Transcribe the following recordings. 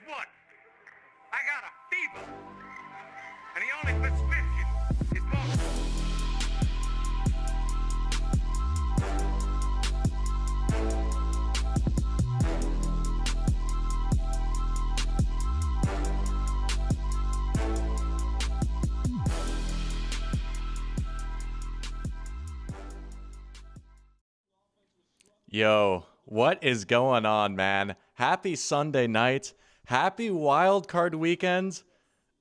what? I got a fever. And the only prescription is more. Yo, what is going on, man? Happy Sunday night. Happy wild card weekend.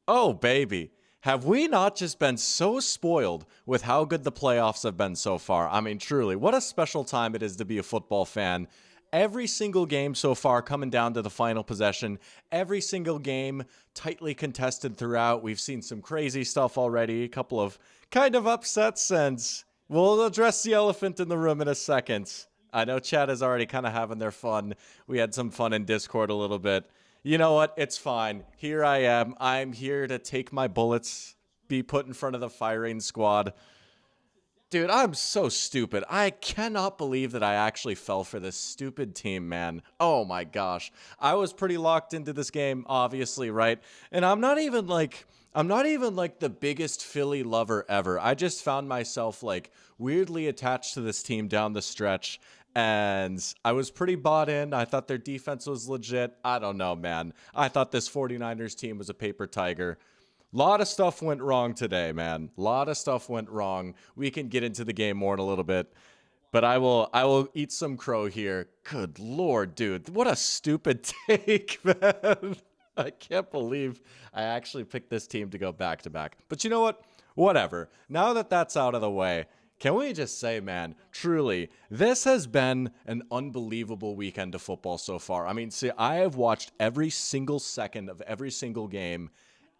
Oh, baby. Have we not just been so spoiled with how good the playoffs have been so far? I mean, truly, what a special time it is to be a football fan. Every single game so far coming down to the final possession. Every single game tightly contested throughout. We've seen some crazy stuff already. A couple of kind of upsets, and we'll address the elephant in the room in a second. I know chat is already kind of having their fun. We had some fun in Discord a little bit. You know what? It's fine. Here I am. I'm here to take my bullets, be put in front of the firing squad. Dude, I'm so stupid. I cannot believe that I actually fell for this stupid team, man. Oh my gosh. I was pretty locked into this game, obviously, right? And I'm not even like the biggest Philly lover ever. I just found myself like weirdly attached to this team down the stretch. And I was pretty bought in. I thought their defense was legit. I don't know, man. I thought this 49ers team was a paper tiger. Lot of stuff went wrong today, man. Lot of stuff went wrong. We can get into the game more in a little bit. But I will eat some crow here. Good Lord, dude. What a stupid take, man. I can't believe I actually picked this team to go back-to-back. But you know what? Whatever. Now that that's out of the way, can we just say, man, truly, this has been an unbelievable weekend of football so far. I mean, see, I have watched every single second of every single game,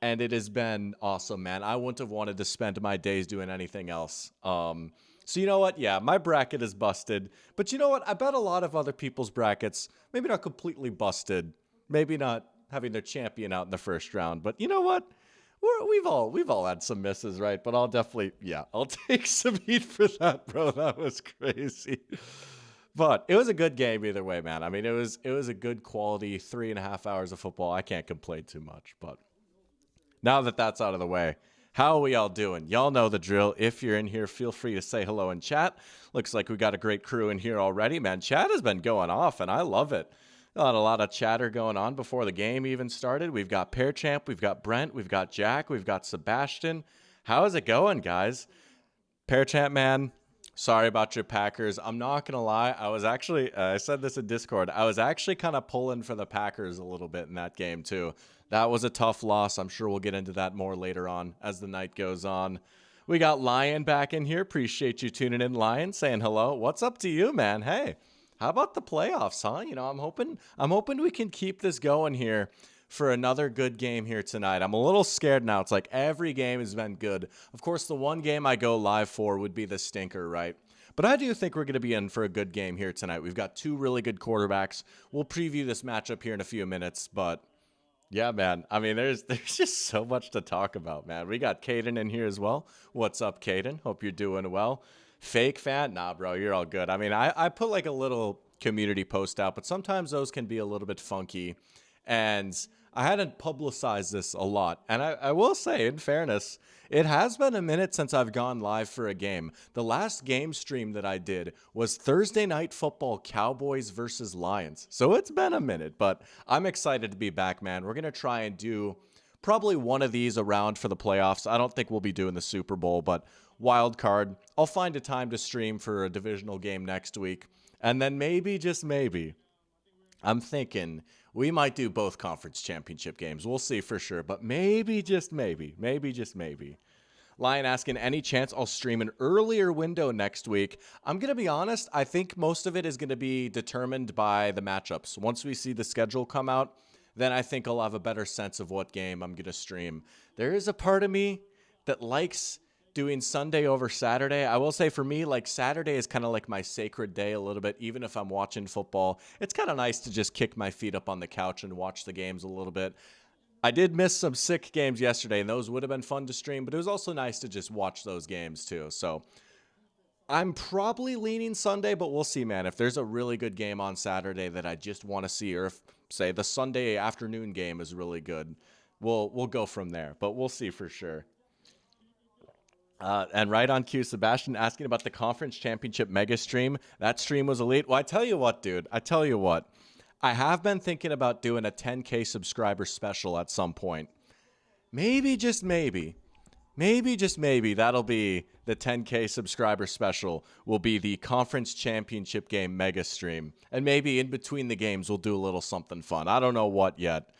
and it has been awesome, man. I wouldn't have wanted to spend my days doing anything else. So you know what? Yeah, my bracket is busted. But you know what? I bet a lot of other people's brackets, maybe not completely busted, maybe not having their champion out in the first round. But you know what? We've all had some misses, right? But I'll take some heat for that, bro. That was crazy. But it was a good game either way, man. I mean, it was a good quality 3.5 hours of football. I can't complain too much. But now that that's out of the way, how are we all doing? Y'all know the drill. If you're in here, feel free to say hello in chat. Looks like we got a great crew in here already, man. Chat has been going off, and I love it. Got a lot of chatter going on before the game even started. We've got Pear Champ, we've got Brent, we've got Jack, we've got Sebastian. How's it going, guys? Pear Champ, man, sorry about your Packers. I'm not going to lie. I was actually, I said this in Discord, I was actually kind of pulling for the Packers a little bit in that game, too. That was a tough loss. I'm sure we'll get into that more later on as the night goes on. We got Lion back in here. Appreciate you tuning in, Lion, saying hello. What's up to you, man? Hey. How about the playoffs, huh? You know, I'm hoping we can keep this going here for another good game here tonight. I'm a little scared now. It's like every game has been good. Of course, the one game I go live for would be the stinker, right? But I do think we're going to be in for a good game here tonight. We've got two really good quarterbacks. We'll preview this matchup here in a few minutes, but yeah, man. I mean, there's just so much to talk about, man. We got Caden in here as well. What's up, Caden? Hope you're doing well. Fake fan? Nah, bro, you're all good. I mean, I put like a little community post out, but sometimes those can be a little bit funky. And I hadn't publicized this a lot. And I will say, in fairness, it has been a minute since I've gone live for a game. The last game stream that I did was Thursday Night Football Cowboys versus Lions. So it's been a minute, but I'm excited to be back, man. We're going to try and do probably one of these around for the playoffs. I don't think we'll be doing the Super Bowl, but wild card. I'll find a time to stream for a divisional game next week. And then maybe, just maybe, I'm thinking we might do both conference championship games. We'll see for sure. But maybe, just maybe. Lion asking, any chance I'll stream an earlier window next week? I'm going to be honest. I think most of it is going to be determined by the matchups. Once we see the schedule come out, then I think I'll have a better sense of what game I'm going to stream. There is a part of me that likes doing Sunday over Saturday. I will say for me, like Saturday is kind of like my sacred day a little bit, even if I'm watching football. It's kind of nice to just kick my feet up on the couch and watch the games a little bit. I did miss some sick games yesterday, and those would have been fun to stream, but it was also nice to just watch those games too. So I'm probably leaning Sunday, but we'll see, man. If there's a really good game on Saturday that I just want to see, or if say the Sunday afternoon game is really good. We'll go from there, but we'll see for sure. And right on cue, Sebastian asking about the conference championship mega stream. That stream was elite. Well, I tell you what, dude. I tell you what. I have been thinking about doing a 10K subscriber special at some point. Maybe, just maybe. Maybe, just maybe, that'll be the 10K subscriber special, will be the conference championship game mega stream. And maybe in between the games, we'll do a little something fun. I don't know what yet.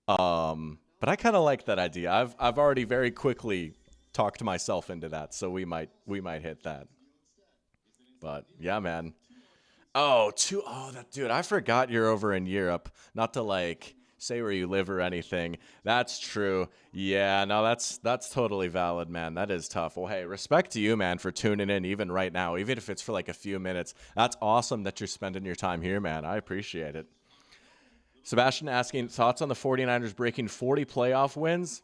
But I kind of like that idea. I've already very quickly talked myself into that, so we might hit that. But yeah, man. Oh, that dude, I forgot you're over in Europe. Not to like say where you live or anything. That's true. Yeah, no, that's totally valid, man. That is tough. Well, hey, respect to you, man, for tuning in even right now, even if it's for like a few minutes. That's awesome that you're spending your time here, man. I appreciate it. Sebastian asking thoughts on the 49ers breaking 40 playoff wins.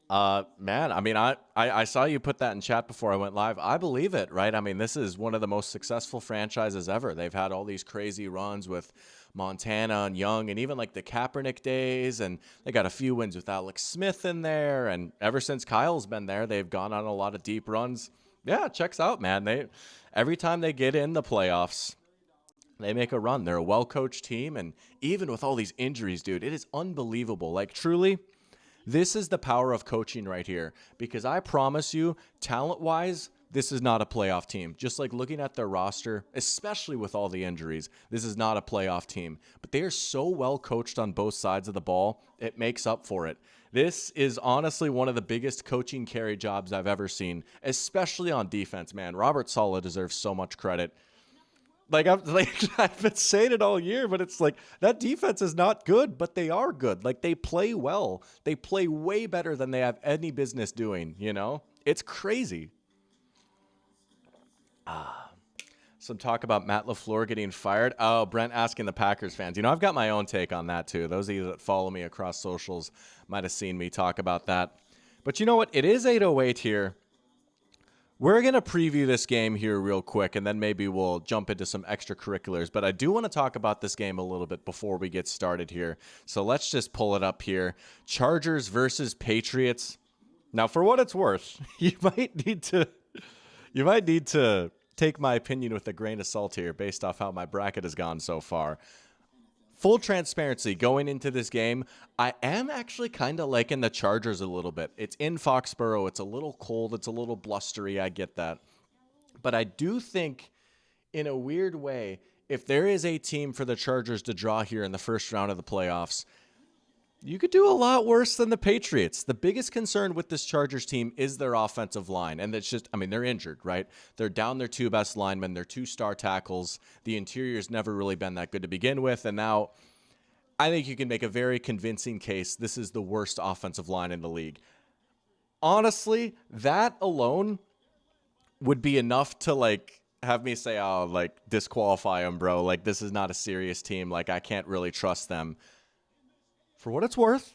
Man, I mean, I saw you put that in chat before I went live. I believe it, right? I mean, this is one of the most successful franchises ever. They've had all these crazy runs with Montana and Young and even like the Kaepernick days, and they got a few wins with Alex Smith in there. And ever since Kyle's been there, they've gone on a lot of deep runs. Yeah, it checks out, man. Every time they get in the playoffs, they make a run. They're a well-coached team, and even with all these injuries, dude, it is unbelievable. Like, truly, this is the power of coaching right here, because I promise you, talent-wise, this is not a playoff team. Just like looking at their roster, especially with all the injuries, this is not a playoff team. But they are so well coached on both sides of the ball, it makes up for it. This is honestly one of the biggest coaching carry jobs I've ever seen, especially on defense, man. Robert Saleh deserves so much credit. I've been saying it all year, but it's like that defense is not good, but they are good. Like, they play well. They play way better than they have any business doing, you know? It's crazy. Some talk about Matt LaFleur getting fired. Oh, Brent asking the Packers fans. You know, I've got my own take on that too. Those of you that follow me across socials might have seen me talk about that. But you know what? It is 8:08 here. We're going to preview this game here real quick, and then maybe we'll jump into some extracurriculars. But I do want to talk about this game a little bit before we get started here. So let's just pull it up here. Chargers versus Patriots. Now, for what it's worth, you might need to take my opinion with a grain of salt here based off how my bracket has gone so far. Full transparency, going into this game, I am actually kind of liking the Chargers a little bit. It's in Foxborough. It's a little cold. It's a little blustery. I get that. But I do think, in a weird way, if there is a team for the Chargers to draw here in the first round of the playoffs, you could do a lot worse than the Patriots. The biggest concern with this Chargers team is their offensive line. And it's just, I mean, they're injured, right? They're down their two best linemen, their two star tackles. The interior's never really been that good to begin with. And now I think you can make a very convincing case this is the worst offensive line in the league. Honestly, that alone would be enough to like have me say, oh, like disqualify them, bro. Like, this is not a serious team. Like, I can't really trust them. For what it's worth,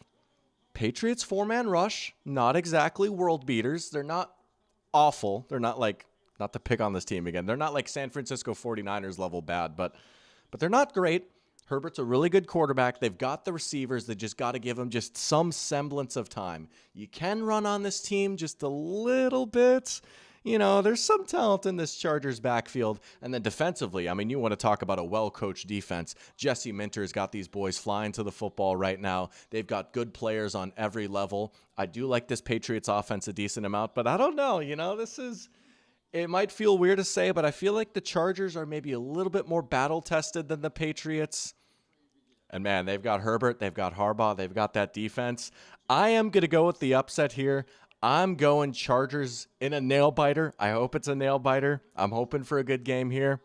Patriots four-man rush, not exactly world beaters. They're not awful. They're not like, not to pick on this team again, they're not like San Francisco 49ers level bad, but they're not great. Herbert's a really good quarterback. They've got the receivers. They just got to give them just some semblance of time. You can run on this team just a little bit. You know, there's some talent in this Chargers backfield. And then defensively, I mean, you want to talk about a well-coached defense. Jesse Minter's got these boys flying to the football right now. They've got good players on every level. I do like this Patriots offense a decent amount, but I don't know. You know, it might feel weird to say, but I feel like the Chargers are maybe a little bit more battle-tested than the Patriots. And man, they've got Herbert, they've got Harbaugh, they've got that defense. I am going to go with the upset here. I'm going Chargers in a nail-biter. I hope it's a nail-biter. I'm hoping for a good game here.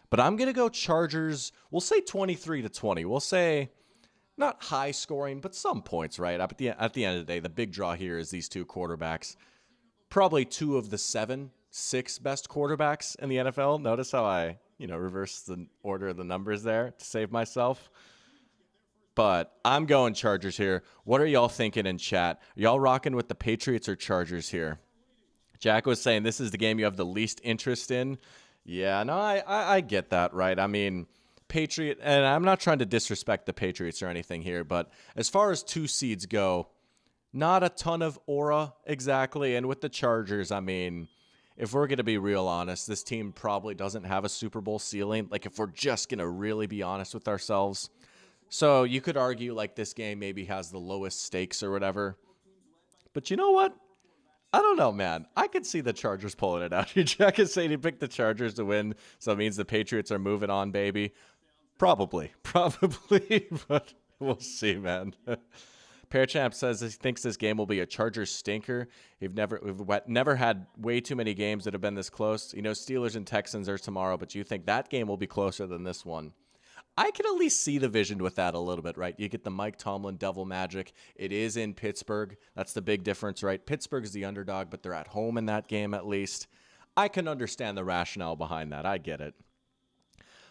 But I'm going to go Chargers, we'll say 23-20. We'll say not high scoring, but some points, right? At the end of the day, the big draw here is these two quarterbacks. Probably two of the 6 best quarterbacks in the NFL. Notice how I, reverse the order of the numbers there to save myself. But I'm going Chargers here. What are y'all thinking in chat? Are y'all rocking with the Patriots or Chargers here? Jack was saying this is the game you have the least interest in. Yeah, no, I get that, right? I mean, and I'm not trying to disrespect the Patriots or anything here, but as far as 2 seeds go, not a ton of aura exactly. And with the Chargers, I mean, if we're going to be real honest, this team probably doesn't have a Super Bowl ceiling. Like, if we're just going to really be honest with ourselves. So you could argue, like, this game maybe has the lowest stakes or whatever. But you know what? I don't know, man. I could see the Chargers pulling it out. Jack is saying he picked the Chargers to win, so it means the Patriots are moving on, baby. Probably, but we'll see, man. Pearchamp says he thinks this game will be a Chargers stinker. We've never had way too many games that have been this close. You know, Steelers and Texans are tomorrow, but you think that game will be closer than this one? I can at least see the vision with that a little bit, right? You get the Mike Tomlin devil magic. It is in Pittsburgh. That's the big difference, right? Pittsburgh's the underdog, but they're at home in that game at least. I can understand the rationale behind that. I get it.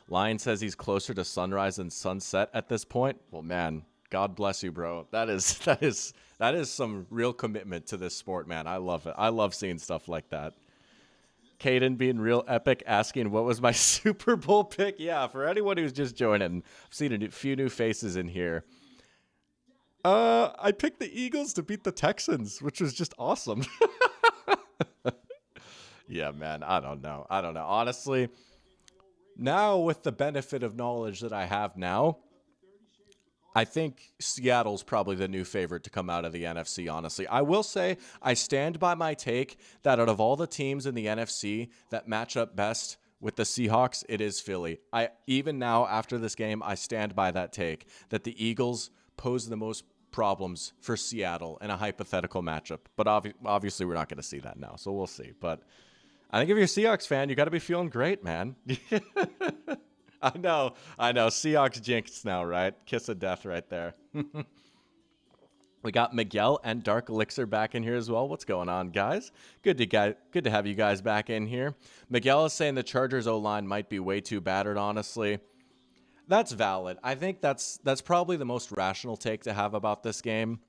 Lion says he's closer to sunrise than sunset at this point. Well, man, God bless you, bro. That is some real commitment to this sport, man. I love it. I love seeing stuff like that. Caden being real epic, asking what was my Super Bowl pick. Yeah, for anyone who's just joining, I've seen a few new faces in here. I picked the Eagles to beat the Texans, which was just awesome. Yeah, man, I don't know. Honestly, now with the benefit of knowledge that I have now, I think Seattle's probably the new favorite to come out of the NFC, honestly. I will say I stand by my take that out of all the teams in the NFC that match up best with the Seahawks, it is Philly. Even now, after this game, I stand by that take that the Eagles pose the most problems for Seattle in a hypothetical matchup. But obviously, we're not going to see that now, so we'll see. But I think if you're a Seahawks fan, you got to be feeling great, man. I know. Seahawks jinxed now, right? Kiss of death right there. We got Miguel and Dark Elixir back in here as well. What's going on, guys? Good to have you guys back in here. Miguel is saying the Chargers O-line might be way too battered, honestly. That's valid. I think that's probably the most rational take to have about this game.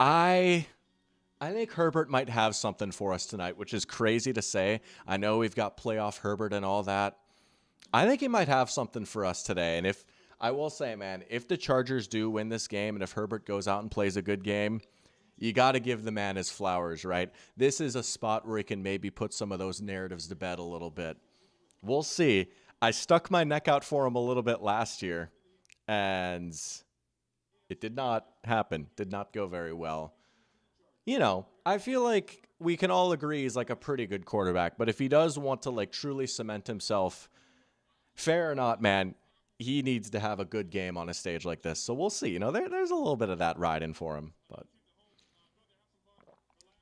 I think Herbert might have something for us tonight, which is crazy to say. I know we've got playoff Herbert and all that. I think he might have something for us today. And if I will say, man, if the Chargers do win this game and if Herbert goes out and plays a good game, you got to give the man his flowers, right? This is a spot where he can maybe put some of those narratives to bed a little bit. We'll see. I stuck my neck out for him a little bit last year, and it did not happen. Did not go very well. You know, I feel like we can all agree he's like a pretty good quarterback, but if he does want to like truly cement himself, fair or not, man, he needs to have a good game on a stage like this. So we'll see. You know, there's a little bit of that riding for him. But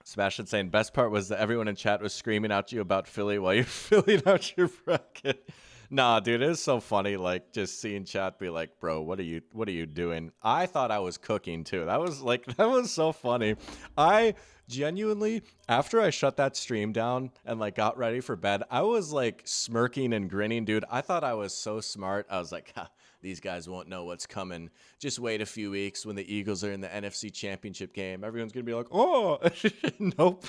Sebastian saying, best part was that everyone in chat was screaming at you about Philly while you're filling out your bracket. Nah, dude, it was so funny, like, just seeing chat be like, bro, what are you doing? I thought I was cooking, too. That was so funny. I genuinely, after I shut that stream down and, like, got ready for bed, I was, like, smirking and grinning, dude. I thought I was so smart. I was like, these guys won't know what's coming. Just wait a few weeks when the Eagles are in the NFC Championship game. Everyone's going to be like, oh, nope.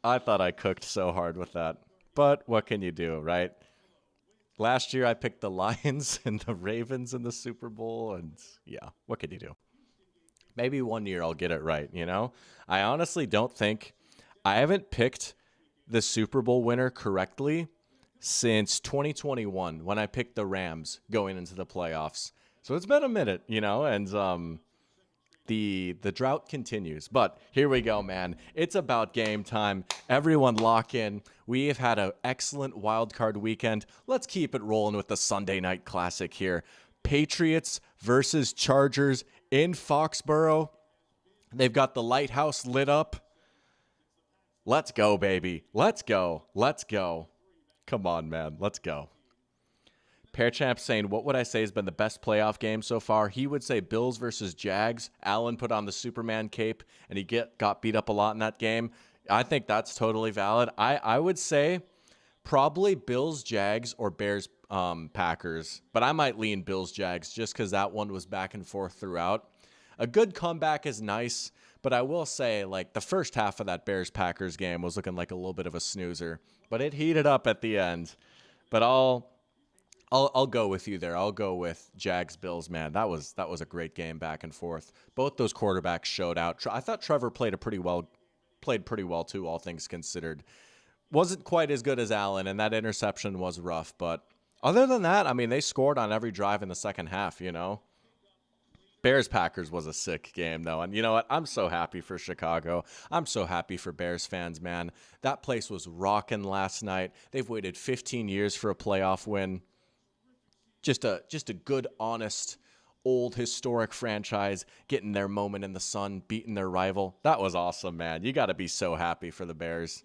I thought I cooked so hard with that. But what can you do, right? Last year, I picked the Lions and the Ravens in the Super Bowl, and yeah, what could you do? Maybe one year I'll get it right, you know? I honestly don't think I haven't picked the Super Bowl winner correctly since 2021 when I picked the Rams going into the playoffs. So it's been a minute, you know, and the drought continues. But here we go, man. It's about game time. Everyone lock in. We have had an excellent wild card weekend. Let's keep it rolling with the Sunday night classic here. Patriots versus Chargers in Foxborough. They've got the lighthouse lit up. Let's go, baby. Let's go. Come on, man. Let's go. Pearchamp saying, what would I say has been the best playoff game so far? He would say Bills versus Jags. Allen put on the Superman cape, and he got beat up a lot in that game. I think that's totally valid. I would say probably Bills, Jags, or Bears, Packers. But I might lean Bills, Jags just because that one was back and forth throughout. A good comeback is nice, but I will say, like, the first half of that Bears-Packers game was looking like a little bit of a snoozer. But it heated up at the end. But I'll go with you there. I'll go with Jags Bills, man. That was a great game back and forth. Both those quarterbacks showed out. I thought Trevor played pretty well too, all things considered. Wasn't quite as good as Allen, and that interception was rough, but other than that, I mean, they scored on every drive in the second half, you know. Bears-Packers was a sick game, though. And you know what? I'm so happy for Chicago. I'm so happy for Bears fans, man. That place was rocking last night. They've waited 15 years for a playoff win. Just a good, honest, old, historic franchise getting their moment in the sun, beating their rival. That was awesome, man. You got to be so happy for the Bears.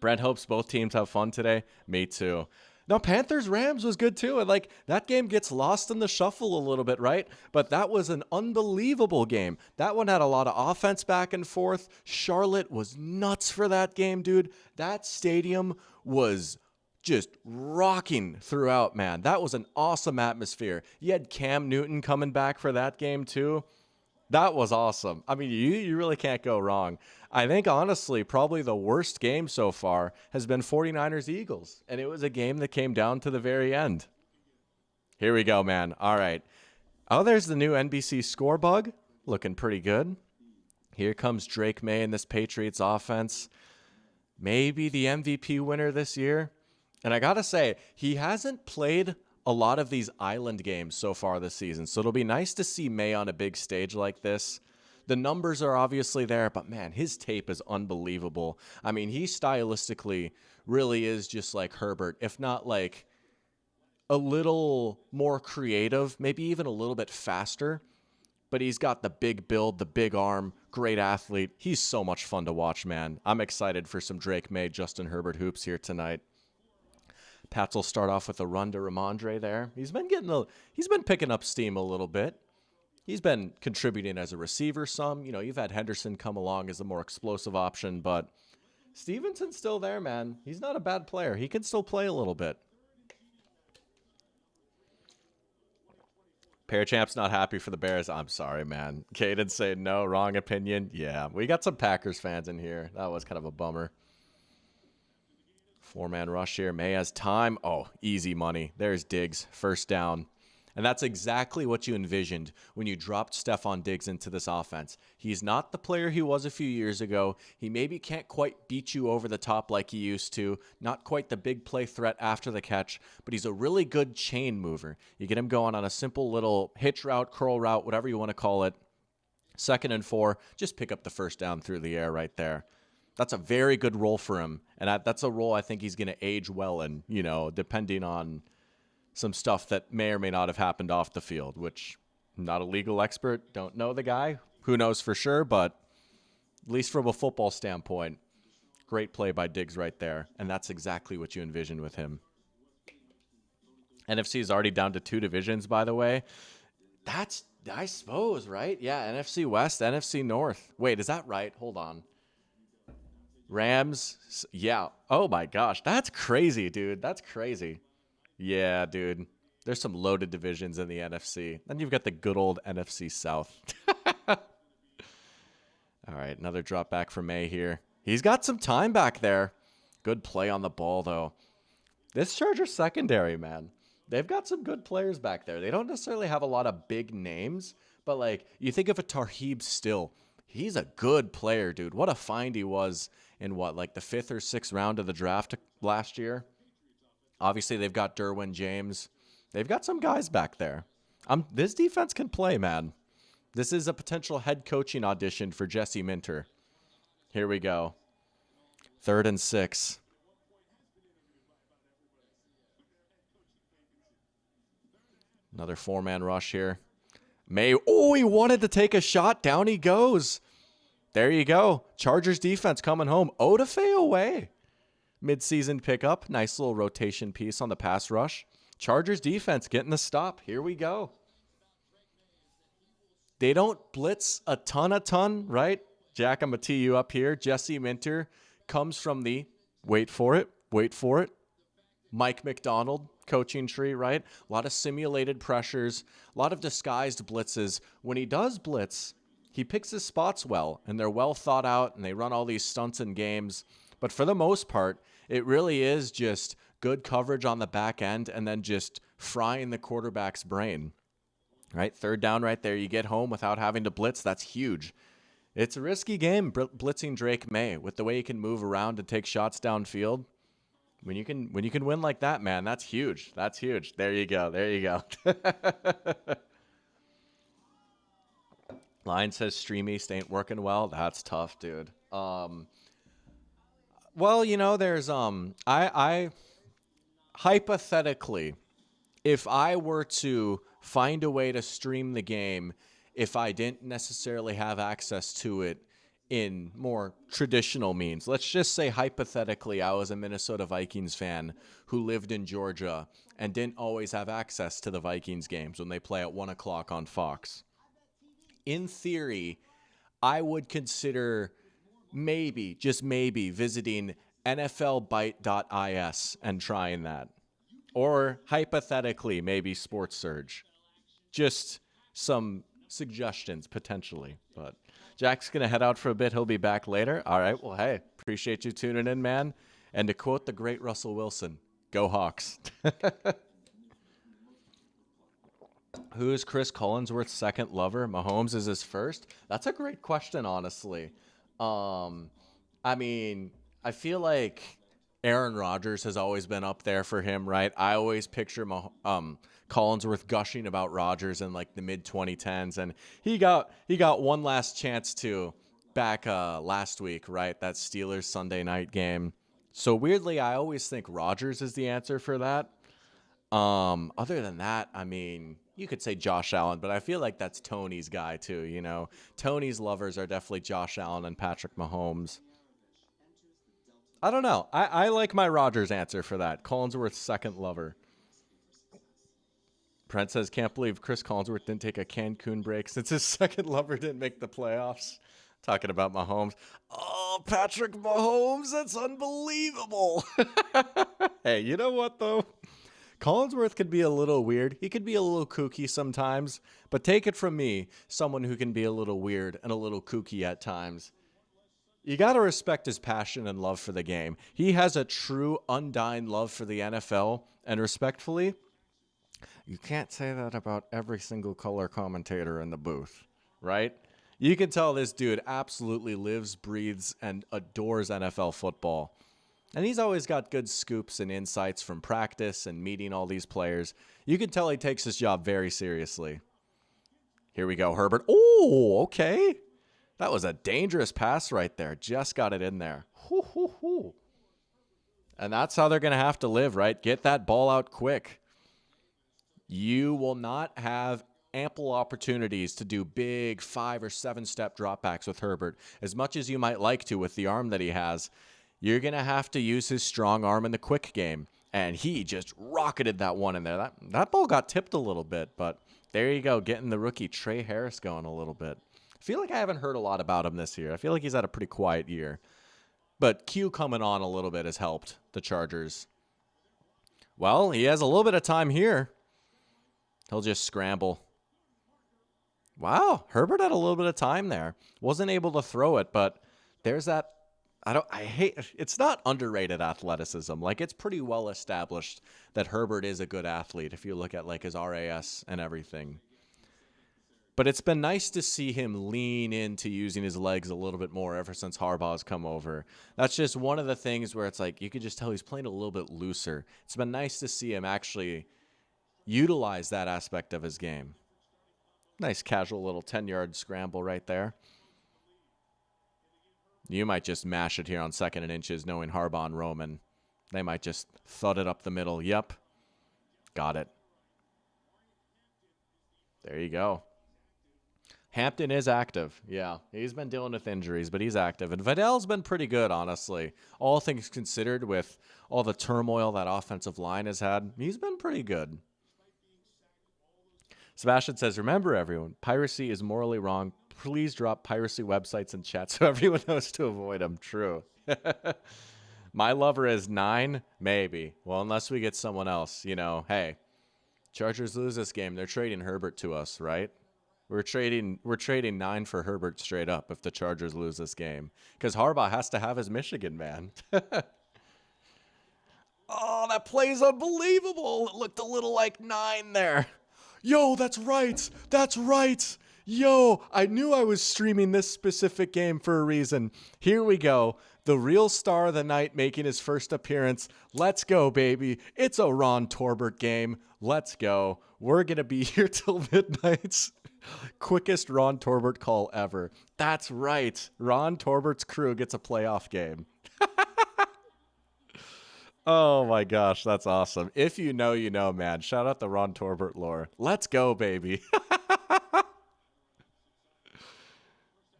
Brent hopes both teams have fun today. Me too. No, Panthers-Rams was good too. And like that game gets lost in the shuffle a little bit, right? But that was an unbelievable game. That one had a lot of offense back and forth. Charlotte was nuts for that game, dude. That stadium was just rocking throughout, man. That was an awesome atmosphere. You had Cam Newton coming back for that game too. That was awesome. I mean, you really can't go wrong. I think, honestly, probably the worst game so far has been 49ers-Eagles, and it was a game that came down to the very end. Here we go, man. All right. Oh, there's the new NBC score bug. Looking pretty good. Here comes Drake May in this Patriots offense. Maybe the MVP winner this year. And I got to say, he hasn't played a lot of these island games so far this season. So it'll be nice to see May on a big stage like this. The numbers are obviously there, but man, his tape is unbelievable. I mean, he stylistically really is just like Herbert, if not like a little more creative, maybe even a little bit faster. But he's got the big build, the big arm, great athlete. He's so much fun to watch, man. I'm excited for some Drake May, Justin Herbert hoops here tonight. Pats will start off with a run to Ramondre there. He's been picking up steam a little bit. He's been contributing as a receiver some. You know, you've had Henderson come along as a more explosive option, but Stevenson's still there, man. He's not a bad player. He can still play a little bit. Parachamp's not happy for the Bears. I'm sorry, man. Caden saying no, wrong opinion. Yeah, we got some Packers fans in here. That was kind of a bummer. Four-man rush here. May has time. Oh, easy money. There's Diggs. First down. And that's exactly what you envisioned when you dropped Stephon Diggs into this offense. He's not the player he was a few years ago. He maybe can't quite beat you over the top like he used to. Not quite the big play threat after the catch, but he's a really good chain mover. You get him going on a simple little hitch route, curl route, whatever you want to call it. 2nd and 4, just pick up the first down through the air right there. That's a very good role for him. And that's a role I think he's going to age well in, you know, depending on some stuff that may or may not have happened off the field, which I'm not a legal expert, don't know the guy. Who knows for sure, but at least from a football standpoint, great play by Diggs right there. And that's exactly what you envisioned with him. NFC is already down to 2 divisions, by the way. That's, I suppose, right? Yeah, NFC West, NFC North. Wait, is that right? Hold on. Rams, yeah. Oh my gosh, that's crazy, dude. That's crazy. Yeah, dude. There's some loaded divisions in the NFC. Then you've got the good old NFC South. All right, another drop back from May here. He's got some time back there. Good play on the ball, though. This Chargers secondary, man. They've got some good players back there. They don't necessarily have a lot of big names, but like you think of a Tarheeb Still. He's a good player, dude. What a find he was in like the 5th or 6th round of the draft last year. Obviously, they've got Derwin James. They've got some guys back there. This defense can play, man. This is a potential head coaching audition for Jesse Minter. Here we go. 3rd and 6. Another 4-man rush here. May, oh, he wanted to take a shot. Down he goes. There you go. Chargers defense coming home. Odafe away. Mid-season pickup. Nice little rotation piece on the pass rush. Chargers defense getting the stop. Here we go. They don't blitz a ton, right? Jack, I'm going to tee you up here. Jesse Minter comes from the, wait for it, Mike McDonald coaching tree, right? A lot of simulated pressures, a lot of disguised blitzes. When he does blitz, he picks his spots well, and they're well thought out, and they run all these stunts and games. But for the most part, it really is just good coverage on the back end, and then just frying the quarterback's brain. Right? Third down right there. You get home without having to blitz. That's huge. It's a risky game, blitzing Drake May, with the way he can move around and take shots downfield. When you can win like that, man, that's huge. That's huge. There you go. There you go. Line says Stream East ain't working well. That's tough, dude. Well, there's I hypothetically, if I were to find a way to stream the game, if I didn't necessarily have access to it in more traditional means. Let's just say hypothetically I was a Minnesota Vikings fan who lived in Georgia and didn't always have access to the Vikings games when they play at 1 o'clock on Fox. In theory, I would consider maybe, just maybe, visiting NFLBite.is and trying that. Or hypothetically, maybe Sports Surge. Just some suggestions, potentially. But Jack's going to head out for a bit. He'll be back later. All right. Well, hey, appreciate you tuning in, man. And to quote the great Russell Wilson, go Hawks. Who is Chris Collinsworth's second lover? Mahomes is his first? That's a great question, honestly. I mean, I feel like Aaron Rodgers has always been up there for him, right? I always picture Collinsworth gushing about Rodgers in like the mid 2010s, and he got one last chance to back last week, right? That Steelers Sunday night game. So weirdly, I always think Rodgers is the answer for that. Other than that, I mean, you could say Josh Allen, but I feel like that's Tony's guy too, you know. Tony's lovers are definitely Josh Allen and Patrick Mahomes. I don't know. I like my Rodgers answer for that. Collinsworth's second lover. Brent says, can't believe Chris Collinsworth didn't take a Cancun break since his second lover didn't make the playoffs. Talking about Mahomes. Oh, Patrick Mahomes, that's unbelievable. Hey, you know what, though? Collinsworth could be a little weird. He could be a little kooky sometimes. But take it from me, someone who can be a little weird and a little kooky at times. You got to respect his passion and love for the game. He has a true, undying love for the NFL. And respectfully, you can't say that about every single color commentator in the booth, right? You can tell this dude absolutely lives, breathes, and adores NFL football. And he's always got good scoops and insights from practice and meeting all these players. You can tell he takes his job very seriously. Here we go, Herbert. Oh, okay. That was a dangerous pass right there. Just got it in there. Hoo, hoo, hoo. And that's how they're going to have to live, right? Get that ball out quick. You will not have ample opportunities to do big 5 or 7 step dropbacks with Herbert. As much as you might like to with the arm that he has, you're going to have to use his strong arm in the quick game. And he just rocketed that one in there. That ball got tipped a little bit, but there you go, getting the rookie Trey Harris going a little bit. I feel like I haven't heard a lot about him this year. I feel like he's had a pretty quiet year. But Q coming on a little bit has helped the Chargers. Well, he has a little bit of time here. He'll just scramble. Wow, Herbert had a little bit of time there. Wasn't able to throw it, but there's that. It's not underrated athleticism. Like, it's pretty well established that Herbert is a good athlete if you look at like his RAS and everything. But it's been nice to see him lean into using his legs a little bit more ever since Harbaugh's come over. That's just one of the things where it's like you could just tell he's playing a little bit looser. It's been nice to see him actually utilize that aspect of his game. Nice casual little 10-yard scramble right there. You might just mash it here on 2nd and inches, knowing Harbaugh and Roman. They might just thud it up the middle. Yep. Got it. There you go. Hampton is active. Yeah, he's been dealing with injuries, but he's active. And Vidal's been pretty good, honestly. All things considered, with all the turmoil that offensive line has had, he's been pretty good. Sebastian says, remember everyone, piracy is morally wrong. Please drop piracy websites in chat so everyone knows to avoid them. True. My lover is 9? Maybe. Well, unless we get someone else, you know, hey, Chargers lose this game. They're trading Herbert to us, right? We're trading 9 for Herbert straight up if the Chargers lose this game. Because Harbaugh has to have his Michigan man. Oh, that play's unbelievable. It looked a little like 9 there. Yo, that's right. That's right. Yo, I knew I was streaming this specific game for a reason. Here we go. The real star of the night making his first appearance. Let's go, baby. It's a Ron Torbert game. Let's go. We're going to be here till midnight. Quickest Ron Torbert call ever. That's right. Ron Torbert's crew gets a playoff game. Oh my gosh, that's awesome. If you know, you know, man. Shout out the Ron Torbert lore. Let's go, baby.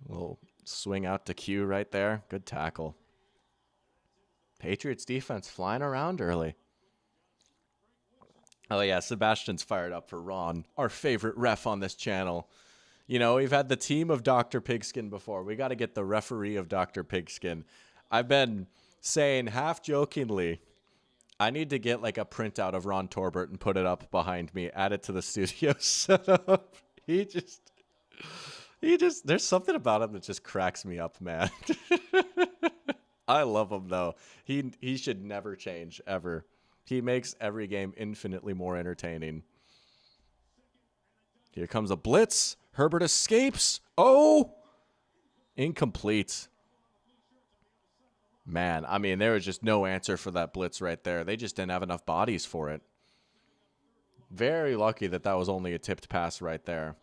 Little swing out to Q right there. Good tackle. Patriots defense flying around early. Oh yeah, Sebastian's fired up for Ron, our favorite ref on this channel. You know, we've had the team of Dr. Pigskin before. We got to get the referee of Dr. Pigskin. I've been saying half jokingly, I need to get like a printout of Ron Torbert and put it up behind me, add it to the studio setup. He just, there's something about him that just cracks me up, man. I love him though. He should never change ever. He makes every game infinitely more entertaining. Here comes a blitz. Herbert escapes. Oh, incomplete. Man, I mean, there was just no answer for that blitz right there. They just didn't have enough bodies for it. Very lucky that was only a tipped pass right there.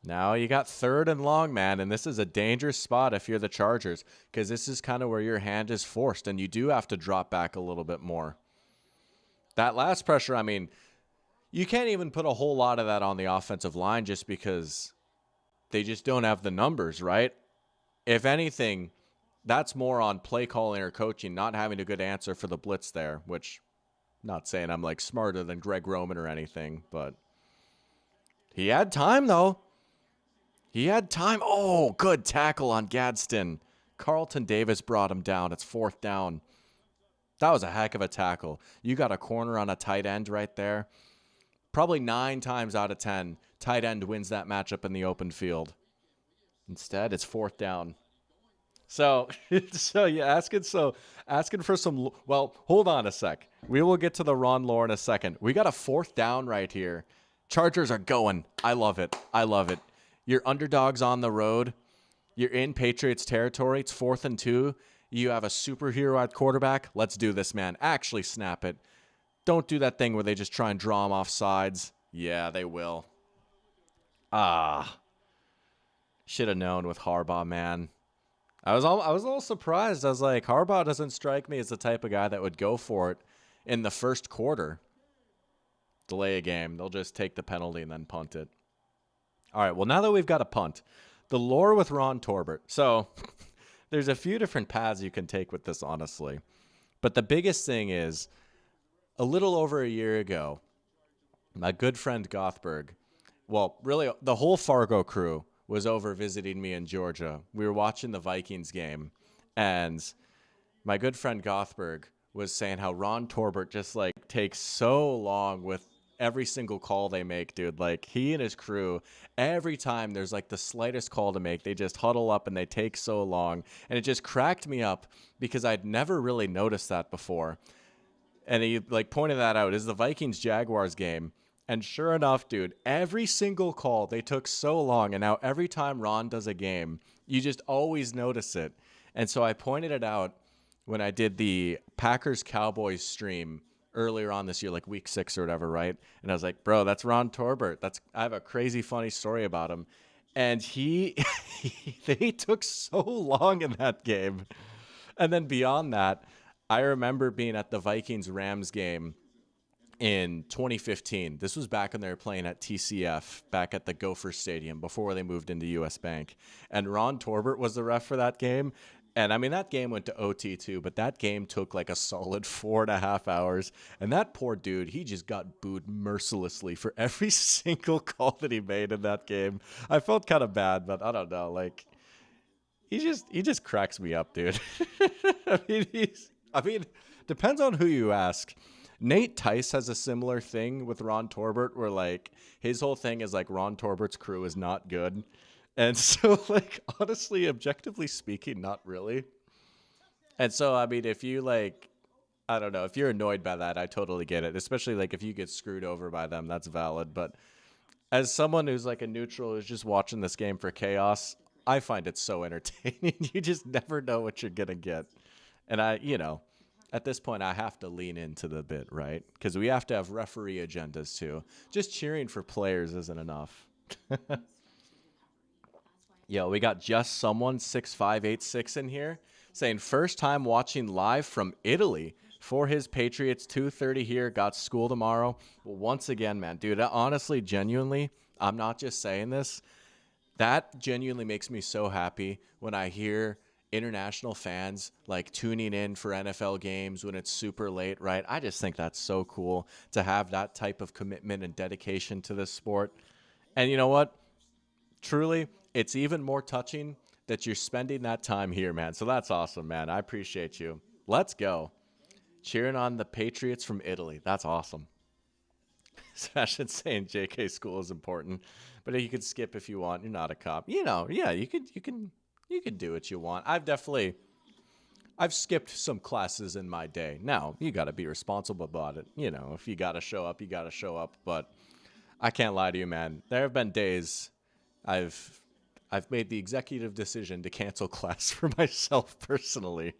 Now you got 3rd and long, man, and this is a dangerous spot if you're the Chargers, because this is kind of where your hand is forced, and you do have to drop back a little bit more. That last pressure, I mean, you can't even put a whole lot of that on the offensive line just because they just don't have the numbers, right? If anything, that's more on play calling or coaching, not having a good answer for the blitz there, which, not saying I'm like smarter than Greg Roman or anything, but he had time though. He had time. Oh, good tackle on Gadsden. Carlton Davis brought him down. It's 4th down. That was a heck of a tackle. You got a corner on a tight end right there. Probably 9 times out of 10, tight end wins that matchup in the open field. Instead, it's 4th down. So you're asking for some. Well, hold on a sec. We will get to the Ron lore in a second. We got a 4th down right here. Chargers are going. I love it. I love it. You're underdogs on the road. You're in Patriots territory. It's 4th and 2. You have a superhero at quarterback. Let's do this, man. Actually snap it. Don't do that thing where they just try and draw them off sides. Yeah, they will. Should have known with Harbaugh, man. I was a little surprised. I was like, Harbaugh doesn't strike me as the type of guy that would go for it in the first quarter. Delay a game. They'll just take the penalty and then punt it. All right, well, now that we've got a punt, the lore with Ron Torbert. So there's a few different paths you can take with this, honestly. But the biggest thing is, a little over a year ago, my good friend Gothberg, well, really the whole Fargo crew was over visiting me in Georgia. We were watching the Vikings game, and my good friend Gothberg was saying how Ron Torbert just like takes so long with every single call they make, dude. Like, he and his crew, every time there's like the slightest call to make, they just huddle up and they take so long. And it just cracked me up because I'd never really noticed that before. And he like pointed that out. Is the Vikings-Jaguars game. And sure enough, dude, every single call, they took so long. And now every time Ron does a game, you just always notice it. And so I pointed it out when I did the Packers-Cowboys stream earlier on this year, like week 6 or whatever, right? And I was like, bro, that's Ron Torbert. I have a crazy funny story about him. And they took so long in that game. And then beyond that, I remember being at the Vikings-Rams game in 2015. This was back when they were playing at TCF, back at the Gopher Stadium, before they moved into US Bank. And Ron Torbert was the ref for that game. And I mean, that game went to OT too, but that game took like a solid 4.5 hours. And that poor dude, he just got booed mercilessly for every single call that he made in that game. I felt kind of bad, but I don't know. Like, he just cracks me up, dude. I mean, depends on who you ask. Nate Tice has a similar thing with Ron Torbert, where like his whole thing is like Ron Torbert's crew is not good. And so, like, honestly, objectively speaking, not really. And so, I mean, if you like, I don't know, if you're annoyed by that, I totally get it. Especially like if you get screwed over by them, that's valid. But as someone who's like a neutral who's just watching this game for chaos, I find it so entertaining. You just never know what you're gonna get. And at this point, I have to lean into the bit, right? Because we have to have referee agendas too. Just cheering for players isn't enough. Yo, we got just someone 6586 in here saying first time watching live from Italy for his Patriots 2:30 here. Got school tomorrow. Well, once again, man, dude, honestly, genuinely, I'm not just saying this. That genuinely makes me so happy when I hear international fans like tuning in for NFL games when it's super late, right? I just think that's so cool to have that type of commitment and dedication to this sport. And you know what? Truly, it's even more touching that you're spending that time here, man. So that's awesome, man. I appreciate you. Let's go. Cheering on the Patriots from Italy. That's awesome. Sebastian saying JK school is important, but you could skip if you want. You're not a cop. Yeah, you could do what you want. I've skipped some classes in my day. Now, you got to be responsible about it. If you got to show up, you got to show up, but I can't lie to you, man. There have been days I've made the executive decision to cancel class for myself personally.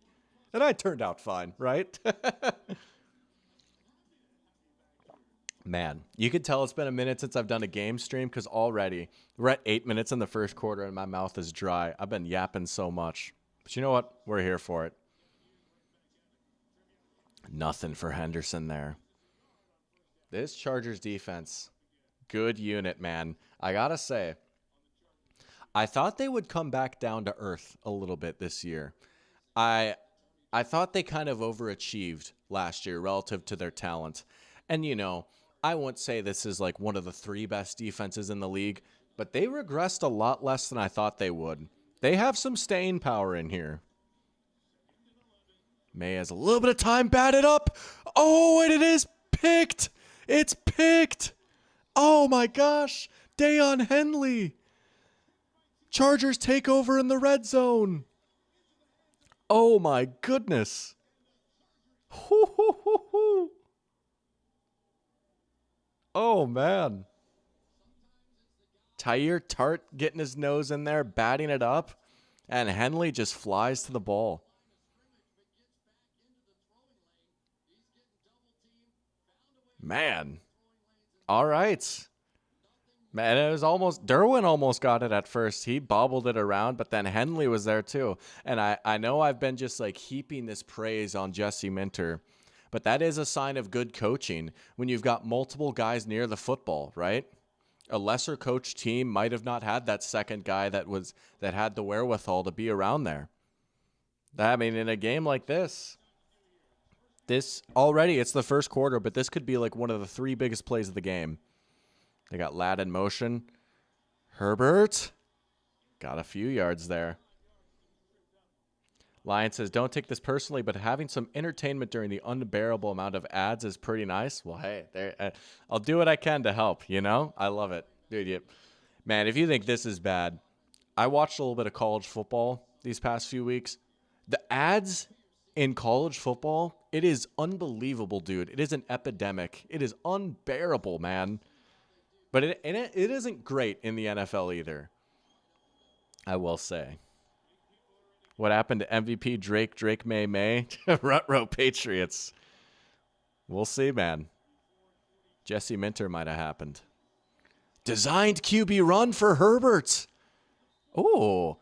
And I turned out fine, right? Man, you could tell it's been a minute since I've done a game stream because already we're at 8 minutes in the first quarter and my mouth is dry. I've been yapping so much. But you know what? We're here for it. Nothing for Henderson there. This Chargers defense, good unit, man. I gotta say, I thought they would come back down to earth a little bit this year. I thought they kind of overachieved last year relative to their talent. And, I wouldn't say this is like one of the 3 best defenses in the league, but they regressed a lot less than I thought they would. They have some staying power in here. May has a little bit of time batted up. Oh, and it is picked. It's picked. Oh my gosh. Deion Henley. Chargers take over in the red zone. Oh my goodness. Hoo, hoo, hoo, hoo. Oh, man. Tyre Tart getting his nose in there, batting it up, and Henley just flies to the ball. Man. All right. Man, it was almost, Derwin almost got it at first. He bobbled it around, but then Henley was there too. And I know I've been just like heaping this praise on Jesse Minter, but that is a sign of good coaching when you've got multiple guys near the football, right? A lesser coached team might have not had that second guy that had the wherewithal to be around there. I mean, in a game like this already, it's the first quarter, but this could be like one of the 3 biggest plays of the game. They got Ladd in motion. Herbert got a few yards there. Lion says, don't take this personally, but having some entertainment during the unbearable amount of ads is pretty nice. Well, hey, I'll do what I can to help, I love it. Dude, man, if you think this is bad, I watched a little bit of college football these past few weeks. The ads in college football, it is unbelievable, dude. It is an epidemic. It is unbearable, man. But it isn't great in the NFL either, I will say. What happened to MVP Drake May? Rutrow Patriots. We'll see, man. Jesse Minter might have happened. Designed QB run for Herbert. Oh,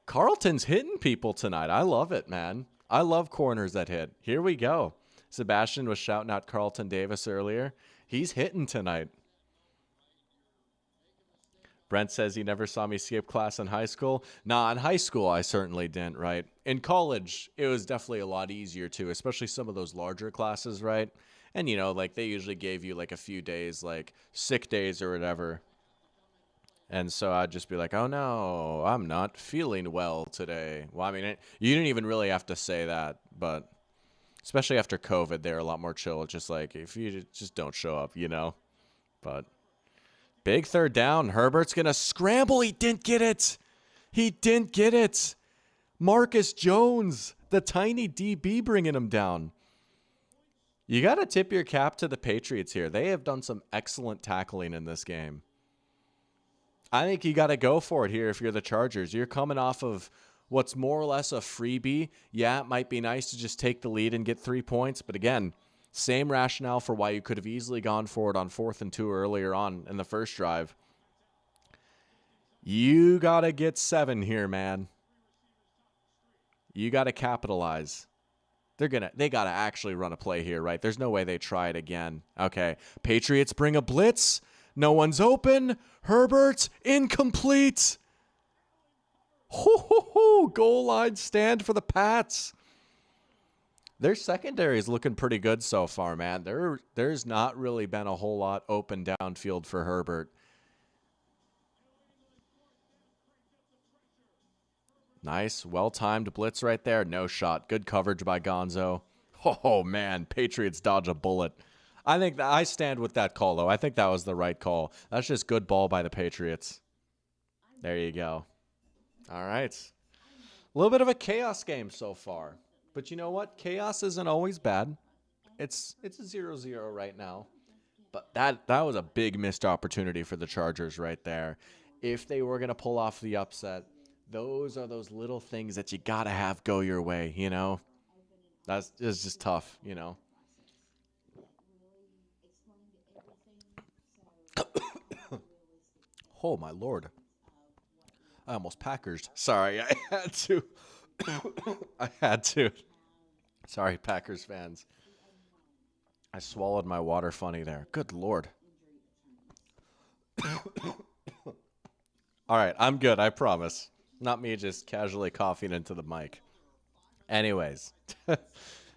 Carlton's hitting people tonight. I love it, man. I love corners that hit. Here we go. Sebastian was shouting out Carlton Davis earlier. He's hitting tonight. Brent says he never saw me skip class in high school. Nah, in high school, I certainly didn't, right? In college, it was definitely a lot easier, too, especially some of those larger classes, right? And, like, they usually gave you, like, a few days, like, sick days or whatever. And so I'd just be like, oh, no, I'm not feeling well today. Well, I mean, you didn't even really have to say that, but especially after COVID, they're a lot more chill. It's just like, if you just don't show up, But big third down. Herbert's going to scramble. He didn't get it. Marcus Jones The tiny DB bringing him down. You got to tip your cap to the Patriots here. They have done some excellent tackling in this game. I think you got to go for it here if you're the Chargers. You're coming off of what's more or less a freebie. Yeah, it might be nice to just take the lead and get 3 points. But again, same rationale for why you could have easily gone for it on 4th and 2 earlier on in the first drive. You got to get 7 here, man. You got to capitalize. They got to actually run a play here, right? There's no way they try it again. Okay. Patriots bring a blitz. No one's open. Herbert, incomplete. Goal line stand for the Pats. Their secondary is looking pretty good so far, man. There's not really been a whole lot open downfield for Herbert. Nice, well-timed blitz right there. No shot. Good coverage by Gonzo. Oh, man, Patriots dodge a bullet. I think that I stand with that call, though. I think that was the right call. That's just good ball by the Patriots. There you go. All right. A little bit of a chaos game so far. But you know what? Chaos isn't always bad. It's a 0-0 right now. But that was a big missed opportunity for the Chargers right there. If they were going to pull off the upset, those are those little things that you got to have go your way, you know? It's just tough, you know? Oh, my Lord. I almost Packers. Sorry, I had to. I had to. Sorry, Packers fans. I swallowed my water funny there. Good Lord. All right, I'm good, I promise. Not me just casually coughing into the mic. Anyways,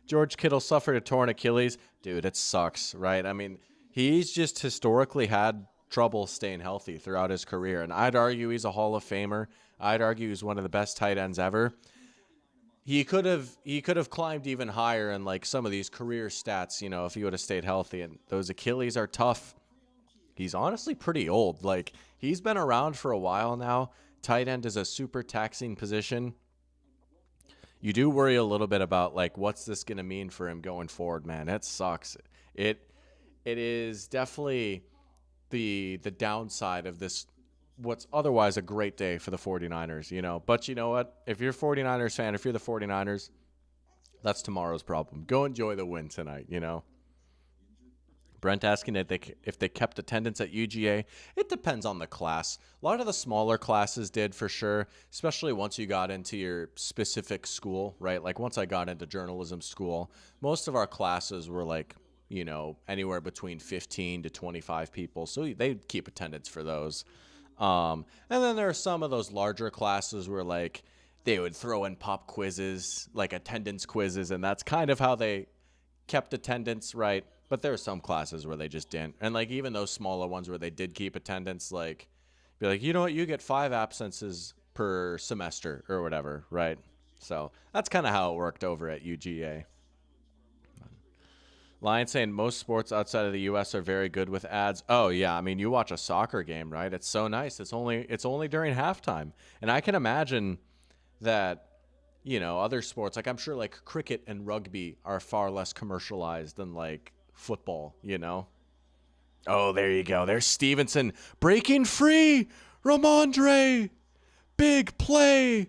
George Kittle suffered a torn Achilles. Dude, it sucks, right? I mean, he's just historically had trouble staying healthy throughout his career, and I'd argue he's a Hall of Famer. I'd argue he's one of the best tight ends ever. He could have climbed even higher in like some of these career stats, you know, if he would have stayed healthy. And those Achilles are tough. He's honestly pretty old. Like, he's been around for a while now. Tight end is a super taxing position. You do worry a little bit about, like, what's this going to mean for him going forward, man. It sucks. It is definitely the downside of this, what's otherwise a great day for the 49ers, you know. But you know what? If you're a 49ers fan, if you're the 49ers, that's tomorrow's problem. Go enjoy the win tonight, you know. Brent asking if they kept attendance at UGA. It depends on the class. A lot of the smaller classes did for sure, especially once you got into your specific school, right? Like once I got into journalism school, most of our classes were like, you know, anywhere between 15 to 25 people. So they keep attendance for those. And then there are some of those larger classes where like they would throw in pop quizzes, like attendance quizzes, and that's kind of how they kept attendance, right? But there are some classes where they just didn't. And like even those smaller ones where they did keep attendance, like be like, you know what, you get 5 absences per semester or whatever, right? So that's kind of how it worked over at UGA. Lion saying most sports outside of the U.S. are very good with ads. Oh yeah, I mean you watch a soccer game, right? It's so nice. It's only during halftime, and I can imagine that, you know, other sports, like I'm sure like cricket and rugby are far less commercialized than like football, you know? Oh, there you go. There's Stevenson breaking free. Ramondre, big play.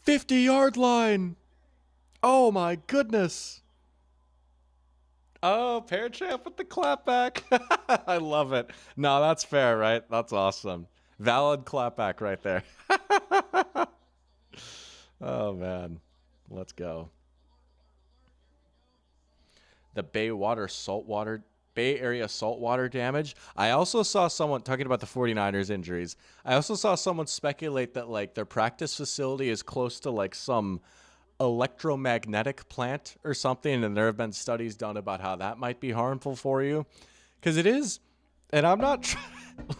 50-yard line. Oh my goodness. Oh, Parachamp with the clapback. I love it. No, that's fair, right? That's awesome. Valid clapback right there. Oh, man. Let's go. The Bay Area saltwater damage. I also saw someone talking about the 49ers injuries. I also saw someone speculate that like their practice facility is close to like some electromagnetic plant or something, and there have been studies done about how that might be harmful for you, because it is. And I'm not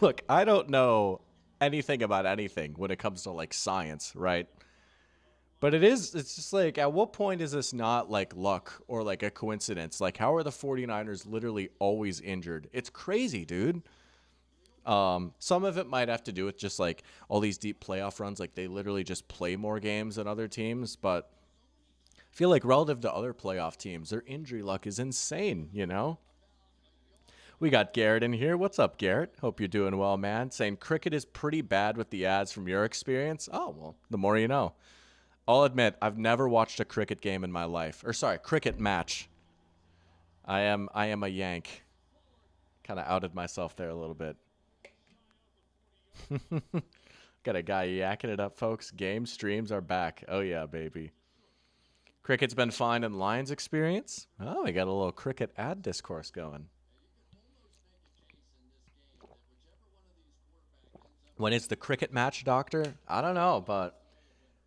look, I don't know anything about anything when it comes to like science, right? But it's just like, at what point is this not like luck or like a coincidence? Like, how are the 49ers literally always injured? It's crazy, dude. Some of it might have to do with just like all these deep playoff runs. Like they literally just play more games than other teams, but I feel like relative to other playoff teams, their injury luck is insane, you know? We got Garrett in here. What's up, Garrett? Hope you're doing well, man. Saying cricket is pretty bad with the ads from your experience. Oh, well, the more you know. I'll admit, I've never watched a cricket game in my life. Or sorry, cricket match. I am a Yank. Kind of outed myself there a little bit. Got a guy yakking it up, folks. Game streams are back. Oh, yeah, baby. Cricket's been fine in Lions experience. Oh, we got a little cricket ad discourse going. When is the cricket match, Doctor? I don't know, but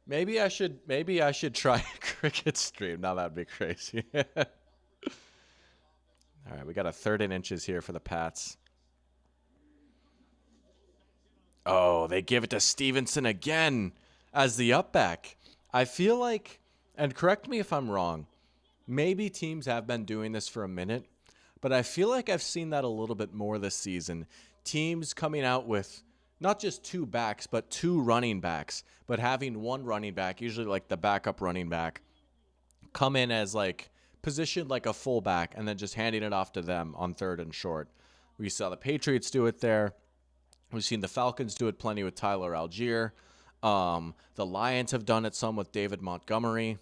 maybe I should try a cricket stream. Now that'd be crazy. All right, we got a 3rd and inches here for the Pats. Oh, they give it to Stevenson again as the up back. I feel like, and correct me if I'm wrong, maybe teams have been doing this for a minute, but I feel like I've seen that a little bit more this season. Teams coming out with not just 2 backs, but 2 running backs, but having 1 running back, usually like the backup running back, come in as like positioned like a fullback and then just handing it off to them on 3rd and short. We saw the Patriots do it there. We've seen the Falcons do it plenty with Tyler Algier. The Lions have done it some with David Montgomery.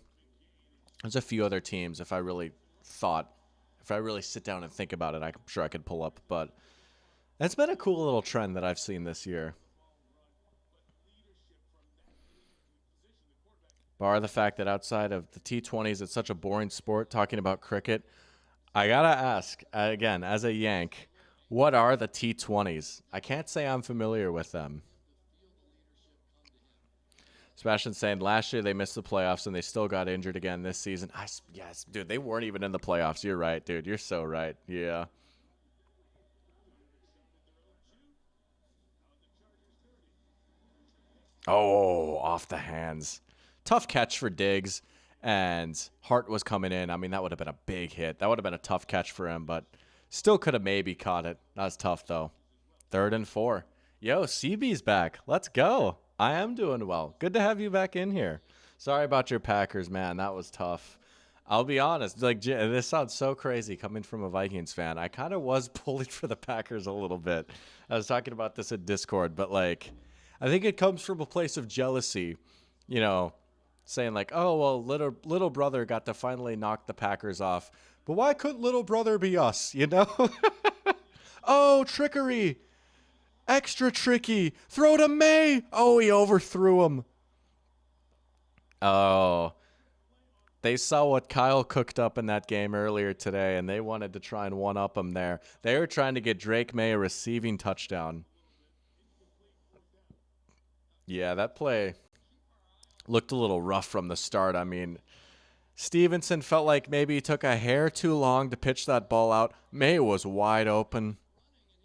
There's a few other teams if I really sit down and think about it, I'm sure I could pull up. But it's been a cool little trend that I've seen this year. Bar the fact that outside of the T20s, it's such a boring sport talking about cricket. I got to ask, again, as a Yank, what are the T20s? I can't say I'm familiar with them. Sebastian saying last year they missed the playoffs and they still got injured again this season. Yes, dude, they weren't even in the playoffs. You're right, dude. You're so right. Yeah. Oh, off the hands. Tough catch for Diggs, and Hart was coming in. I mean, that would have been a big hit. That would have been a tough catch for him, but still could have maybe caught it. That was tough, though. 3rd and 4. Yo, CB's back. Let's go. I am doing well. Good to have you back in here. Sorry about your Packers, man. That was tough. I'll be honest. Like, this sounds so crazy coming from a Vikings fan. I kind of was bullied for the Packers a little bit. I was talking about this at Discord, but, like, I think it comes from a place of jealousy, you know, saying like, oh, well, little brother got to finally knock the Packers off. But why couldn't little brother be us, you know? Oh, trickery. Extra tricky. Throw to May. Oh, he overthrew him. Oh, they saw what Kyle cooked up in that game earlier today, and they wanted to try and one-up him there. They were trying to get Drake May a receiving touchdown. Yeah, that play looked a little rough from the start. I mean, Stevenson felt like maybe he took a hair too long to pitch that ball out. May was wide open.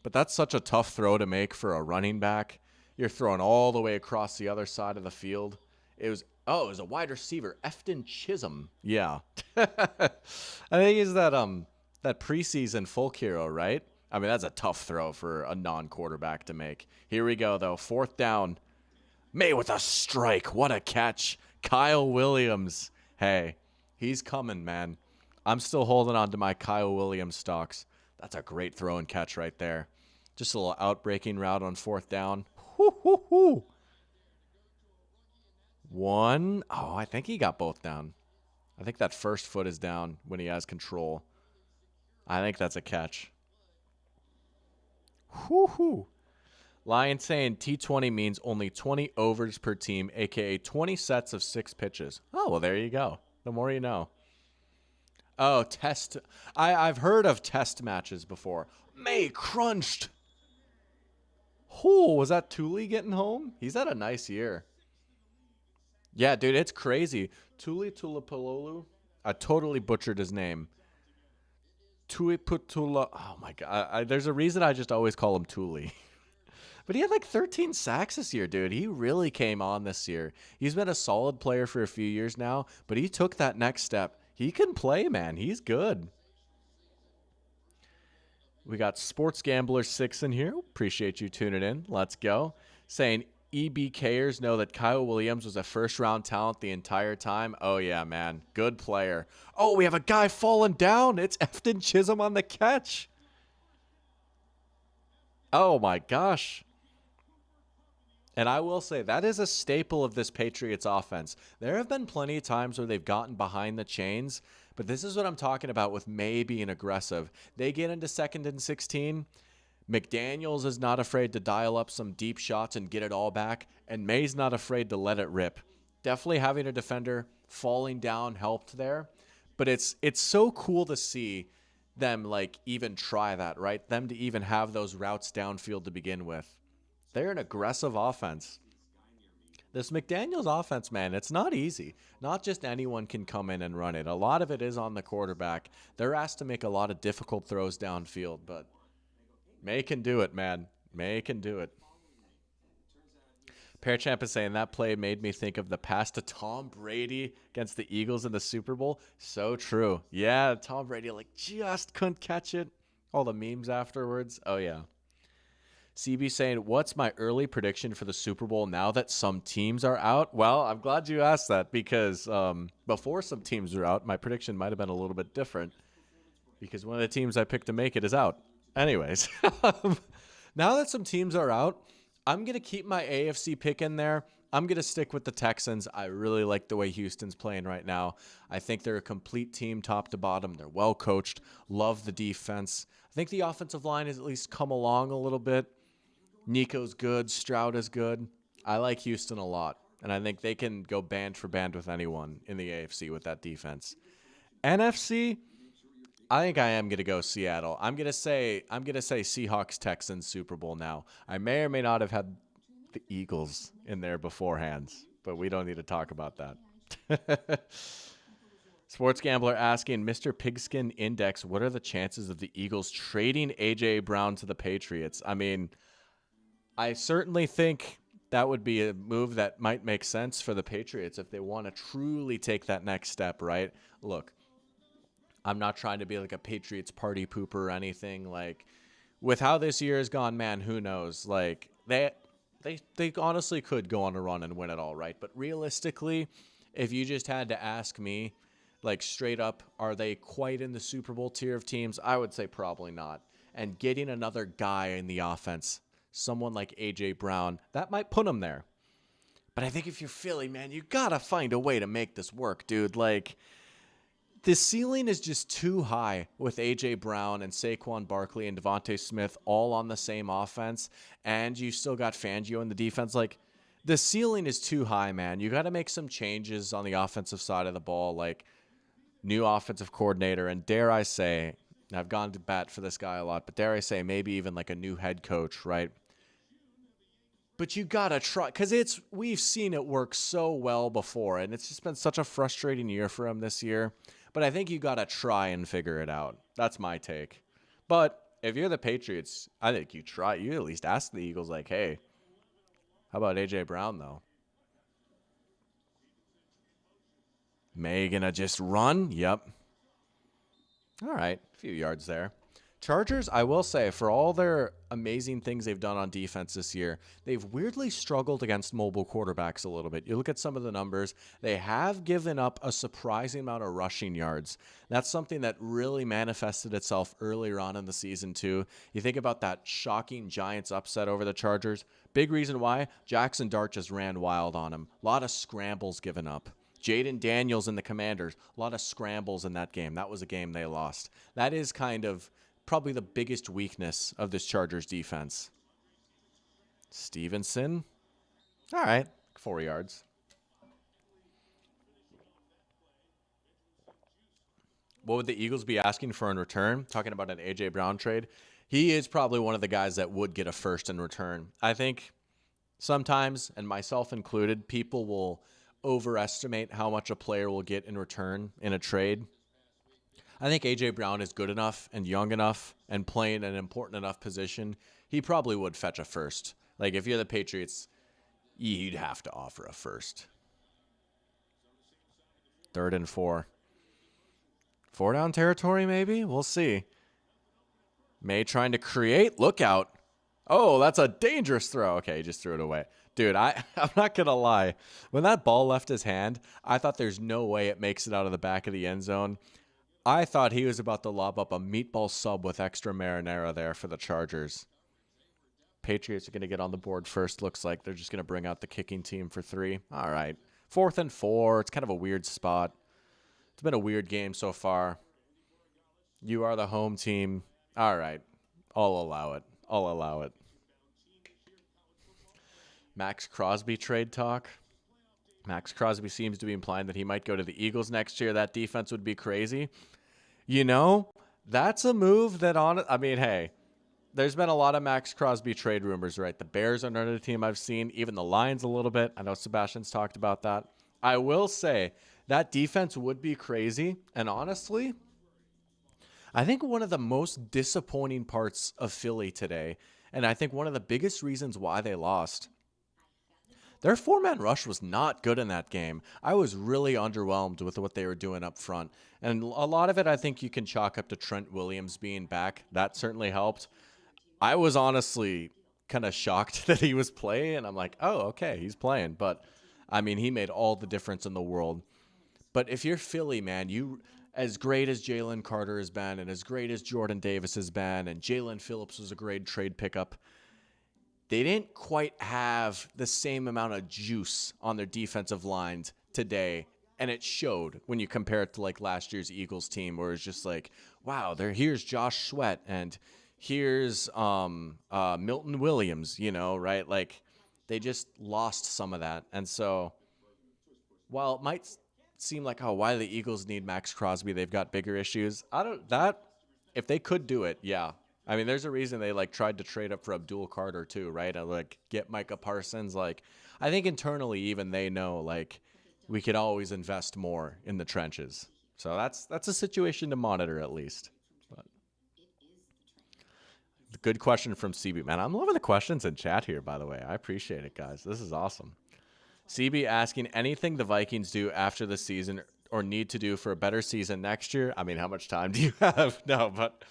But that's such a tough throw to make for a running back. You're throwing all the way across the other side of the field. It was a wide receiver, Efton Chisholm. Yeah. I think he's that preseason folk hero, right? I mean, that's a tough throw for a non-quarterback to make. Here we go, though. 4th down. May with a strike. What a catch. Kyle Williams. Hey, he's coming, man. I'm still holding on to my Kyle Williams stocks. That's a great throw and catch right there. Just a little outbreaking route on 4th down. Whoo. 1. Oh, I think he got both down. I think that first foot is down when he has control. I think that's a catch. Whoo. Lion saying T20 means only 20 overs per team, a.k.a. 20 sets of 6 pitches. Oh, well, there you go. The more you know. Oh, test. I've heard of test matches before. May crunched. Oh, was that Thule getting home? He's had a nice year. Yeah, dude, it's crazy. Thule Tuipolotu. I totally butchered his name. Tuiputula. Oh, my God. There's a reason I just always call him Thule. But he had like 13 sacks this year, dude. He really came on this year. He's been a solid player for a few years now, but he took that next step. He can play, man. He's good. We got Sports Gambler 6 in here. Appreciate you tuning in. Let's go. Saying EBKers know that Kyle Williams was a first-round talent the entire time? Oh, yeah, man. Good player. Oh, we have a guy falling down. It's Efton Chisholm on the catch. Oh, my gosh. And I will say, that is a staple of this Patriots offense. There have been plenty of times where they've gotten behind the chains, but this is what I'm talking about with May being aggressive. They get into 2nd and 16. McDaniels is not afraid to dial up some deep shots and get it all back, and May's not afraid to let it rip. Definitely having a defender falling down helped there, but it's so cool to see them like even try that, right? Them to even have those routes downfield to begin with. They're an aggressive offense. This McDaniels offense, man, it's not easy. Not just anyone can come in and run it. A lot of it is on the quarterback. They're asked to make a lot of difficult throws downfield, but May can do it, man. May can do it. Parachamp is saying that play made me think of the pass to Tom Brady against the Eagles in the Super Bowl. So true. Yeah, Tom Brady like just couldn't catch it. All the memes afterwards. Oh, yeah. CB saying, what's my early prediction for the Super Bowl now that some teams are out? Well, I'm glad you asked that because before some teams were out, my prediction might have been a little bit different because one of the teams I picked to make it is out. Anyways, now that some teams are out, I'm going to keep my AFC pick in there. I'm going to stick with the Texans. I really like the way Houston's playing right now. I think they're a complete team top to bottom. They're well coached. Love the defense. I think the offensive line has at least come along a little bit. Nico's good. Stroud is good. I like Houston a lot, and I think they can go band for band with anyone in the AFC with that defense. NFC, I think I am going to go Seattle. I'm going to say Seahawks Texans Super Bowl now. I may or may not have had the Eagles in there beforehand, but we don't need to talk about that. Sports Gambler asking, Mr. Pigskin Index, what are the chances of the Eagles trading A.J. Brown to the Patriots? I mean, I certainly think that would be a move that might make sense for the Patriots if they want to truly take that next step, right? Look, I'm not trying to be like a Patriots party pooper or anything. Like, with how this year has gone, man, who knows? Like, they honestly could go on a run and win it all, right? But realistically, if you just had to ask me, like straight up, are they quite in the Super Bowl tier of teams? I would say probably not. And getting another guy in the offense, someone like A.J. Brown, that might put them there. But I think if you're Philly, man, you got to find a way to make this work, dude. Like, the ceiling is just too high with A.J. Brown and Saquon Barkley and Devontae Smith all on the same offense, and you still got Fangio in the defense. Like, the ceiling is too high, man. You got to make some changes on the offensive side of the ball, like new offensive coordinator, and dare I say, I've gone to bat for this guy a lot, but dare I say maybe even like a new head coach, right? But you got to try, because we've seen it work so well before, and it's just been such a frustrating year for him this year. But I think you got to try and figure it out. That's my take. But if you're the Patriots, I think you try. You at least ask the Eagles, like, hey, how about A.J. Brown, though? May gonna just run? Yep. All right, a few yards there. Chargers, I will say, for all their amazing things they've done on defense this year, they've weirdly struggled against mobile quarterbacks a little bit. You look at some of the numbers, they have given up a surprising amount of rushing yards. That's something that really manifested itself earlier on in the season, too. You think about that shocking Giants upset over the Chargers. Big reason why, Jackson Dart just ran wild on him. A lot of scrambles given up. Jaden Daniels and the Commanders, a lot of scrambles in that game. That was a game they lost. That is kind of probably the biggest weakness of this Chargers defense. Stevenson. All right, 4 yards. What would the Eagles be asking for in return? Talking about an A.J. Brown trade. He is probably one of the guys that would get a first in return. I think sometimes, and myself included, people will overestimate how much a player will get in return in a trade. I think A.J. Brown is good enough and young enough and playing an important enough position. He probably would fetch a first. Like, if you're the Patriots, you'd have to offer a first. 3rd and 4. 4 down territory, maybe? We'll see. May trying to create. Look out. Oh, that's a dangerous throw. Okay, he just threw it away. Dude, I'm not going to lie. When that ball left his hand, I thought there's no way it makes it out of the back of the end zone. I thought he was about to lob up a meatball sub with extra marinara there for the Chargers. Patriots are going to get on the board first. Looks like they're just going to bring out the kicking team for 3. All right. 4th and 4. It's kind of a weird spot. It's been a weird game so far. You are the home team. All right. I'll allow it. I'll allow it. Max Crosby trade talk. Max Crosby seems to be implying that he might go to the Eagles next year. That defense would be crazy. You know, that's a move that hey, there's been a lot of Max Crosby trade rumors, right? The Bears are another team I've seen, even the Lions a little bit. I know Sebastian's talked about that. I will say that defense would be crazy. And honestly, I think one of the most disappointing parts of Philly today, and I think one of the biggest reasons why they lost, their 4-man rush was not good in that game. I was really underwhelmed with what they were doing up front. And a lot of it, I think you can chalk up to Trent Williams being back. That certainly helped. I was honestly kind of shocked that he was playing. And I'm like, oh, okay, he's playing. But, I mean, he made all the difference in the world. But if you're Philly, man, as great as Jalen Carter has been and as great as Jordan Davis has been and Jalen Phillips was a great trade pickup, they didn't quite have the same amount of juice on their defensive lines today. And it showed when you compare it to like last year's Eagles team where it's just like, wow, here's Josh Sweat and here's Milton Williams, right? Like they just lost some of that. And so while it might seem like, oh, why do the Eagles need Max Crosby? They've got bigger issues. If they could do it, yeah. I mean, there's a reason they tried to trade up for Abdul Carter too, right? And get Micah Parsons. I think internally even they know we could always invest more in the trenches. So that's a situation to monitor at least. But good question from CB. Man, I'm loving the questions in chat here, by the way. I appreciate it, guys. This is awesome. CB asking anything the Vikings do after the season or need to do for a better season next year. I mean, how much time do you have? No, but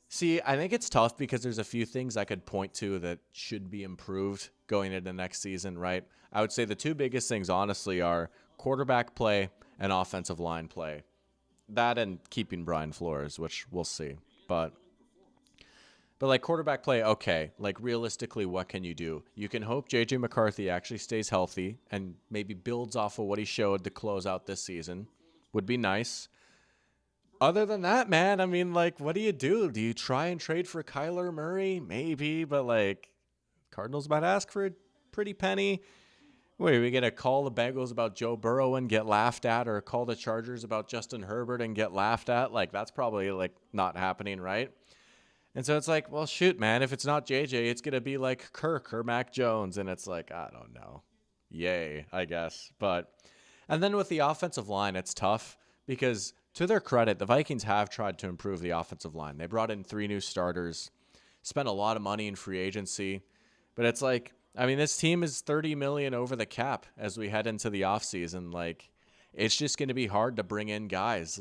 see, I think it's tough because there's a few things I could point to that should be improved going into next season, right? I would say the 2 biggest things, honestly, are quarterback play and offensive line play. That and keeping Brian Flores, which we'll see. But quarterback play, okay. Realistically, what can you do? You can hope J.J. McCarthy actually stays healthy and maybe builds off of what he showed to close out this season. Would be nice. Other than that, man, I mean, what do you do? Do you try and trade for Kyler Murray? Maybe, but Cardinals might ask for a pretty penny. Wait, are we going to call the Bengals about Joe Burrow and get laughed at, or call the Chargers about Justin Herbert and get laughed at? That's probably not happening, right? And so it's well, shoot, man, if it's not JJ, it's going to be Kirk or Mac Jones. And it's I don't know. Yay, I guess. And then with the offensive line, it's tough because to their credit, the Vikings have tried to improve the offensive line. They brought in 3 new starters, spent a lot of money in free agency. But it's this team is $30 million over the cap as we head into the offseason. It's just going to be hard to bring in guys.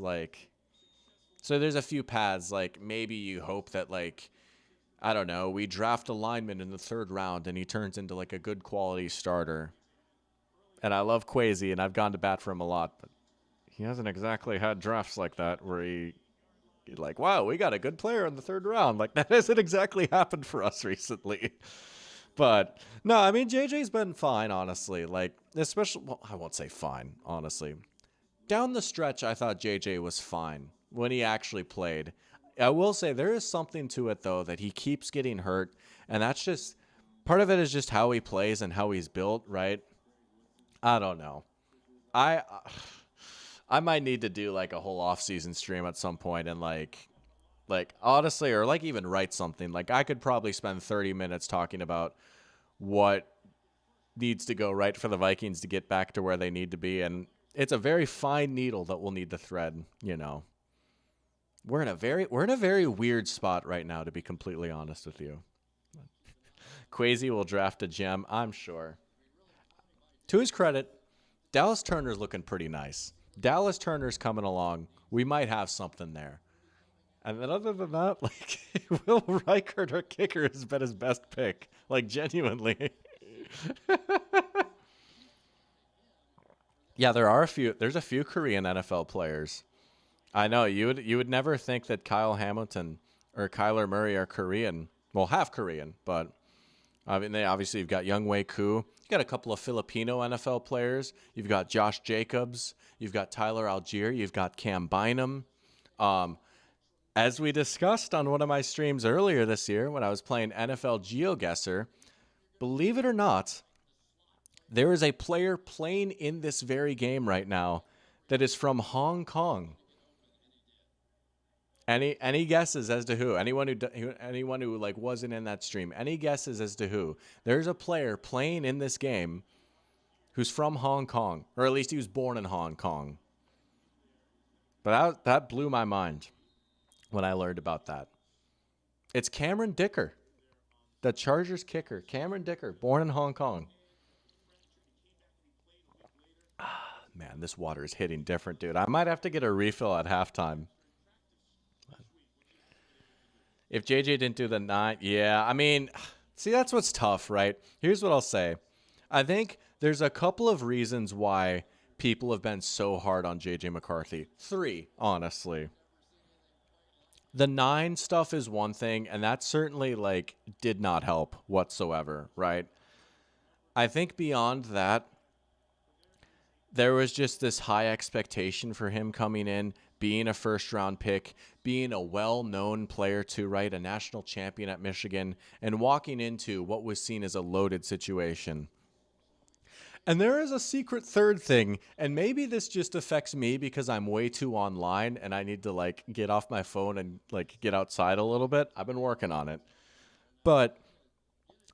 So there's a few paths. Maybe you hope that, I don't know, we draft a lineman in the 3rd round and he turns into a good quality starter. And I love Kwesi, and I've gone to bat for him a lot, but he hasn't exactly had drafts like that where you're wow, we got a good player in the 3rd round. That hasn't exactly happened for us recently. But no, I mean, JJ's been fine, honestly. Especially, well, I won't say fine, honestly. Down the stretch, I thought JJ was fine when he actually played. I will say there is something to it, though, that he keeps getting hurt. And that's just, part of it is just how he plays and how he's built, right? I don't know. I might need to do a whole off-season stream at some point and honestly, or even write something. I could probably spend 30 minutes talking about what needs to go right for the Vikings to get back to where they need to be. And it's a very fine needle that we'll need to thread, We're in a very weird spot right now, to be completely honest with you. Kwesi will draft a gem, I'm sure. To his credit, Dallas Turner's looking pretty nice. Dallas Turner's coming along. We might have something there. And then other than that, like Will Reichert, our kicker, has been his best pick. Like genuinely. Yeah, there's a few Korean NFL players. I know you would never think that Kyle Hamilton or Kyler Murray are Korean. Well, half Korean, but I mean they obviously you've got Young Wei Koo. You got a couple of Filipino NFL players. You've got Josh Jacobs. You've got Tyler Algier. You've got Cam Bynum. As we discussed on one of my streams earlier this year when I was playing NFL GeoGuessr, believe it or not, there is a player playing in this very game right now that is from Hong Kong. Any guesses as to who? Anyone who like wasn't in that stream? Any guesses as to who? There's a player playing in this game who's from Hong Kong, or at least he was born in Hong Kong. But that blew my mind when I learned about that. It's Cameron Dicker, the Chargers kicker. Cameron Dicker, born in Hong Kong. Man, this water is hitting different, dude. I might have to get a refill at halftime. If JJ didn't do the 9, yeah, I mean, see, that's what's tough, right? Here's what I'll say. I think there's a couple of reasons why people have been so hard on JJ McCarthy. 3, honestly. The 9 stuff is one thing, and that certainly, like, did not help whatsoever, right? I think beyond that, there was just this high expectation for him coming in, being a first-round pick, being a well-known player too, right? A national champion at Michigan, and walking into what was seen as a loaded situation. And there is a secret third thing, and maybe this just affects me because I'm way too online and I need to, like, get off my phone and, like, get outside a little bit. I've been working on it. But...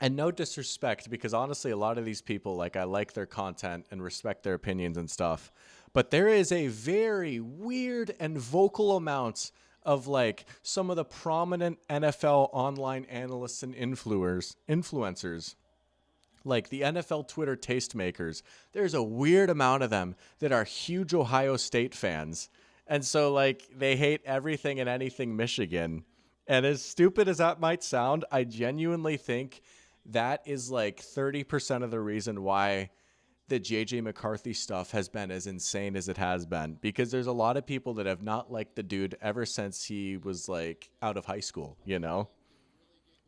and no disrespect, because honestly, a lot of these people, like, I like their content and respect their opinions and stuff. But there is a very weird and vocal amount of, like, some of the prominent NFL online analysts and influencers, like the NFL Twitter tastemakers. There's a weird amount of them that are huge Ohio State fans. And so, like, they hate everything and anything Michigan. And as stupid as that might sound, I genuinely think that is like 30% of the reason why the JJ McCarthy stuff has been as insane as it has been, because there's a lot of people that have not liked the dude ever since he was like out of high school, you know?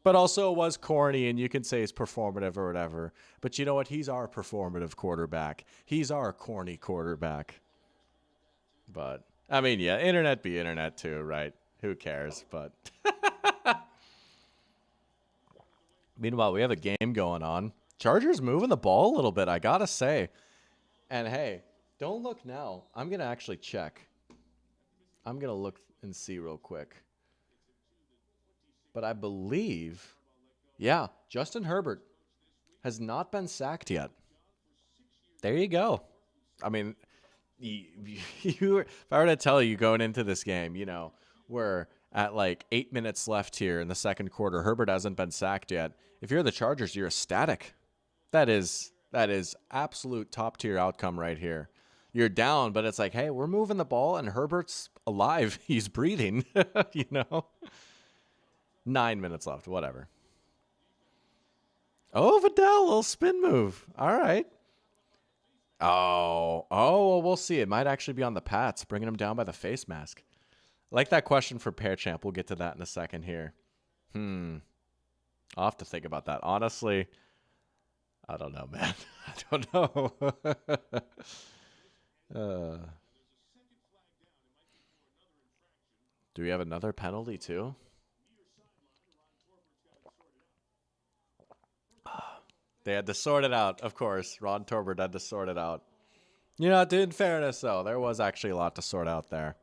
But also it was corny, and you can say it's performative or whatever. But you know what? He's our performative quarterback. He's our corny quarterback. But, I mean, yeah, internet be internet too, right? Who cares? But... meanwhile, we have a game going on. Chargers moving the ball a little bit, I gotta say. And hey, don't look now. I'm gonna actually check. I'm gonna look and see real quick. But I believe, yeah, Justin Herbert has not been sacked yet. There you go. I mean, if I were to tell you going into this game, you know, we're at like 8 minutes left here in the second quarter, Herbert hasn't been sacked yet. If you're the Chargers, you're ecstatic. That is absolute top tier outcome right here. You're down, but it's like, hey, we're moving the ball and Herbert's alive. He's breathing, you know? 9 minutes left, whatever. Oh, Vidal, little spin move. All right. Oh, well, we'll see. It might actually be on the Pats, bringing him down by the face mask. I like that question for Pear Champ. We'll get to that in a second here. I'll have to think about that. Honestly, I don't know, man. I don't know. Do we have another penalty too? They had to sort it out, of course. Ron Torbert had to sort it out. You know, in fairness, though, there was actually a lot to sort out there.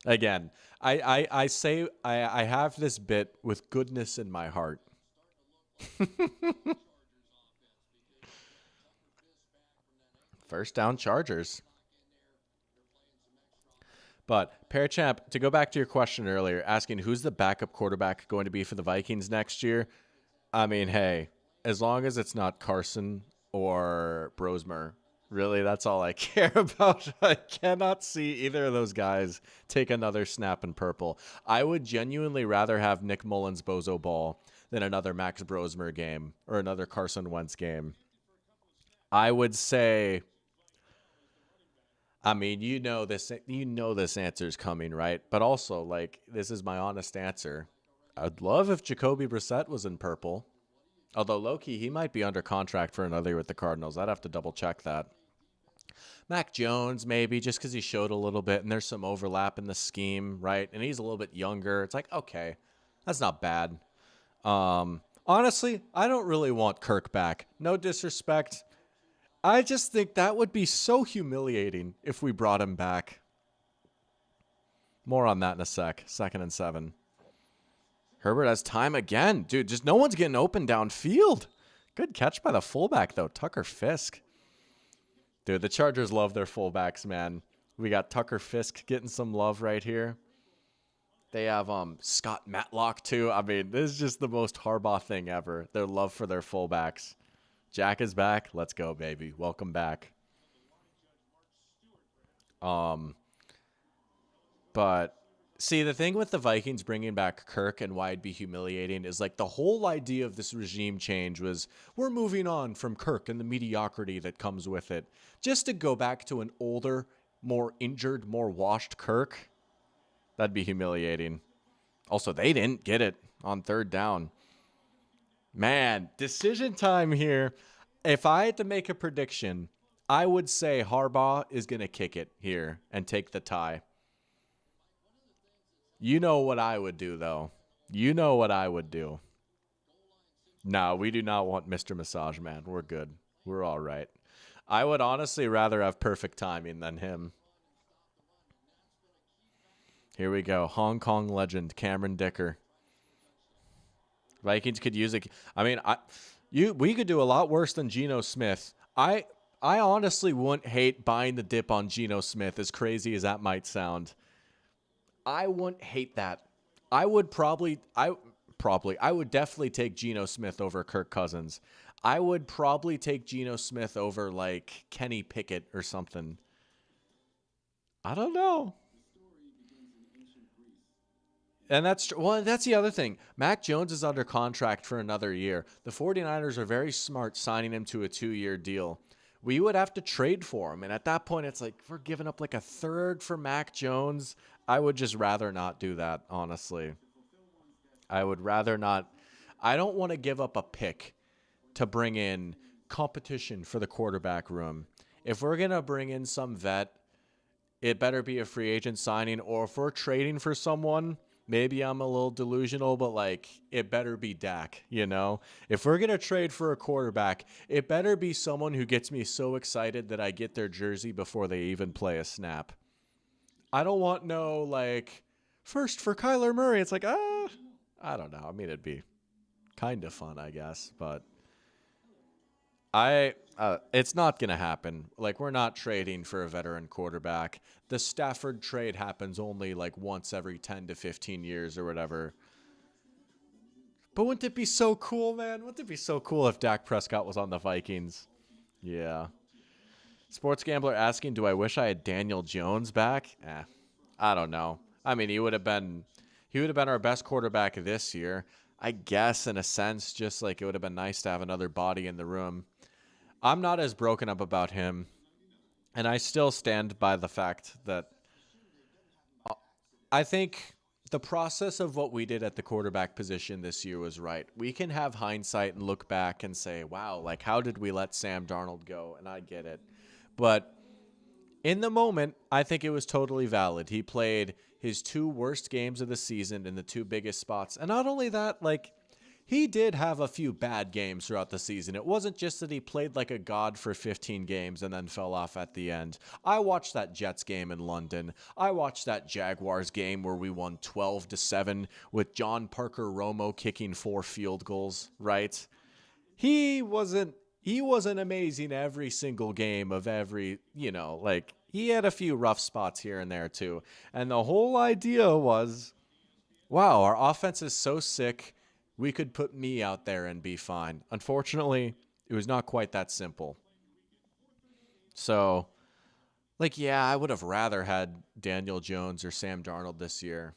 Again, I say I have this bit with goodness in my heart. First down Chargers. But, Parachamp, to go back to your question earlier, asking who's the backup quarterback going to be for the Vikings next year, I mean, hey, as long as it's not Carson or Brosmer, Really, that's all I care about. I cannot see either of those guys take another snap in purple. I would genuinely rather have Nick Mullins bozo ball than another Max Brosmer game or another Carson Wentz game. I would say, I mean, this answer is coming, right? But also, like, this is my honest answer. I'd love if Jacoby Brissett was in purple. Although low-key, he might be under contract for another year with the Cardinals. I'd have to double check that. Mac Jones, maybe, just because he showed a little bit and there's some overlap in the scheme, right? And he's a little bit younger. It's like, okay, that's not bad. Honestly, I don't really want Kirk back. No disrespect. I just think that would be so humiliating if we brought him back. More on that in a sec. 2nd and 7. Herbert has time again. Dude, just no one's getting open downfield. Good catch by the fullback, though. Tucker Fisk. Dude, the Chargers love their fullbacks, man. We got Tucker Fisk getting some love right here. They have Scott Matlock, too. I mean, this is just the most Harbaugh thing ever. Their love for their fullbacks. Jack is back. Let's go, baby. Welcome back. But see, the thing with the Vikings bringing back Kirk and why it'd be humiliating is like the whole idea of this regime change was we're moving on from Kirk and the mediocrity that comes with it. Just to go back to an older, more injured, more washed Kirk, that'd be humiliating. Also, they didn't get it on 3rd down. Man, decision time here. If I had to make a prediction, I would say Harbaugh is going to kick it here and take the tie. You know what I would do, though. You know what I would do. No, we do not want Mr. Massage Man. We're good. We're all right. I would honestly rather have perfect timing than him. Here we go. Hong Kong legend, Cameron Dicker. Vikings could use it. I mean, we could do a lot worse than Geno Smith. I honestly wouldn't hate buying the dip on Geno Smith, as crazy as that might sound. I wouldn't hate that. I would definitely take Geno Smith over Kirk Cousins. I would probably take Geno Smith over like Kenny Pickett or something. I don't know. And that's the other thing. Mac Jones is under contract for another year. The 49ers are very smart signing him to a 2-year deal. We would have to trade for him. And at that point, it's like, we're giving up like a 1/3 for Mac Jones. I would just rather not do that, honestly. I would rather not. I don't want to give up a pick to bring in competition for the quarterback room. If we're going to bring in some vet, it better be a free agent signing. Or if we're trading for someone, maybe I'm a little delusional, but like it better be Dak, you know? If we're going to trade for a quarterback, it better be someone who gets me so excited that I get their jersey before they even play a snap. I don't want no like first for Kyler Murray. It's like, I don't know. I mean, it'd be kind of fun, I guess, but it's not going to happen. Like, we're not trading for a veteran quarterback. The Stafford trade happens only like once every 10 to 15 years or whatever. But wouldn't it be so cool, man? Wouldn't it be so cool if Dak Prescott was on the Vikings? Yeah. Sports Gambler asking, do I wish I had Daniel Jones back? I don't know. I mean, he would have been our best quarterback this year. I guess in a sense, just like it would have been nice to have another body in the room. I'm not as broken up about him, and I still stand by the fact that I think the process of what we did at the quarterback position this year was right. We can have hindsight and look back and say, wow, like how did we let Sam Darnold go? And I get it. But in the moment, I think it was totally valid. He played his 2 worst games of the season in the 2 biggest spots. And not only that, like, he did have a few bad games throughout the season. It wasn't just that he played like a god for 15 games and then fell off at the end. I watched that Jets game in London. I watched that Jaguars game where we won 12-7 with John Parker Romo kicking 4 field goals, right? He wasn't amazing every single game of every, like he had a few rough spots here and there too. And the whole idea was, wow, our offense is so sick. We could put me out there and be fine. Unfortunately, it was not quite that simple. So, like, yeah, I would have rather had Daniel Jones or Sam Darnold this year.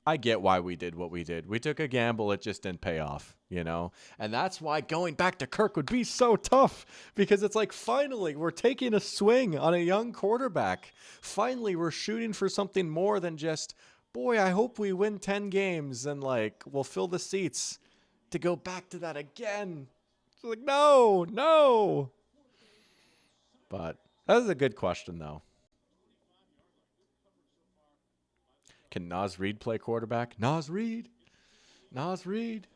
I get why we did what we did. We took a gamble, it just didn't pay off, you know? And that's why going back to Kirk would be so tough, because it's like, finally, we're taking a swing on a young quarterback. Finally, we're shooting for something more than just, boy, I hope we win 10 games and, like, we'll fill the seats. To go back to that again. It's like, no, no. But that is a good question, though. Can Nas Reed play quarterback? Nas Reed. Nas Reed.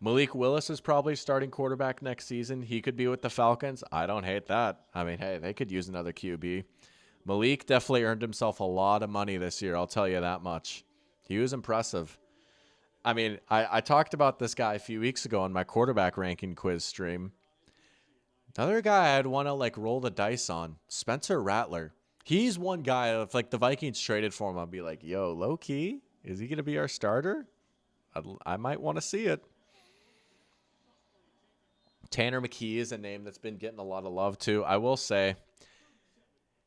Malik Willis is probably starting quarterback next season. He could be with the Falcons. I don't hate that. I mean, hey, they could use another QB. Malik definitely earned himself a lot of money this year. I'll tell you that much. He was impressive. I mean, I talked about this guy a few weeks ago on my quarterback ranking quiz stream. Another guy I'd want to like roll the dice on, Spencer Rattler. He's one guy, if like the Vikings traded for him, I'd be like, yo, low key, is he going to be our starter? I might want to see it. Tanner McKee is a name that's been getting a lot of love too. I will say,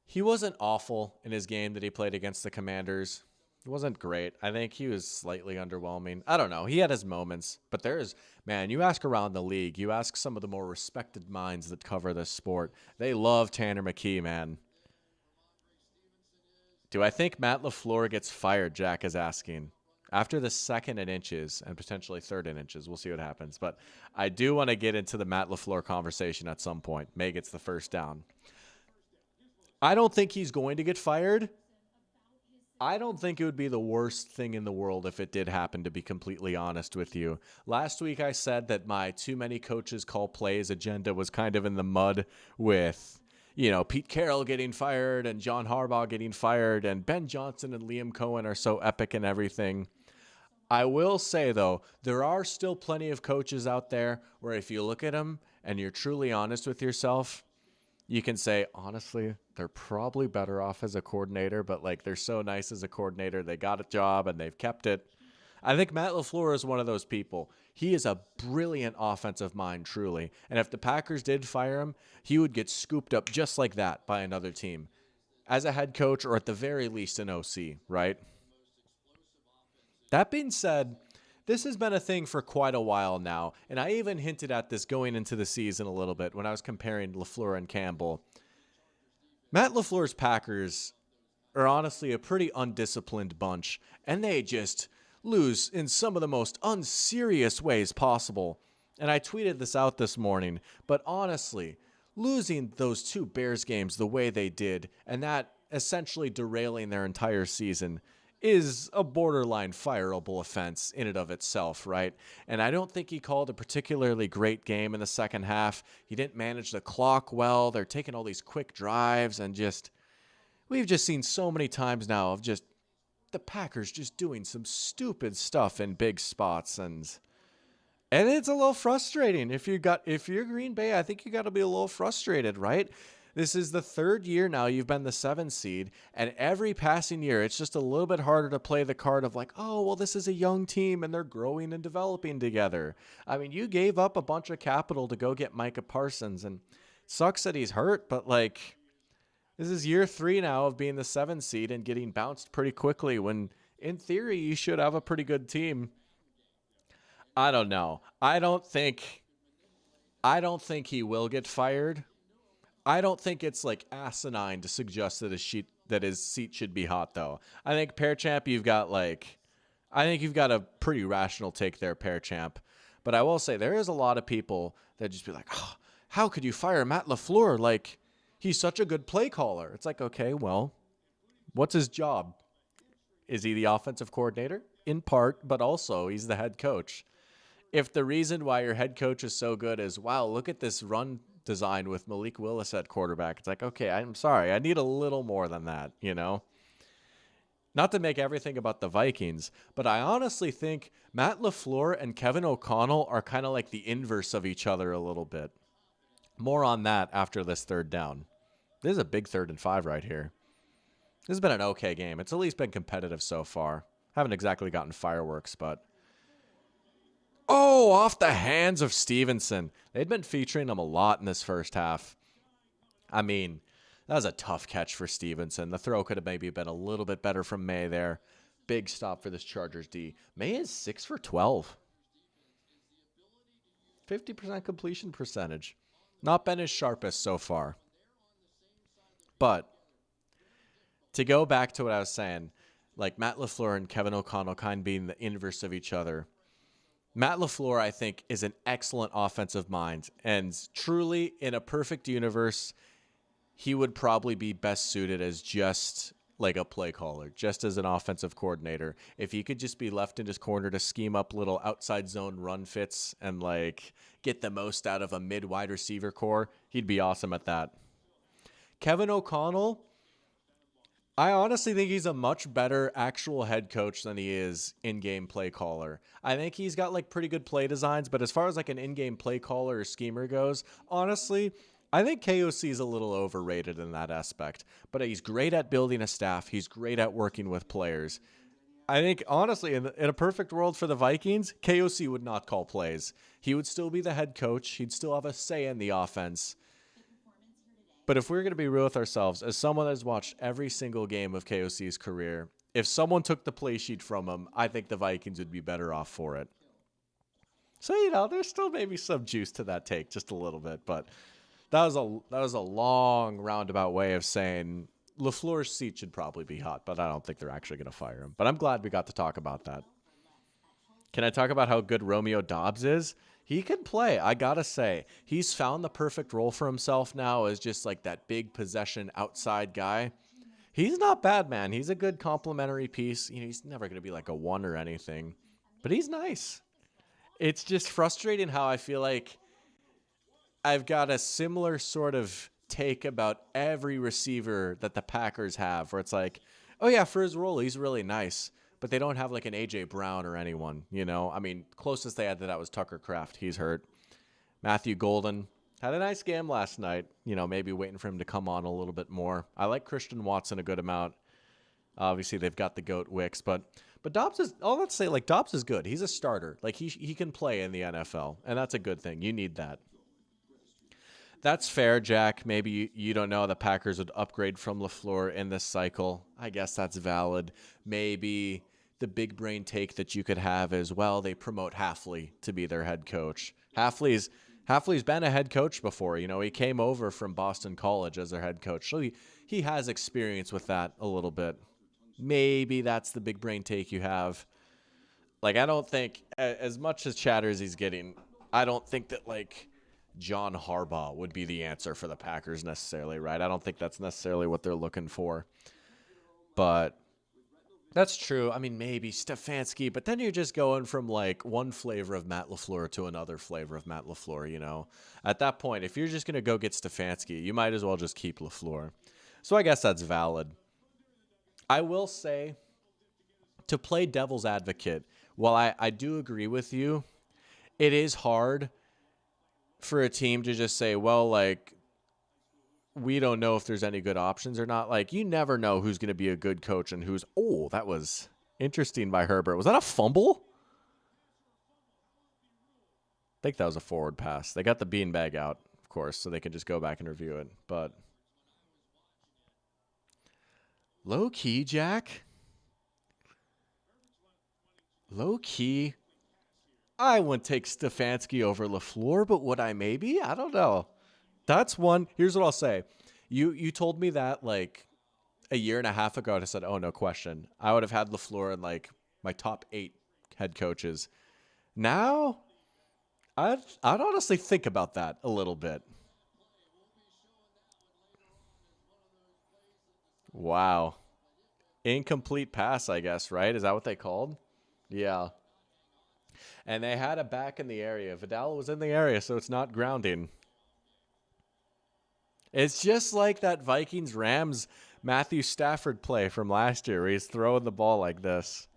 he wasn't awful in his game that he played against the Commanders. It wasn't great. I think he was slightly underwhelming. I don't know. He had his moments. But there's, man, you ask around the league, you ask some of the more respected minds that cover this sport, they love Tanner McKee, man. Do I think Matt LaFleur gets fired, Jack is asking. After the second in inches and potentially third in inches. We'll see what happens. But I do want to get into the Matt LaFleur conversation at some point. May gets the first down. I don't think he's going to get fired. I don't think it would be the worst thing in the world if it did happen, to be completely honest with you. Last week I said that my too many coaches call plays agenda was kind of in the mud with, you know, Pete Carroll getting fired and John Harbaugh getting fired and Ben Johnson and Liam Cohen are so epic and everything. I will say, though, there are still plenty of coaches out there where if you look at them and you're truly honest with yourself, you can say, honestly, they're probably better off as a coordinator, but like they're so nice as a coordinator, they got a job and they've kept it. I think Matt LaFleur is one of those people. He is a brilliant offensive mind, truly. And if the Packers did fire him, he would get scooped up just like that by another team as a head coach or at the very least an OC, right? That being said, this has been a thing for quite a while now, and I even hinted at this going into the season a little bit when I was comparing LaFleur and Campbell. Matt LaFleur's Packers are honestly a pretty undisciplined bunch, and they just lose in some of the most unserious ways possible. And I tweeted this out this morning, but honestly, losing those two Bears games the way they did, and that essentially derailing their entire season, is a borderline fireable offense in and of itself, right? And I don't think he called a particularly great game in the second half. He didn't manage the clock well. They're taking all these quick drives and we've just seen so many times now of just the Packers just doing some stupid stuff in big spots, and it's a little frustrating. If you're Green Bay, I think you got to be a little frustrated, right? This is the third year now you've been the 7th seed, and every passing year it's just a little bit harder to play the card of like, oh, well, this is a young team and they're growing and developing together. I mean, you gave up a bunch of capital to go get Micah Parsons, and it sucks that he's hurt, but like, this is year 3 now of being the 7th seed and getting bounced pretty quickly when, in theory, you should have a pretty good team. I don't know. I don't think he will get fired. I don't think it's like asinine to suggest that his seat should be hot, though. I think Pear Champ, you've got a pretty rational take there, Pear Champ. But I will say there is a lot of people that just be like, oh, how could you fire Matt LaFleur? Like, he's such a good play caller. It's like, okay, well, what's his job? Is he the offensive coordinator? In part, but also he's the head coach. If the reason why your head coach is so good is, wow, look at this run design with Malik Willis at quarterback, it's like, okay, I'm sorry, I need a little more than that, you know? Not to make everything about the Vikings, but I honestly think Matt LaFleur and Kevin O'Connell are kind of like the inverse of each other a little bit. More on that after this third down. This is a big 3rd and 5 right here. This has been an okay game. It's at least been competitive so far. Haven't exactly gotten fireworks, but off the hands of Stevenson. They'd been featuring him a lot in this first half. I mean, that was a tough catch for Stevenson. The throw could have maybe been a little bit better from May there. Big stop for this Chargers D. May is 6 for 12. 50% completion percentage. Not been his sharpest so far. But to go back to what I was saying, like Matt LaFleur and Kevin O'Connell kind of being the inverse of each other. Matt LaFleur, I think, is an excellent offensive mind. And truly, in a perfect universe, he would probably be best suited as just like a play caller, just as an offensive coordinator. If he could just be left in his corner to scheme up little outside zone run fits and like get the most out of a mid wide receiver core, he'd be awesome at that. Kevin O'Connell, I honestly think he's a much better actual head coach than he is in-game play caller. I think he's got like pretty good play designs, but as far as like an in-game play caller or schemer goes, honestly, I think KOC is a little overrated in that aspect. But he's great at building a staff. He's great at working with players. I think, honestly, in a perfect world for the Vikings, KOC would not call plays. He would still be the head coach. He'd still have a say in the offense. But if we're going to be real with ourselves, as someone that's watched every single game of KOC's career, if someone took the play sheet from him, I think the Vikings would be better off for it. So, there's still maybe some juice to that take, just a little bit. But that was a long roundabout way of saying LaFleur's seat should probably be hot, but I don't think they're actually going to fire him. But I'm glad we got to talk about that. Can I talk about how good Romeo Doubs is? He can play, I gotta say. He's found the perfect role for himself now as just like that big possession outside guy. He's not bad, man. He's a good complementary piece. He's never going to be like a 1 or anything, but he's nice. It's just frustrating how I feel like I've got a similar sort of take about every receiver that the Packers have, where it's like, oh yeah, for his role, he's really nice. But they don't have like an A.J. Brown or anyone, I mean, closest they had to that was Tucker Kraft. He's hurt. Matthew Golden had a nice game last night. Maybe waiting for him to come on a little bit more. I like Christian Watson a good amount. Obviously, they've got the GOAT Wicks. But Dobbs is, let's say, like, Dobbs is good. He's a starter. Like, he can play in the NFL, and that's a good thing. You need that. That's fair, Jack. Maybe you don't know the Packers would upgrade from LaFleur in this cycle. I guess that's valid. Maybe the big brain take that you could have is, well, they promote Hafley to be their head coach. Hafley's been a head coach before. He came over from Boston College as their head coach. So he has experience with that a little bit. Maybe that's the big brain take you have. Like, I don't think, as much as chatter as he's getting, I don't think that, like, John Harbaugh would be the answer for the Packers necessarily, right? I don't think that's necessarily what they're looking for. But that's true. I mean, maybe Stefanski, but then you're just going from like one flavor of Matt LaFleur to another flavor of Matt LaFleur, At that point, if you're just going to go get Stefanski, you might as well just keep LaFleur. So I guess that's valid. I will say, to play devil's advocate, while I do agree with you, it is hard for a team to just say, well, like, we don't know if there's any good options or not. Like, you never know who's going to be a good coach and who's... Oh, that was interesting by Herbert. Was that a fumble? I think that was a forward pass. They got the beanbag out, of course, so they can just go back and review it. But low-key, Jack. Low-key. I wouldn't take Stefanski over LaFleur, but would I maybe? I don't know. That's one. Here's what I'll say. You told me that like a year and a half ago, and I said, oh, no question. I would have had LaFleur in like my top 8 head coaches. Now, I'd honestly think about that a little bit. Wow. Incomplete pass, I guess, right? Is that what they called? Yeah. And they had a back in the area. Vidal was in the area, so it's not grounding. It's just like that Vikings-Rams Matthew Stafford play from last year where he's throwing the ball like this.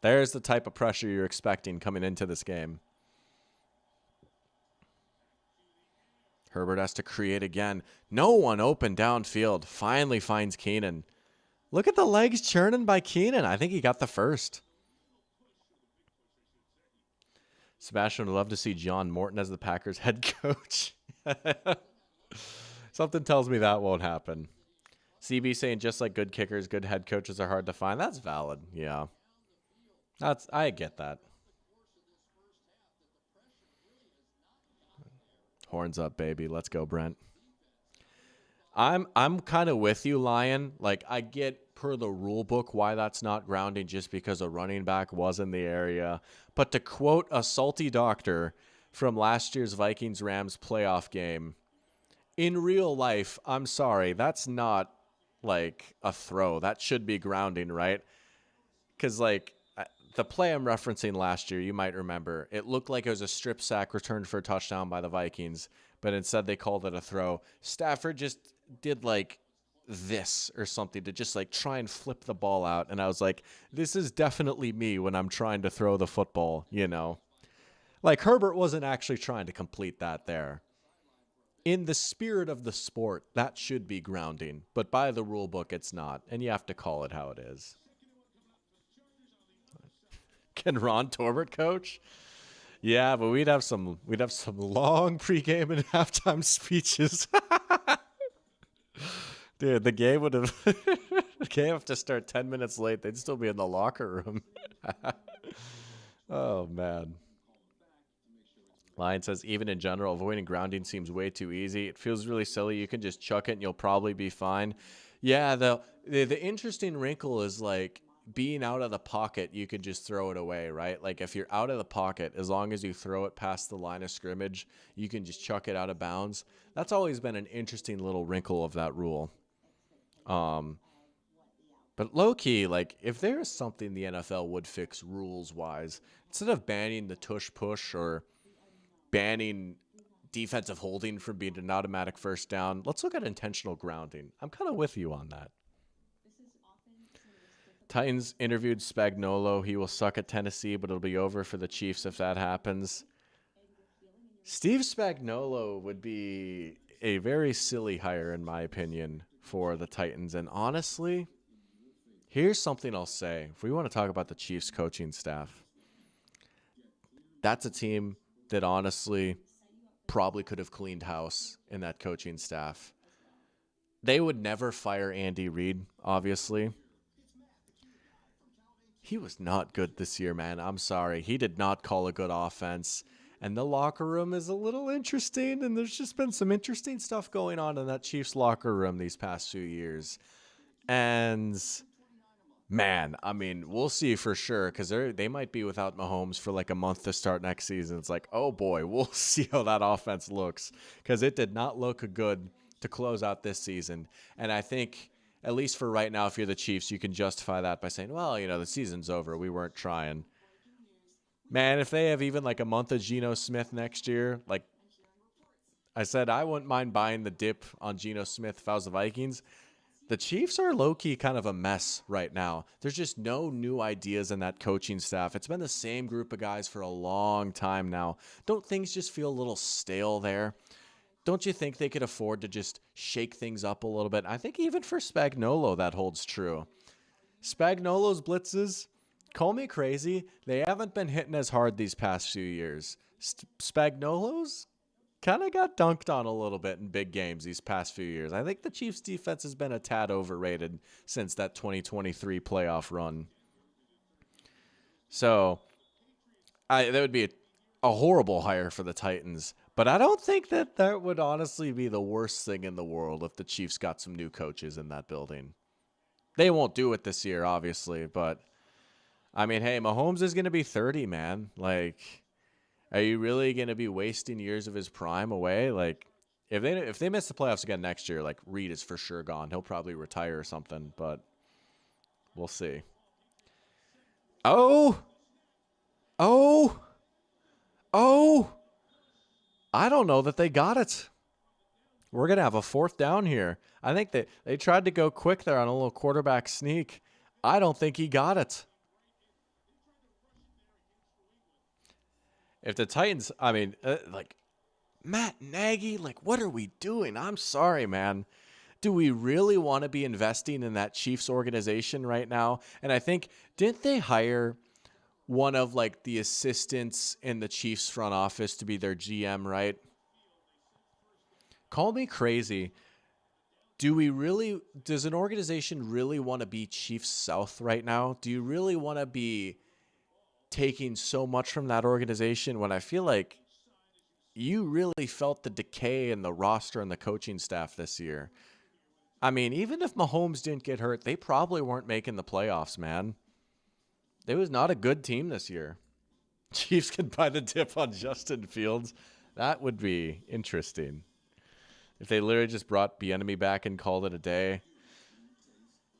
There's the type of pressure you're expecting coming into this game. Herbert has to create again. No one open downfield. Finally finds Keenan. Look at the legs churning by Keenan. I think he got the first. Sebastian would love to see John Morton as the Packers head coach. Something tells me that won't happen. CB saying just like good kickers, good head coaches are hard to find. That's valid. Yeah. I get that. Horns up, baby. Let's go, Brent. I'm kind of with you, Lion. Like, I get per the rule book why that's not grounding just because a running back was in the area. But to quote a salty doctor from last year's Vikings-Rams playoff game, in real life, I'm sorry, that's not like a throw. That should be grounding, right? Because, like, the play I'm referencing last year, you might remember, it looked like it was a strip sack returned for a touchdown by the Vikings, but instead they called it a throw. Stafford just did like this or something to just like try and flip the ball out. And I was like, this is definitely me when I'm trying to throw the football, you know? Like Herbert wasn't actually trying to complete that there. In the spirit of the sport, that should be grounding, but by the rule book, it's not. And you have to call it how it is. Can Ron Torbert coach? Yeah, but we'd have some long pregame and halftime speeches. Dude, the game would have to start 10 minutes late. They'd still be in the locker room. Oh man. Lion says, even in general, avoiding grounding seems way too easy. It feels really silly. You can just chuck it and you'll probably be fine. Yeah, the interesting wrinkle is like being out of the pocket, you could just throw it away, right? Like if you're out of the pocket, as long as you throw it past the line of scrimmage, you can just chuck it out of bounds. That's always been an interesting little wrinkle of that rule. But low-key, like, if there is something the NFL would fix rules-wise, instead of banning the tush-push or banning defensive holding from being an automatic first down, let's look at intentional grounding. I'm kind of with you on that. Titans interviewed Spagnuolo. He will suck at Tennessee, but it'll be over for the Chiefs if that happens. Steve Spagnuolo would be a very silly hire, in my opinion, for the Titans. And honestly, here's something I'll say. If we want to talk about the Chiefs coaching staff, that's a team that honestly probably could have cleaned house in that coaching staff. They would never fire Andy Reid, obviously. He was not good this year, man. I'm sorry. He did not call a good offense. And the locker room is a little interesting, and there's just been some interesting stuff going on in that Chiefs locker room these past few years. And man, I mean, we'll see for sure, because they might be without Mahomes for like a month to start next season. It's like, oh boy, we'll see how that offense looks, because it did not look good to close out this season. And I think, at least for right now, if you're the Chiefs, you can justify that by saying, well, you know, the season's over. We weren't trying. Man, if they have even like a month of Geno Smith next year, like I said, I wouldn't mind buying the dip on Geno Smith if I was the Vikings. The Chiefs are low-key kind of a mess right now. There's just no new ideas in that coaching staff. It's been the same group of guys for a long time now. Don't things just feel a little stale there? Don't you think they could afford to just shake things up a little bit? I think even for Spagnuolo, that holds true. Spagnuolo's blitzes, call me crazy, they haven't been hitting as hard these past few years. Spagnuolo's kind of got dunked on a little bit in big games these past few years. I think the Chiefs' defense has been a tad overrated since that 2023 playoff run. So, that would be a horrible hire for the Titans. But I don't think that would honestly be the worst thing in the world if the Chiefs got some new coaches in that building. They won't do it this year, obviously, but I mean, hey, Mahomes is going to be 30, man. Like, are you really going to be wasting years of his prime away? Like, if they miss the playoffs again next year, like, Reed is for sure gone. He'll probably retire or something, but we'll see. Oh! I don't know that they got it. We're going to have a fourth down here. I think they tried to go quick there on a little quarterback sneak. I don't think he got it. If the Titans, I mean, like, Matt Nagy, like, what are we doing? I'm sorry, man. Do we really want to be investing in that Chiefs organization right now? And I think, didn't they hire one of like the assistants in the Chiefs front office to be their GM, right? Call me crazy. Does an organization really want to be Chiefs South right now? Do you really want to be taking so much from that organization when I feel like you really felt the decay in the roster and the coaching staff this year? I mean, even if Mahomes didn't get hurt, they probably weren't making the playoffs, man. It was not a good team this year. Chiefs could buy the dip on Justin Fields. That would be interesting. If they literally just brought Bieniemy back and called it a day.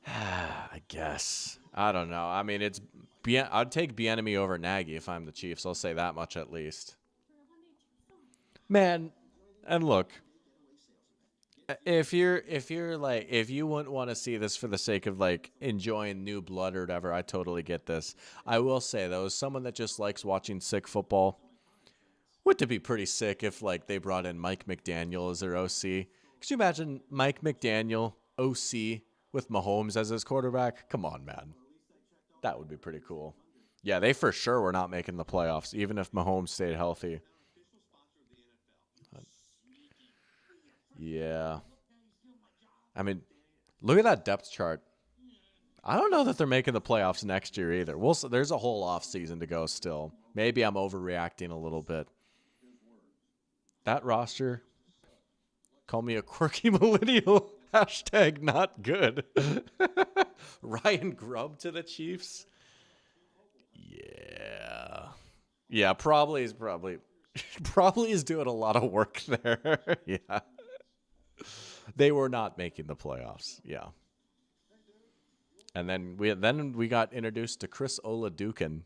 I guess. I don't know. I mean, I'd take Bieniemy over Nagy if I'm the Chiefs. I'll say that much at least. Man, and look, if you wouldn't want to see this for the sake of like enjoying new blood or whatever, I totally get this. I will say though, as someone that just likes watching sick football, would it be pretty sick if like they brought in Mike McDaniel as their OC? Could you imagine Mike McDaniel OC with Mahomes as his quarterback? Come on, man. That would be pretty cool. Yeah, they for sure were not making the playoffs, even if Mahomes stayed healthy. Yeah. I mean, look at that depth chart. I don't know that they're making the playoffs next year either. There's a whole off season to go still. Maybe I'm overreacting a little bit. That roster, call me a quirky millennial. Hashtag not good. Ryan Grubb to the Chiefs. Yeah. Yeah, probably is doing a lot of work there. Yeah. They were not making the playoffs. Yeah. And then we got introduced to Chris Oladukin.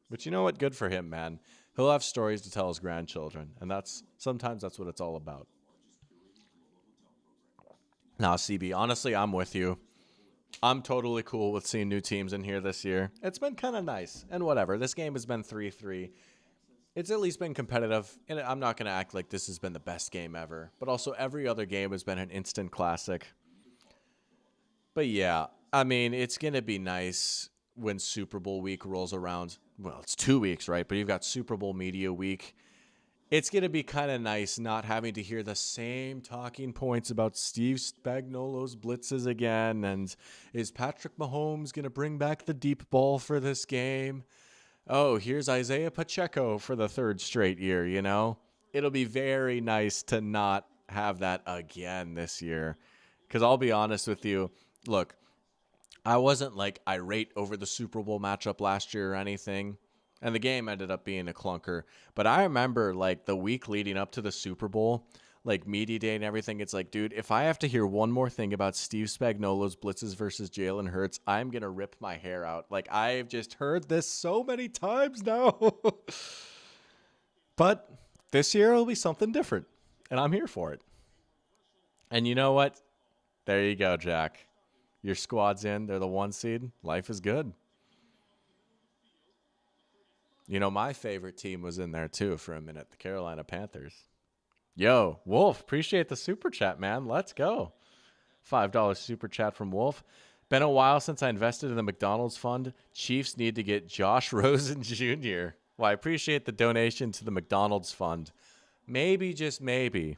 But you know what? Good for him, man. He'll have stories to tell his grandchildren, and sometimes that's what it's all about. Now, CB, honestly, I'm with you. I'm totally cool with seeing new teams in here this year. It's been kind of nice, and whatever. This game has been 3-3. It's at least been competitive, and I'm not going to act like this has been the best game ever. But also, every other game has been an instant classic. But yeah, I mean, it's going to be nice when Super Bowl week rolls around. Well, it's 2 weeks, right? But you've got Super Bowl media week. It's going to be kind of nice not having to hear the same talking points about Steve Spagnuolo's blitzes again. And is Patrick Mahomes going to bring back the deep ball for this game? Oh, here's Isaiah Pacheco for the third straight year, you know? It'll be very nice to not have that again this year. Because I'll be honest with you, look, I wasn't like irate over the Super Bowl matchup last year or anything. And the game ended up being a clunker. But I remember like the week leading up to the Super Bowl, like media day and everything. It's like, dude, if I have to hear one more thing about Steve Spagnuolo's blitzes versus Jalen Hurts, I'm going to rip my hair out. Like I've just heard this so many times now. But this year will be something different. And I'm here for it. And you know what? There you go, Jack. Your squad's in. They're the 1 seed. Life is good. You know, my favorite team was in there too for a minute, the Carolina Panthers. Yo, Wolf, appreciate the super chat, man. Let's go. $5 super chat from Wolf. Been a while since I invested in the McDonald's fund. Chiefs need to get Josh Rosen Jr. Well, I appreciate the donation to the McDonald's fund. Maybe, just maybe.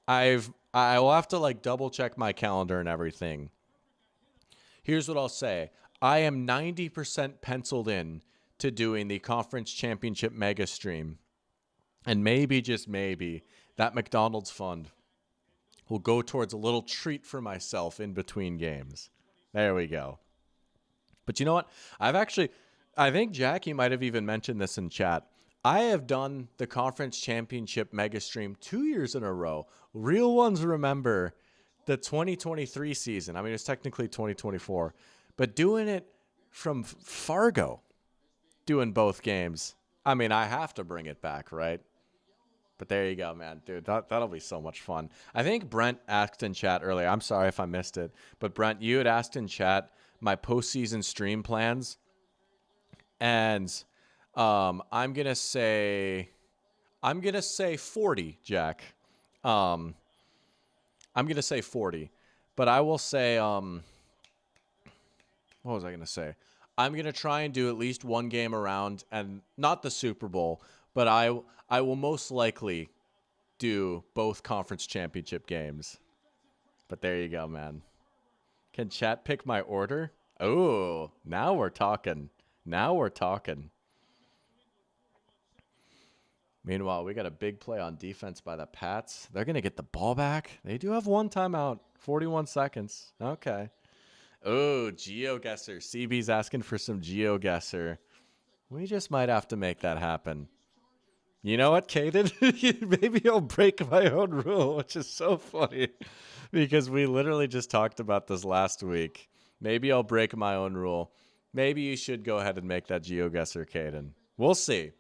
I will have to like double check my calendar and everything. Here's what I'll say. I am 90% penciled in to doing the conference championship mega stream. And maybe, just maybe, that McDonald's fund will go towards a little treat for myself in between games. There we go. But you know what? I think Jackie might have even mentioned this in chat. I have done the conference championship mega stream 2 years in a row. Real ones remember the 2023 season. I mean, it's technically 2024. But doing it from Fargo, doing both games. I mean, I have to bring it back, right? But there you go, man. Dude, that'll be so much fun. I think Brent asked in chat earlier. I'm sorry if I missed it. But Brent, you had asked in chat my postseason stream plans. And I'm going to say 40, Jack. I'm going to say 40. But I will say, what was I going to say? I'm going to try and do at least one game around, and not the Super Bowl, but I will most likely do both conference championship games. But there you go, man. Can chat pick my order? Oh, now we're talking. Now we're talking. Meanwhile, we got a big play on defense by the Pats. They're going to get the ball back. They do have one timeout, 41 seconds. Okay. Oh, GeoGuessr. CB's asking for some GeoGuessr. We just might have to make that happen. You know what, Caden? Maybe I'll break my own rule, which is so funny because we literally just talked about this last week. Maybe I'll break my own rule. Maybe you should go ahead and make that GeoGuessr, Caden. We'll see.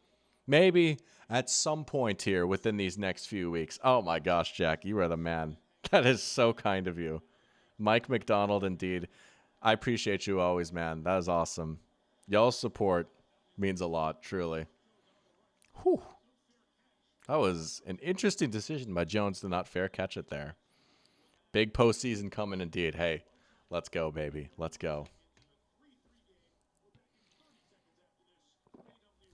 Maybe at some point here within these next few weeks. Oh my gosh, Jack, you are the man. That is so kind of you. Mike McDonald, indeed. I appreciate you always, man. That is awesome. Y'all's support means a lot, truly. Whew. That was an interesting decision by Jones to not fair catch it there. Big postseason coming indeed. Hey, let's go, baby. Let's go.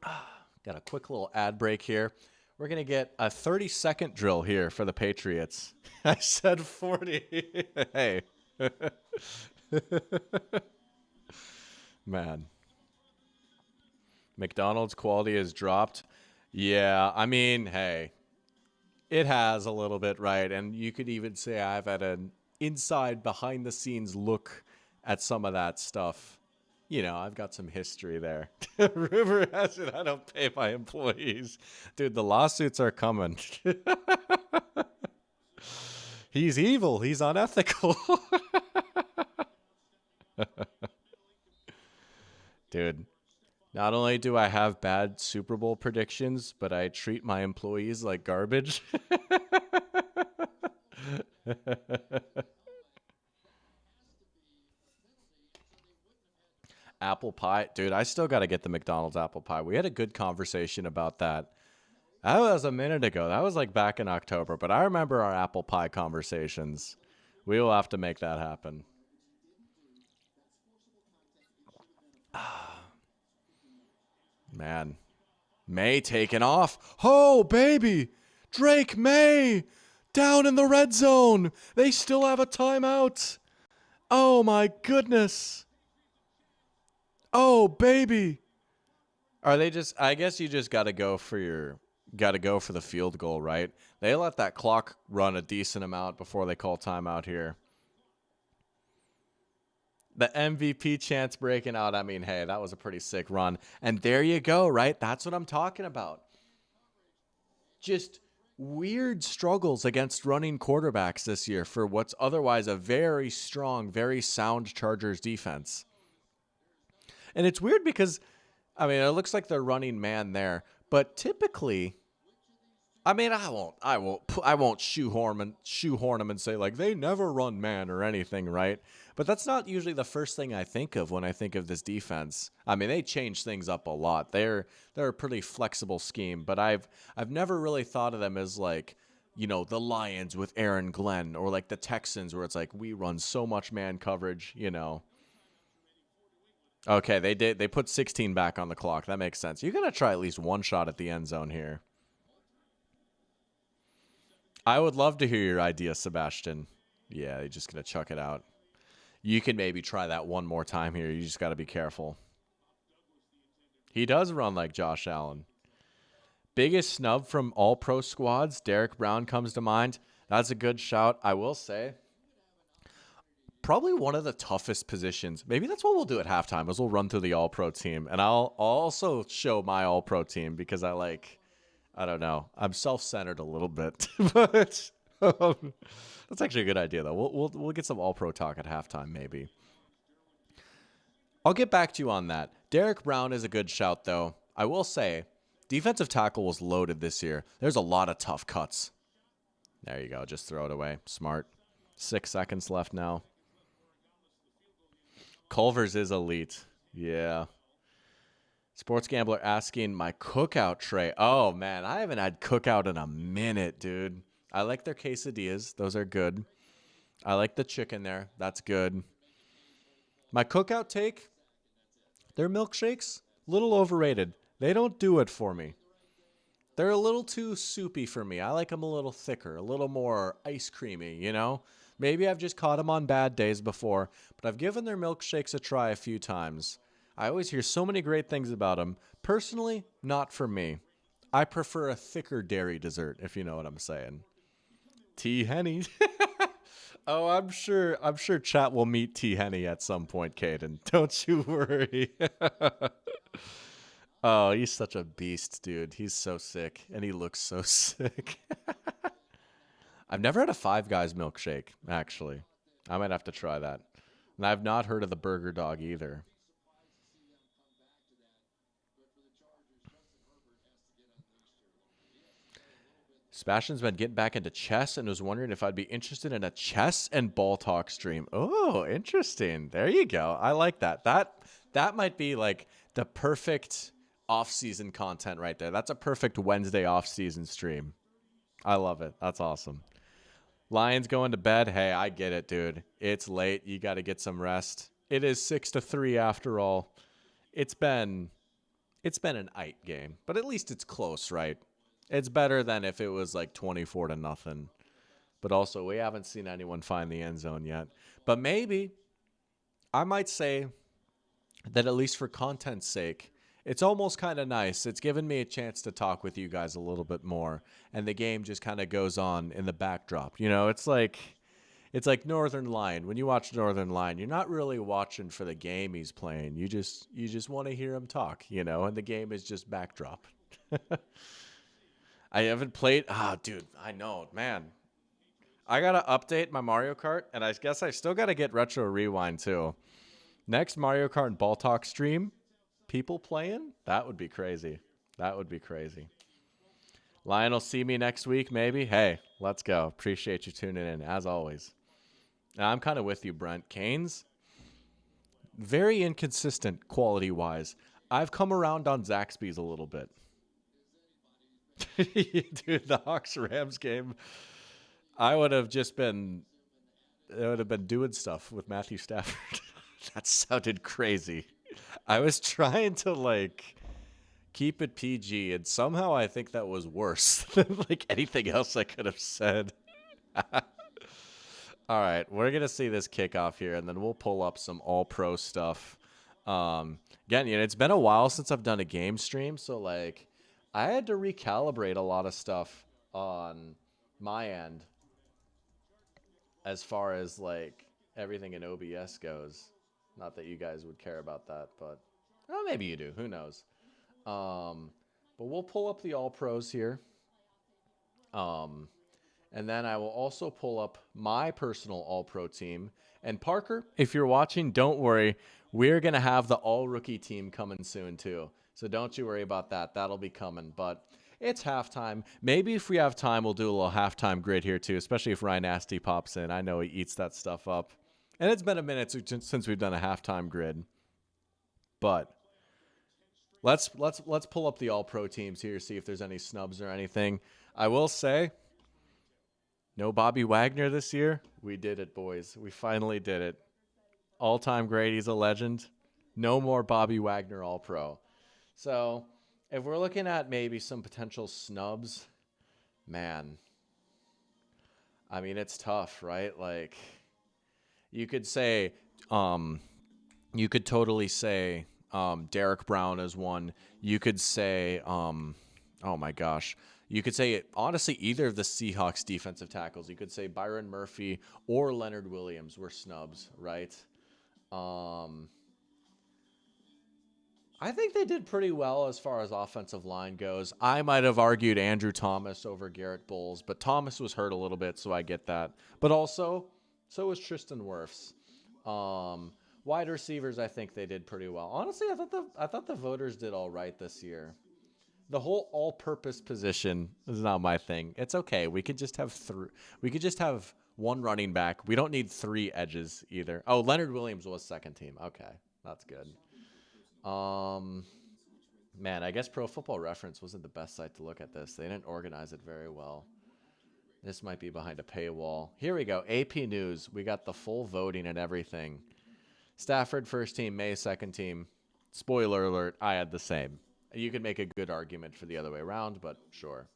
Got a quick little ad break here. We're going to get a 30-second drill here for the Patriots. I said 40. Hey. Man. McDonald's quality has dropped. Yeah, I mean, hey, it has a little bit, right? And you could even say I've had an inside, behind-the-scenes look at some of that stuff. You know, I've got some history there. Rumor has it I don't pay my employees. Dude, the lawsuits are coming. He's evil. He's unethical. Dude. Not only do I have bad Super Bowl predictions, but I treat my employees like garbage. Apple pie. Dude, I still got to get the McDonald's apple pie. We had a good conversation about that. That was a minute ago. That was like back in October, but I remember our apple pie conversations. We will have to make that happen. Man. May taking off. Oh, baby. Drake May down in the red zone. They still have a timeout. Oh, my goodness. Oh, baby. Are they just, I guess you just got to go for the field goal, right? They let that clock run a decent amount before they call timeout here. The MVP chance breaking out. I mean, hey, that was a pretty sick run. And there you go, right? That's what I'm talking about. Just weird struggles against running quarterbacks this year for what's otherwise a very strong, very sound Chargers defense. And it's weird because, I mean, it looks like they're running man there, but typically, I mean, I won't shoehorn them and say like they never run man or anything, right? But that's not usually the first thing I think of when I think of this defense. I mean, they change things up a lot. They're a pretty flexible scheme, but I've never really thought of them as like, you know, the Lions with Aaron Glenn or like the Texans where it's like we run so much man coverage, you know. Okay, they put 16 back on the clock. That makes sense. You're going to try at least one shot at the end zone here. I would love to hear your idea, Sebastian. Yeah, you're just going to chuck it out. You can maybe try that one more time here. You just got to be careful. He does run like Josh Allen. Biggest snub from all pro squads. Derek Brown comes to mind. That's a good shout. I will say, probably one of the toughest positions. Maybe that's what we'll do at halftime is we'll run through the all pro team. And I'll also show my all pro team because I don't know. I'm self-centered a little bit, but that's actually a good idea, though. We'll get some all-pro talk at halftime, maybe. I'll get back to you on that. Derek Brown is a good shout, though. I will say, defensive tackle was loaded this year. There's a lot of tough cuts. There you go. Just throw it away. Smart. 6 seconds left now. Culver's is elite. Yeah. Sports Gambler asking my cookout tray. Oh, man, I haven't had cookout in a minute, dude. I like their quesadillas. Those are good. I like the chicken there. That's good. My cookout take, Their milkshakes, little overrated. They don't do it for me. They're a little too soupy for me. I like them a little thicker, a little more ice creamy, you know? Maybe I've just caught them on bad days before, but I've given their milkshakes a try a few times. I always hear so many great things about them. Personally, not for me. I prefer a thicker dairy dessert, if you know what I'm saying. T. Henny. Oh, I'm sure chat will meet T. Henny at some point, Caden. Don't you worry. Oh, he's such a beast, dude. He's so sick, and he looks so sick. I've never had a Five Guys milkshake, actually. I might have to try that. And I've not heard of the Burger Dog either. Sebastian's been getting back into chess and was wondering if I'd be interested in a chess and ball talk stream. Oh, interesting. There you go. I like that. That might be like the perfect off-season content right there. That's a perfect Wednesday off-season stream. I love it. That's awesome. Lions going to bed. Hey, I get it, dude. It's late. You got to get some rest. It is 6-3 after all. It's been an ite game, but at least it's close, right? It's better than if it was like 24-0. But also, we haven't seen anyone find the end zone yet. But maybe I might say that at least for content's sake, it's almost kind of nice. It's given me a chance to talk with you guys a little bit more, and the game just kind of goes on in the backdrop. You know, it's like Northern Lion. When you watch Northern Lion, you're not really watching for the game he's playing. You just want to hear him talk, you know, and the game is just backdrop. I haven't played. Dude, I know, man. I got to update my Mario Kart, and I guess I still got to get Retro Rewind, too. Next Mario Kart and Ball Talk stream, people playing? That would be crazy. That would be crazy. Lion will see me next week, maybe. Hey, let's go. Appreciate you tuning in, as always. And I'm kind of with you, Brent. Canes, very inconsistent quality-wise. I've come around on Zaxby's a little bit. Dude, the Hawks-Rams game, I would have been doing stuff with Matthew Stafford. That sounded crazy. I was trying to, like, keep it PG, and somehow I think that was worse than, like, anything else I could have said. All right, we're going to see this kickoff here, and then we'll pull up some all-pro stuff. Again, you know, it's been a while since I've done a game stream, so, like, I had to recalibrate a lot of stuff on my end as far as, like, everything in OBS goes. Not that you guys would care about that, but well, maybe you do. Who knows? But we'll pull up the All-Pros here. And then I will also pull up my personal All-Pro team. And Parker, if you're watching, don't worry. We're going to have the All-Rookie team coming soon, too. So don't you worry about that. That'll be coming. But it's halftime. Maybe if we have time, we'll do a little halftime grid here, too, especially if Ryan Nasty pops in. I know he eats that stuff up. And it's been a minute since we've done a halftime grid. But let's pull up the All-Pro teams here, see if there's any snubs or anything. I will say, no Bobby Wagner this year. We did it, boys. We finally did it. All-time great. He's a legend. No more Bobby Wagner All-Pro. So if we're looking at maybe some potential snubs, man, I mean, it's tough, right? Like, you could say, you could totally say Derek Brown is one. You could say, oh my gosh. You could say, honestly, either of the Seahawks defensive tackles. You could say Byron Murphy or Leonard Williams were snubs, right? I think they did pretty well as far as offensive line goes. I might have argued Andrew Thomas over Garrett Bowles, but Thomas was hurt a little bit, so I get that. But also, so was Tristan Wirfs. Wide receivers, I think they did pretty well. Honestly, I thought the voters did all right this year. The whole all-purpose position is not my thing. It's okay. We could just have one running back. We don't need three edges either. Oh, Leonard Williams was second team. Okay, that's good. Man, I guess Pro Football Reference wasn't the best site to look at this. They didn't organize it very well. This might be behind a paywall. Here we go. AP News. We got the full voting and everything. Stafford first team, May second team. Spoiler alert, I had the same. You could make a good argument for the other way around, but sure.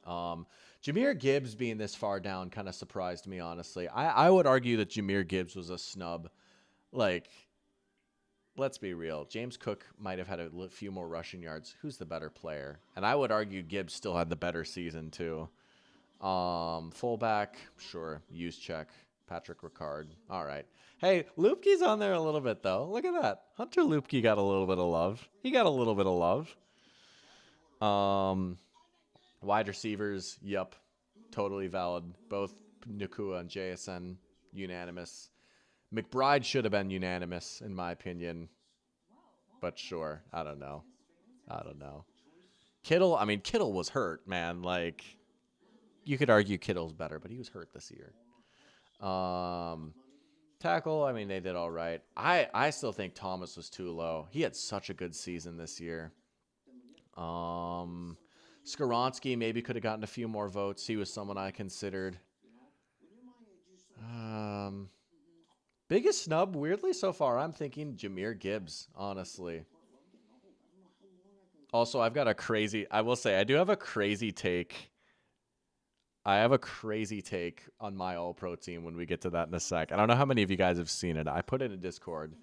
Jahmyr Gibbs being this far down kind of surprised me, honestly. I would argue that Jahmyr Gibbs was a snub. Like, let's be real. James Cook might have had a few more rushing yards. Who's the better player? And I would argue Gibbs still had the better season, too. Fullback, sure. Juszczyk, Patrick Ricard. All right. Hey, Lupke's on there a little bit, though. Look at that. Hunter Lupke got a little bit of love. He got a little bit of love. Wide receivers, yep. Totally valid. Both Nakua and JSN, unanimous. McBride should have been unanimous, in my opinion. But sure, I don't know. Kittle was hurt, man. Like, you could argue Kittle's better, but he was hurt this year. Tackle, I mean, they did all right. I still think Thomas was too low. He had such a good season this year. Skoronski maybe could have gotten a few more votes. He was someone I considered. Biggest snub, weirdly, so far, I'm thinking Jahmyr Gibbs, honestly. Also, I will say, I do have a crazy take. I have a crazy take on my All-Pro team when we get to that in a sec. I don't know how many of you guys have seen it. I put it in Discord.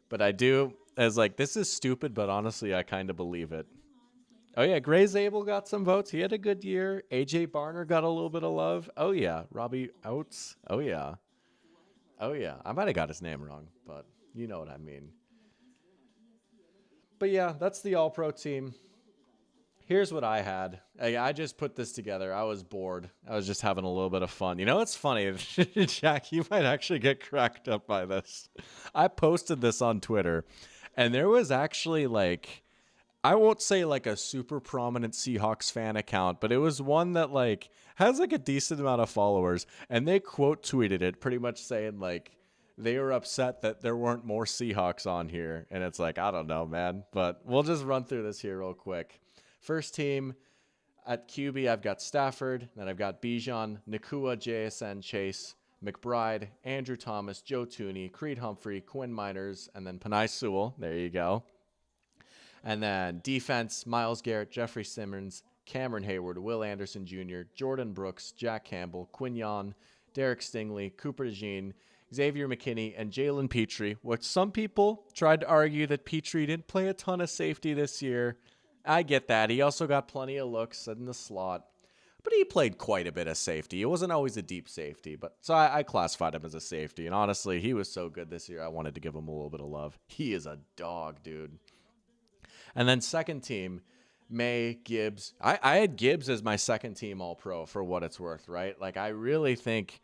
But I do, as like, this is stupid, but honestly, I kind of believe it. Oh, yeah, Gray Zabel got some votes. He had a good year. A.J. Barner got a little bit of love. Oh, yeah. Robbie Oates. Oh, yeah. I might have got his name wrong, but you know what I mean. But, yeah, that's the All-Pro team. Here's what I had. I just put this together. I was bored. I was just having a little bit of fun. You know, it's funny. Jack, you might actually get cracked up by this. I posted this on Twitter, and there was actually, like, I won't say like a super prominent Seahawks fan account, but it was one that like has like a decent amount of followers, and they quote tweeted it pretty much saying like they were upset that there weren't more Seahawks on here. And it's like, I don't know, man, but we'll just run through this here real quick. First team at QB, I've got Stafford, then I've got Bijan, Nakua, JSN, Chase, McBride, Andrew Thomas, Joe Tooney, Creed Humphrey, Quinn Miners, and then Penei Sewell. There you go. And then defense, Myles Garrett, Jeffrey Simmons, Cameron Hayward, Will Anderson Jr., Jordan Brooks, Jack Campbell, Quinyon, Derek Stingley, Cooper DeJean, Xavier McKinney, and Jalen Petrie, which some people tried to argue that Petrie didn't play a ton of safety this year. I get that. He also got plenty of looks in the slot, but he played quite a bit of safety. It wasn't always a deep safety, but so I classified him as a safety. And honestly, he was so good this year, I wanted to give him a little bit of love. He is a dog, dude. And then second team, May, Gibbs. I had Gibbs as my second team All-Pro for what it's worth, right? Like, I really think,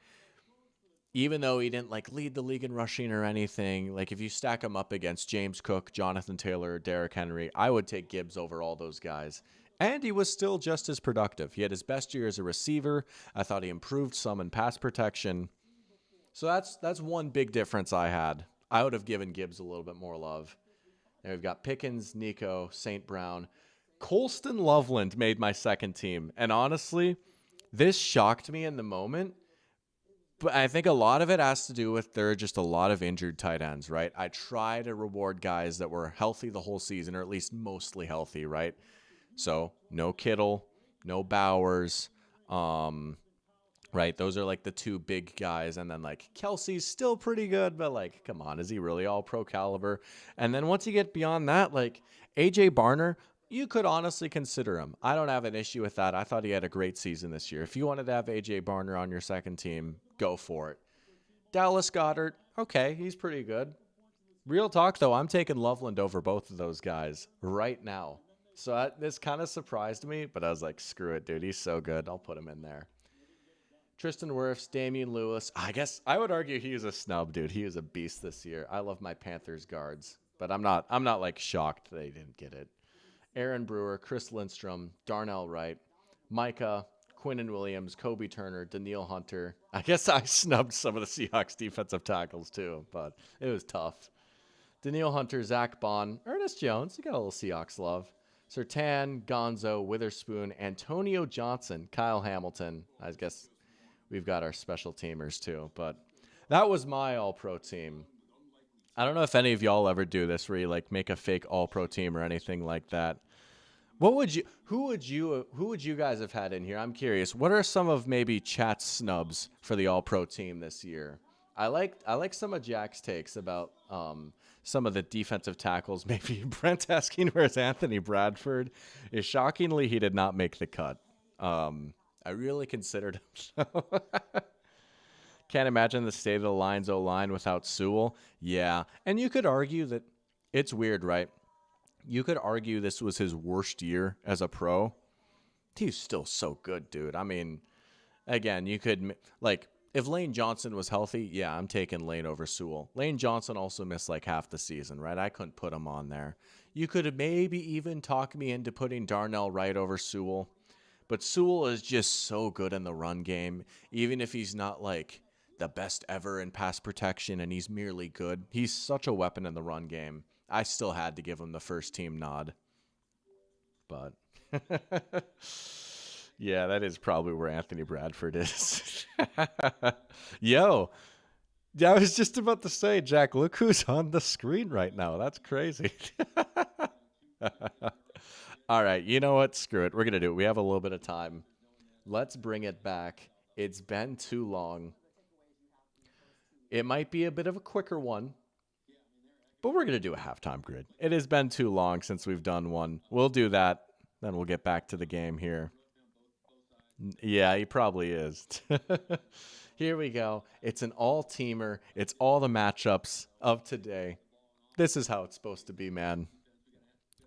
even though he didn't, like, lead the league in rushing or anything, like, if you stack him up against James Cook, Jonathan Taylor, Derrick Henry, I would take Gibbs over all those guys. And he was still just as productive. He had his best year as a receiver. I thought he improved some in pass protection. So that's one big difference I had. I would have given Gibbs a little bit more love. Then we've got Pickens, Nico, St. Brown. Colston Loveland made my second team. And honestly, this shocked me in the moment. But I think a lot of it has to do with there are just a lot of injured tight ends, right? I try to reward guys that were healthy the whole season, or at least mostly healthy, right? So no Kittle, no Bowers, right? Those are like the two big guys. And then like Kelsey's still pretty good, but like, come on, is he really all pro caliber? And then once you get beyond that, like AJ Barner, you could honestly consider him. I don't have an issue with that. I thought he had a great season this year. If you wanted to have AJ Barner on your second team, go for it. Dallas Goedert, okay, he's pretty good. Real talk though, I'm taking Loveland over both of those guys right now. So this kind of surprised me, but I was like, screw it, dude. He's so good. I'll put him in there. Tristan Wirfs, Damian Lewis. I guess I would argue he was a snub, dude. He was a beast this year. I love my Panthers guards, but I'm not like shocked they didn't get it. Aaron Brewer, Chris Lindstrom, Darnell Wright, Micah, Quinnen Williams, Kobe Turner, Daniil Hunter. I guess I snubbed some of the Seahawks defensive tackles too, but it was tough. Daniil Hunter, Zach Bond, Ernest Jones. You got a little Seahawks love. Surtain, Gonzo, Witherspoon, Antonio Johnson, Kyle Hamilton. I guess we've got our special teamers too, but that was my All-Pro team. I don't know if any of y'all ever do this where you like make a fake all pro team or anything like that. What would you who would you guys have had in here? I'm curious. What are some of maybe chat snubs for the all pro team this year? I like some of Jack's takes about some of the defensive tackles. Maybe Brent asking where's Anthony Bradford is shockingly he did not make the cut. I really considered him. Can't imagine the state of the Lions O line without Sewell. Yeah, and you could argue that it's weird, right? You could argue this was his worst year as a pro. He's still so good, dude. I mean, again, you could like if Lane Johnson was healthy, yeah, I'm taking Lane over Sewell. Lane Johnson also missed like half the season, right? I couldn't put him on there. You could maybe even talk me into putting Darnell Wright over Sewell, but Sewell is just so good in the run game, even if he's not like the best ever in pass protection and he's merely good. He's such a weapon in the run game. I still had to give him the first team nod. But yeah, that is probably where Anthony Bradford is. Yo, I was just about to say, Jack, look who's on the screen right now. That's crazy. All right, you know what? Screw it. We're going to do it. We have a little bit of time. Let's bring it back. It's been too long. It might be a bit of a quicker one, but we're going to do a halftime grid. It has been too long since we've done one. We'll do that. Then we'll get back to the game here. Yeah, he probably is. Here we go. It's an all-teamer. It's all the matchups of today. This is how it's supposed to be, man.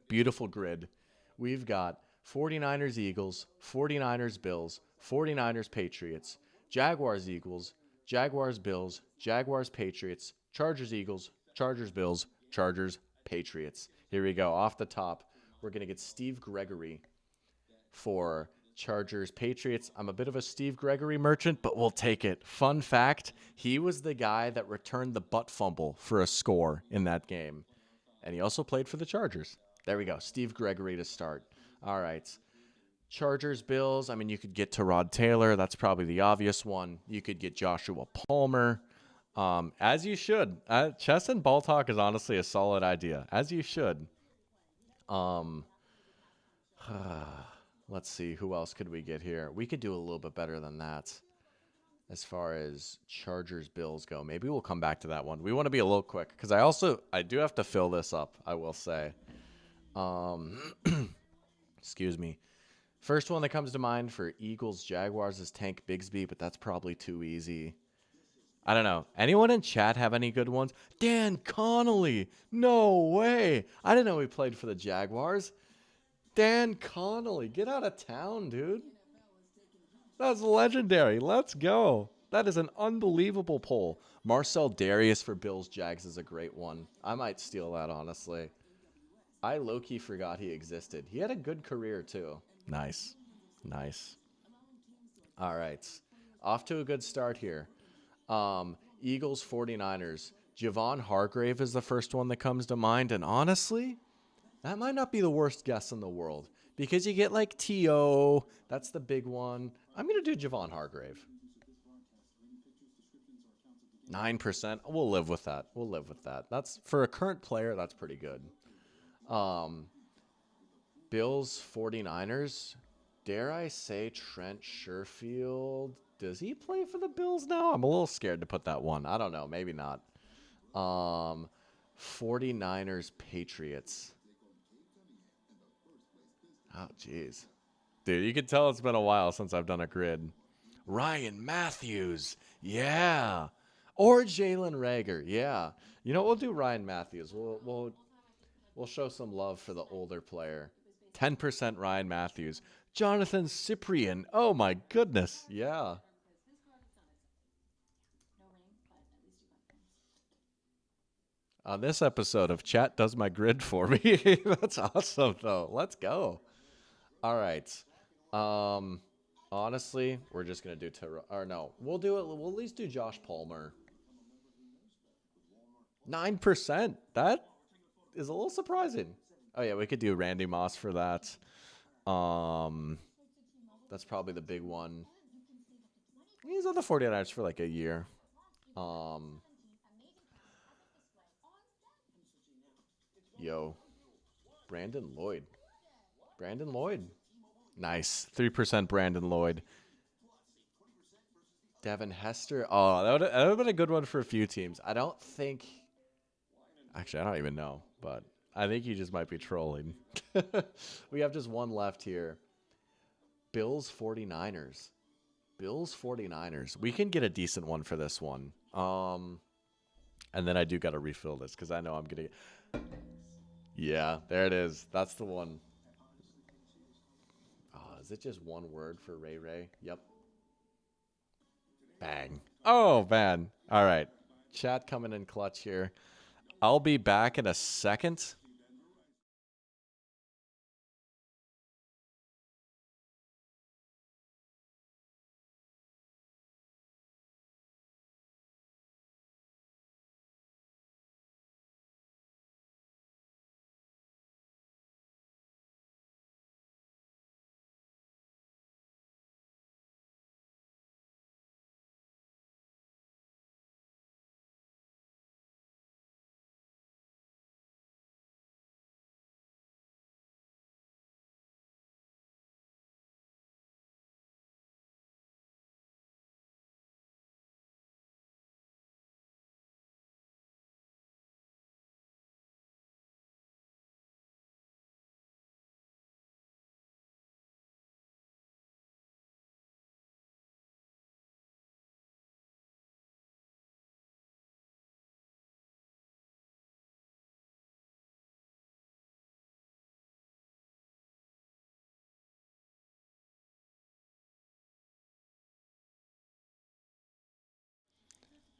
Beautiful grid. We've got 49ers Eagles, 49ers Bills, 49ers Patriots, Jaguars Eagles, Jaguars Bills, Jaguars Patriots, Chargers Eagles, Chargers Bills, Chargers Patriots. Here we go. Off the top, we're going to get Steve Gregory for Chargers Patriots. I'm a bit of a Steve Gregory merchant, but we'll take it. Fun fact, he was the guy that returned the butt fumble for a score in that game. And he also played for the Chargers. There we go. Steve Gregory to start. All right. Chargers, Bills. I mean, you could get Tyrod Taylor. That's probably the obvious one. You could get Joshua Palmer. As you should. Chess and ball talk is honestly a solid idea. As you should. Let's see. Who else could we get here? We could do a little bit better than that as far as Chargers, Bills go. Maybe we'll come back to that one. We want to be a little quick because I do have to fill this up, I will say. Excuse me. First one that comes to mind for Eagles, Jaguars is Tank Bigsby, but that's probably too easy. I don't know. Anyone in chat have any good ones? Dan Connolly. No way. I didn't know he played for the Jaguars. Dan Connolly. Get out of town, dude. That's legendary. Let's go. That is an unbelievable poll. Marcel Darius for Bills Jags is a great one. I might steal that, honestly. I low-key forgot he existed. He had a good career, too. Nice. Nice. All right. Off to a good start here. Eagles, 49ers. Javon Hargrave is the first one that comes to mind. And honestly, that might not be the worst guess in the world. Because you get like T.O. That's the big one. I'm going to do Javon Hargrave. 9%. We'll live with that. We'll live with that. That's for a current player, that's pretty good. Bills, 49ers. Dare I say Trent Sherfield? Does he play for the Bills now? I'm a little scared to put that one. I don't know. Maybe not. 49ers, Patriots. Oh, jeez. Dude, you can tell it's been a while since I've done a grid. Ryan Matthews. Yeah. Or Jalen Rager. Yeah. You know, we'll do Ryan Matthews. We'll show some love for the older player. 10% Ryan Matthews. Jonathan Cyprian. Oh, my goodness. Yeah. On this episode of Chat Does My Grid for Me. That's awesome, though. Let's go. All right. Honestly, we're just going to do or no. We'll do it. We'll at least do Josh Palmer. 9%. That is a little surprising. Oh, yeah, we could do Randy Moss for that. That's probably the big one. He's on the 49ers for like a year. Yo, Brandon Lloyd. Brandon Lloyd. Nice. 3% Brandon Lloyd. Devin Hester. Oh, that would have been a good one for a few teams. I don't think. Actually, I don't even know, but I think you just might be trolling. We have just one left here. Bills 49ers. Bills 49ers. We can get a decent one for this one. And then I do got to refill this because I know I'm going to. Yeah, there it is. That's the one. Oh, is it just one word for Ray Ray? Yep. Bang. Oh, man. All right. Chat coming in clutch here. I'll be back in a second.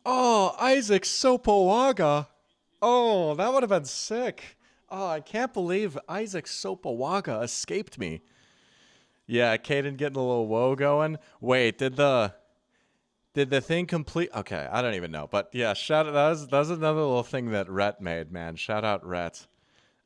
Oh, Isaac Sopoaga. Oh, that would have been sick. Oh, I can't believe Isaac Sopoaga escaped me. Yeah, Caden getting a little woe going. Wait, did the thing complete? Okay, I don't even know. But yeah, shout out. That was another little thing that Rhett made, man. Shout out Rhett.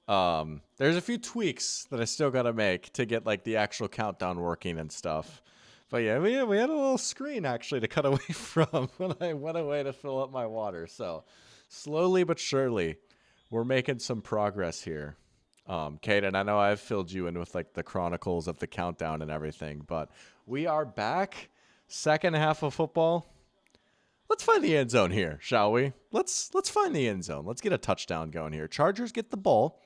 There's a few tweaks that I still got to make to get like the actual countdown working and stuff. But yeah, we had a little screen actually to cut away from when I went away to fill up my water. So slowly but surely, we're making some progress here. Caden, I know I've filled you in with like the chronicles of the countdown and everything, but we are back. Second half of football. Let's find the end zone here, shall we? Let's find the end zone. Let's get a touchdown going here. Chargers get the ball.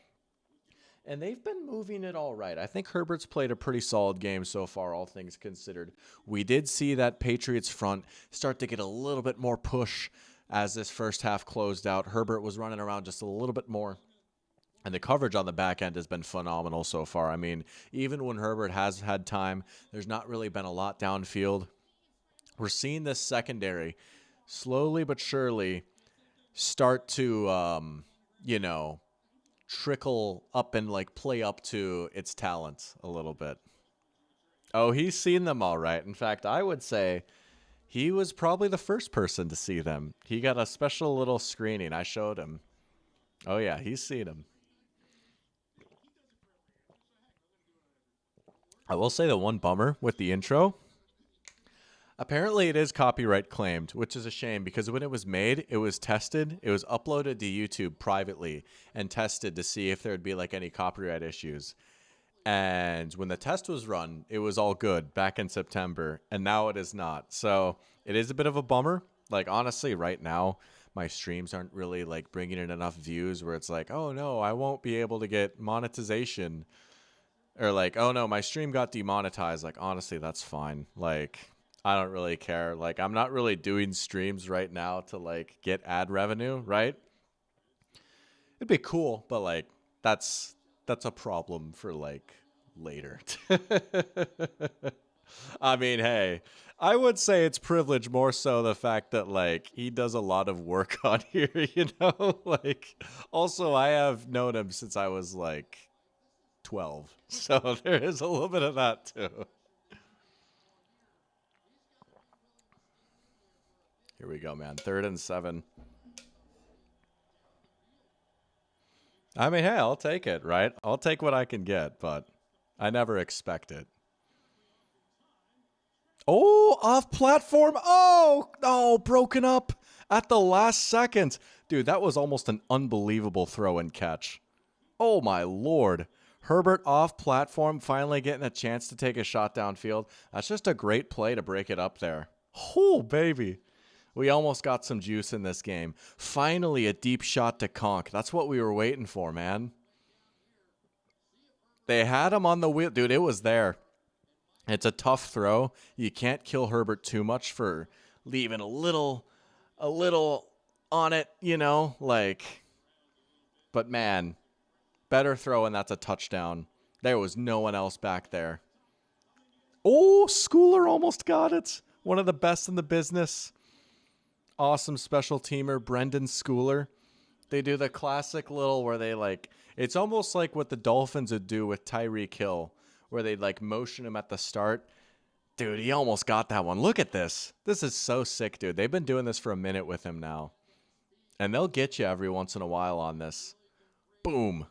And they've been moving it all right. I think Herbert's played a pretty solid game so far, all things considered. We did see that Patriots front start to get a little bit more push as this first half closed out. Herbert was running around just a little bit more. And the coverage on the back end has been phenomenal so far. I mean, even when Herbert has had time, there's not really been a lot downfield. We're seeing this secondary slowly but surely start to, trickle up and like play up to its talent a little bit. Oh, he's seen them all right. In fact, I would say he was probably the first person to see them. He got a special little screening. I showed him. Oh yeah, he's seen them. I will say the one bummer with the intro. Apparently, it is copyright claimed, which is a shame because when it was made, it was tested. It was uploaded to YouTube privately and tested to see if there would be like any copyright issues. And when the test was run, it was all good back in September, and now it is not. So it is a bit of a bummer. Like, honestly, right now, my streams aren't really like bringing in enough views where it's like, oh no, I won't be able to get monetization. Or like, oh no, my stream got demonetized. Like, honestly, that's fine. Like, I don't really care. Like, I'm not really doing streams right now to like get ad revenue, right? It'd be cool, but like that's a problem for like later. I mean, hey, I would say it's privilege more so the fact that like he does a lot of work on here, you know? Like also I have known him since I was like 12. So there is a little bit of that too. Here we go, man. 3rd and 7. I mean, hey, I'll take it, right? I'll take what I can get, but I never expect it. Oh, off platform. Oh, broken up at the last second. Dude, that was almost an unbelievable throw and catch. Oh, my Lord. Herbert off platform, finally getting a chance to take a shot downfield. That's just a great play to break it up there. Oh, baby. We almost got some juice in this game. Finally, a deep shot to Conk. That's what we were waiting for, man. They had him on the wheel. Dude, it was there. It's a tough throw. You can't kill Herbert too much for leaving a little on it, you know, like. But man, better throw, and that's a touchdown. There was no one else back there. Oh, Schooler almost got it. One of the best in the business. Awesome special teamer, Brendan Schooler. They do the classic little where they like, it's almost like what the Dolphins would do with Tyreek Hill, where they'd like motion him at the start. Dude, he almost got that one. Look at this. This is so sick, dude. They've been doing this for a minute with him now. And they'll get you every once in a while on this. Boom.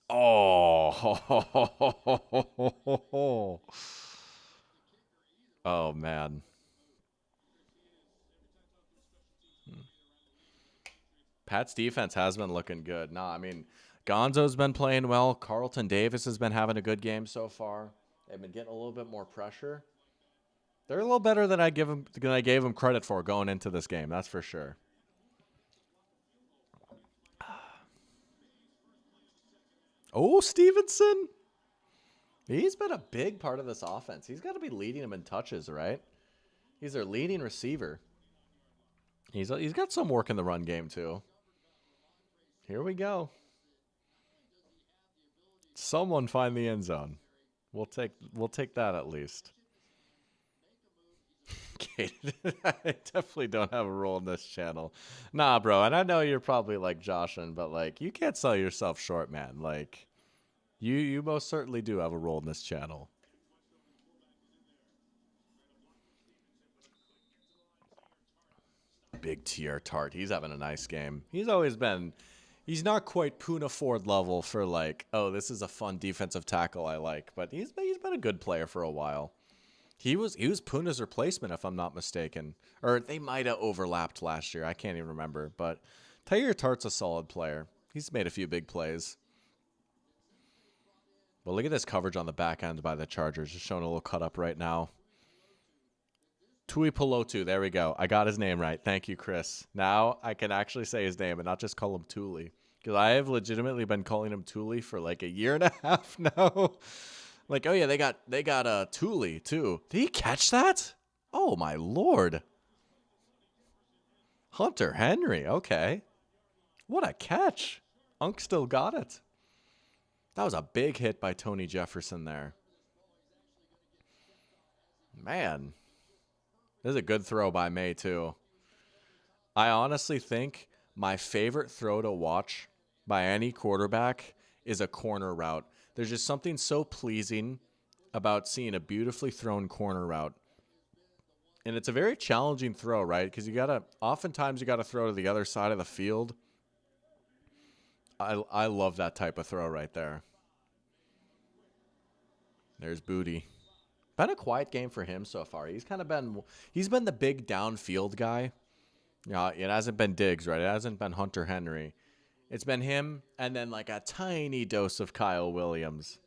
Oh. Oh, man. Pat's defense has been looking good. Nah, I mean, Gonzo's been playing well. Carlton Davis has been having a good game so far. They've been getting a little bit more pressure. They're a little better than I gave them credit for going into this game. That's for sure. Oh, Stevenson. He's been a big part of this offense. He's got to be leading them in touches, right? He's their leading receiver. He's got some work in the run game too. Here we go. Someone find the end zone. We'll take that at least. I definitely don't have a role in this channel. Nah, bro. And I know you're probably like Joshin, but like you can't sell yourself short, man. Like you most certainly do have a role in this channel. Big TR Tart. He's having a nice game. He's not quite Poona Ford level for like, oh, this is a fun defensive tackle I like, but he's been a good player for a while. He was Poona's replacement, if I'm not mistaken. Or they might have overlapped last year. I can't even remember. But TR Tart's a solid player. He's made a few big plays. Well, look at this coverage on the back end by the Chargers. Just showing a little cut up right now. Tui Pelotu. There we go. I got his name right. Thank you, Chris. Now I can actually say his name and not just call him Tuli. Because I have legitimately been calling him Tuli for like a year and a half now. Like, oh yeah, they got Tuli too. Did he catch that? Oh my Lord. Hunter Henry. Okay. What a catch. Unk still got it. That was a big hit by Tony Jefferson there. Man. This is a good throw by May too. I honestly think my favorite throw to watch by any quarterback is a corner route. There's just something so pleasing about seeing a beautifully thrown corner route. And it's a very challenging throw, right? Because oftentimes you got to throw to the other side of the field. I love that type of throw right there. There's Booty. Been a quiet game for him so far. He's been the big downfield guy. It hasn't been Diggs, right? It hasn't been Hunter Henry. It's been him and then like a tiny dose of Kyle Williams.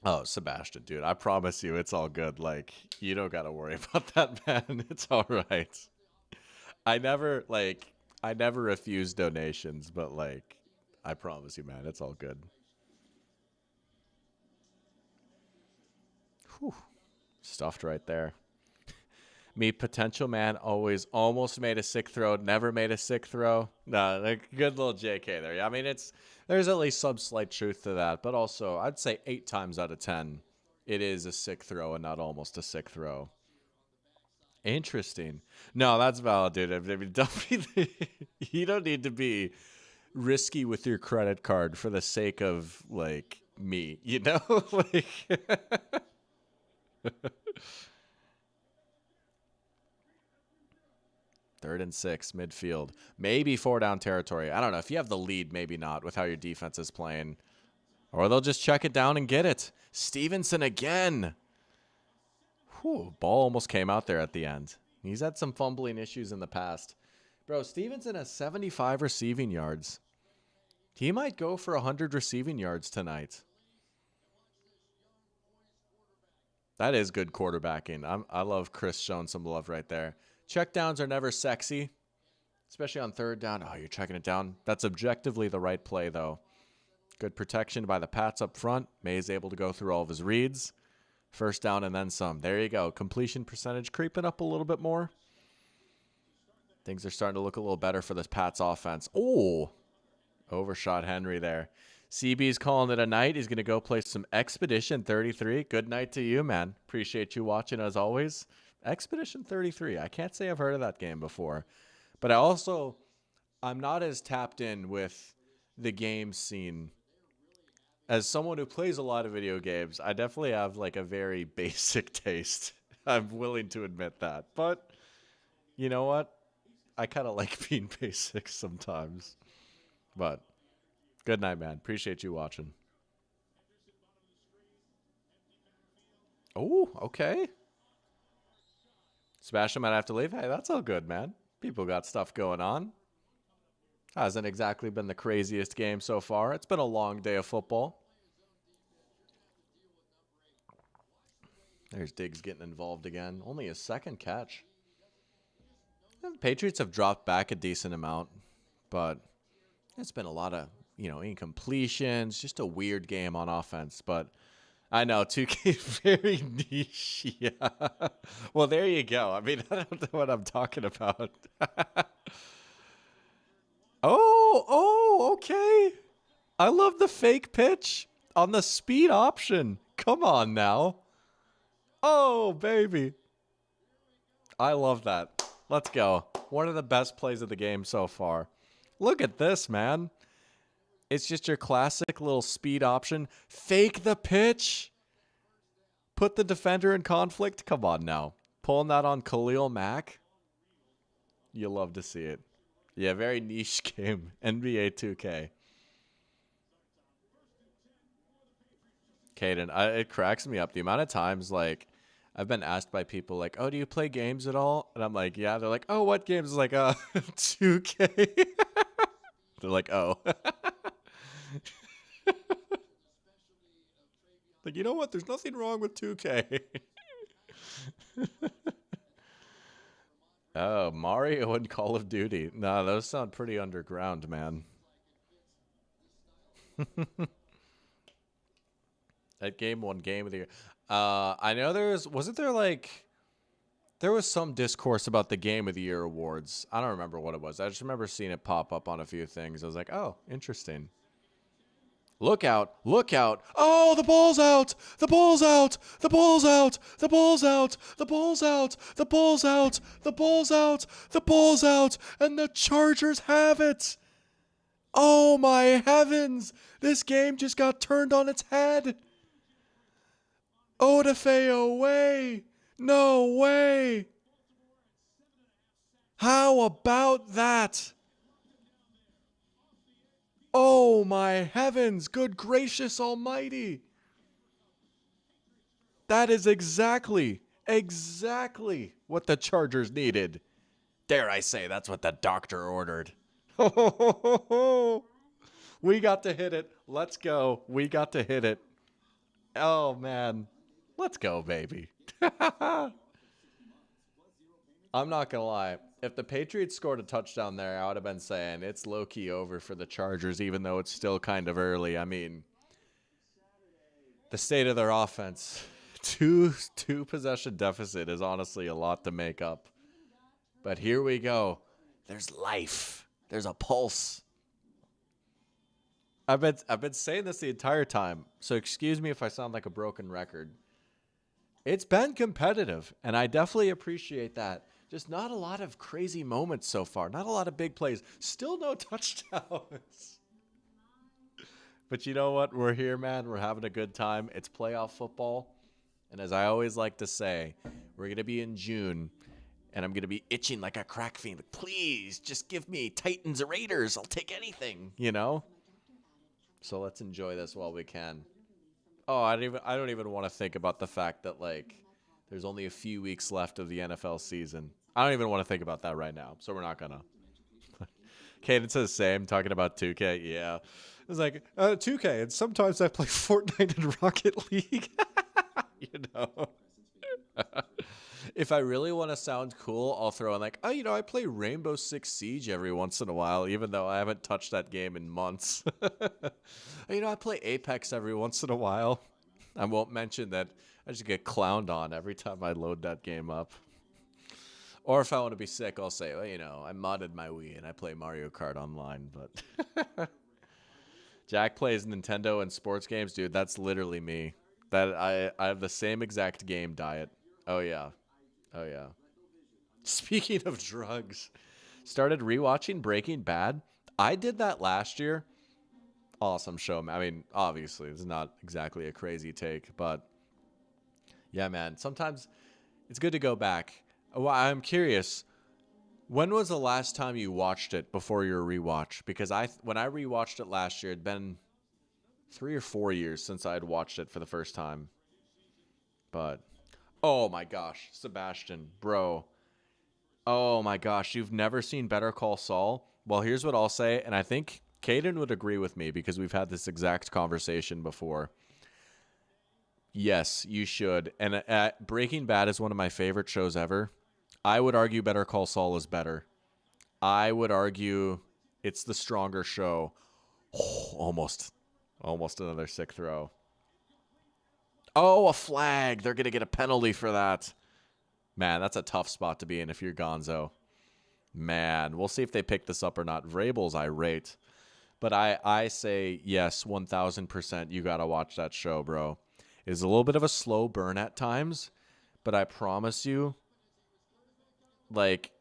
Oh, Sebastian, dude, I promise you it's all good. Like, you don't got to worry about that, man. It's all right. I never refuse donations, but like, I promise you, man, it's all good. Whew. Stuffed right there. Me, potential man, almost made a sick throw, never made a sick throw. No, like, good little JK there. I mean, there's at least some slight truth to that, but also I'd say 8 times out of 10, it is a sick throw and not almost a sick throw. Interesting. No, that's valid, dude. I mean, you don't need to be risky with your credit card for the sake of like me, you know? Like. 3rd and 6, midfield. Maybe 4 down territory. I don't know. If you have the lead, maybe not with how your defense is playing. Or they'll just check it down and get it. Stevenson again. Whew, ball almost came out there at the end. He's had some fumbling issues in the past. Bro, Stevenson has 75 receiving yards. He might go for 100 receiving yards tonight. That is good quarterbacking. I love Chris showing some love right there. Checkdowns are never sexy, especially on third down. Oh, you're checking it down. That's objectively the right play, though. Good protection by the Pats up front. May's able to go through all of his reads. First down and then some. There you go. Completion percentage creeping up a little bit more. Things are starting to look a little better for this Pats offense. Oh, overshot Henry there. CB's calling it a night. He's going to go play some Expedition 33. Good night to you, man. Appreciate you watching as always. Expedition 33. I can't say I've heard of that game before. But I'm not as tapped in with the game scene. As someone who plays a lot of video games, I definitely have like a very basic taste. I'm willing to admit that. But you know what? I kind of like being basic sometimes. But good night, man. Appreciate you watching. Oh, okay. Sebastian might have to leave. Hey, that's all good, man. People got stuff going on. Hasn't exactly been the craziest game so far. It's been a long day of football. There's Diggs getting involved again. Only his second catch. The Patriots have dropped back a decent amount, but it's been a lot of, incompletions. Just a weird game on offense, but I know 2K very niche. Yeah. Well, there you go. I mean, I don't know what I'm talking about. Okay. I love the fake pitch on the speed option. Come on now. Oh, baby. I love that. Let's go. One of the best plays of the game so far. Look at this, man. It's just your classic little speed option. Fake the pitch. Put the defender in conflict. Come on now. Pulling that on Khalil Mack. You love to see it. Yeah, very niche game. NBA 2K. Caden, it cracks me up. The amount of times, I've been asked by people, oh, do you play games at all? And I'm like, yeah. They're like, oh, what games? Like, 2K. They're like, oh. Like, you know what? There's nothing wrong with 2K. Oh, Mario and Call of Duty. No, those sound pretty underground, man. That game won Game of the Year. I know there was some discourse about the Game of the Year awards. I don't remember what it was. I just remember seeing it pop up on a few things. I was like, oh, interesting. Look out. Look out. Oh, the ball's out. The ball's out. The ball's out. The ball's out. The ball's out. The ball's out. The ball's out. The ball's out. And the Chargers have it. Oh, my heavens. This game just got turned on its head. Odafeo, way. No way. How about that? Oh, my heavens. Good gracious almighty. That is exactly what the Chargers needed. Dare I say, that's what the doctor ordered. We got to hit it. Let's go. We got to hit it. Oh, man. Let's go, baby. I'm not going to lie. If the Patriots scored a touchdown there, I would have been saying it's low-key over for the Chargers, even though it's still kind of early. I mean, the state of their offense, two possession deficit is honestly a lot to make up. But here we go. There's life. There's a pulse. I've been saying this the entire time, so excuse me if I sound like a broken record. It's been competitive, and I definitely appreciate that. Just not a lot of crazy moments so far. Not a lot of big plays. Still no touchdowns. But you know what? We're here, man. We're having a good time. It's playoff football. And as I always like to say, we're going to be in June, and I'm going to be itching like a crack fiend. Please, just give me Titans or Raiders. I'll take anything, So let's enjoy this while we can. Oh, I don't even want to think about the fact that, there's only a few weeks left of the NFL season. I don't even want to think about that right now, so we're not gonna. Caden says same, talking about 2K. Yeah. It's like, 2K, and sometimes I play Fortnite and Rocket League. You know? If I really want to sound cool, I'll throw in like, oh, I play Rainbow Six Siege every once in a while, even though I haven't touched that game in months. I play Apex every once in a while. I won't mention that I just get clowned on every time I load that game up. Or if I want to be sick, I'll say, well, I modded my Wii and I play Mario Kart online. But Jack plays Nintendo and sports games, dude. That's literally me. That I have the same exact game diet. Oh yeah, oh yeah. Speaking of drugs, started rewatching Breaking Bad. I did that last year. Awesome show. I mean, obviously, it's not exactly a crazy take, but yeah, man. Sometimes it's good to go back. Well, I'm curious. When was the last time you watched it before your rewatch? Because when I rewatched it last year, it'd been 3 or 4 years since I had watched it for the first time. But oh my gosh, Sebastian, bro. Oh my gosh, you've never seen Better Call Saul? Well, here's what I'll say, and I think Caden would agree with me because we've had this exact conversation before. Yes, you should. And Breaking Bad is one of my favorite shows ever. I would argue Better Call Saul is better. I would argue it's the stronger show. Oh, almost another sick throw. Oh, a flag. They're going to get a penalty for that. Man, that's a tough spot to be in if you're Gonzo. Man, we'll see if they pick this up or not. Vrabel's irate. But I say, yes, 1,000% you got to watch that show, bro. It's a little bit of a slow burn at times, but I promise you, like,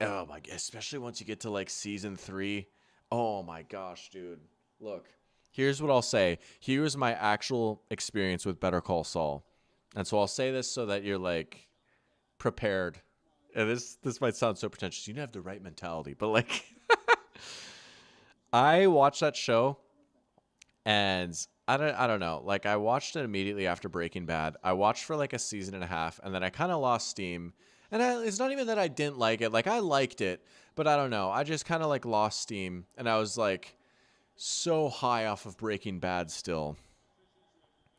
oh my, especially once you get to like season 3. Oh my gosh, dude. Look, here's what I'll say. Here's my actual experience with Better Call Saul. And so I'll say this so that you're like prepared. And this might sound so pretentious. You don't have the right mentality, but like I watched that show and I don't know. Like I watched it immediately after Breaking Bad. I watched for like a season and a half and then I kind of lost steam. And it's not even that I didn't like it. Like I liked it, but I don't know. I just kind of like lost steam and I was like so high off of Breaking Bad still.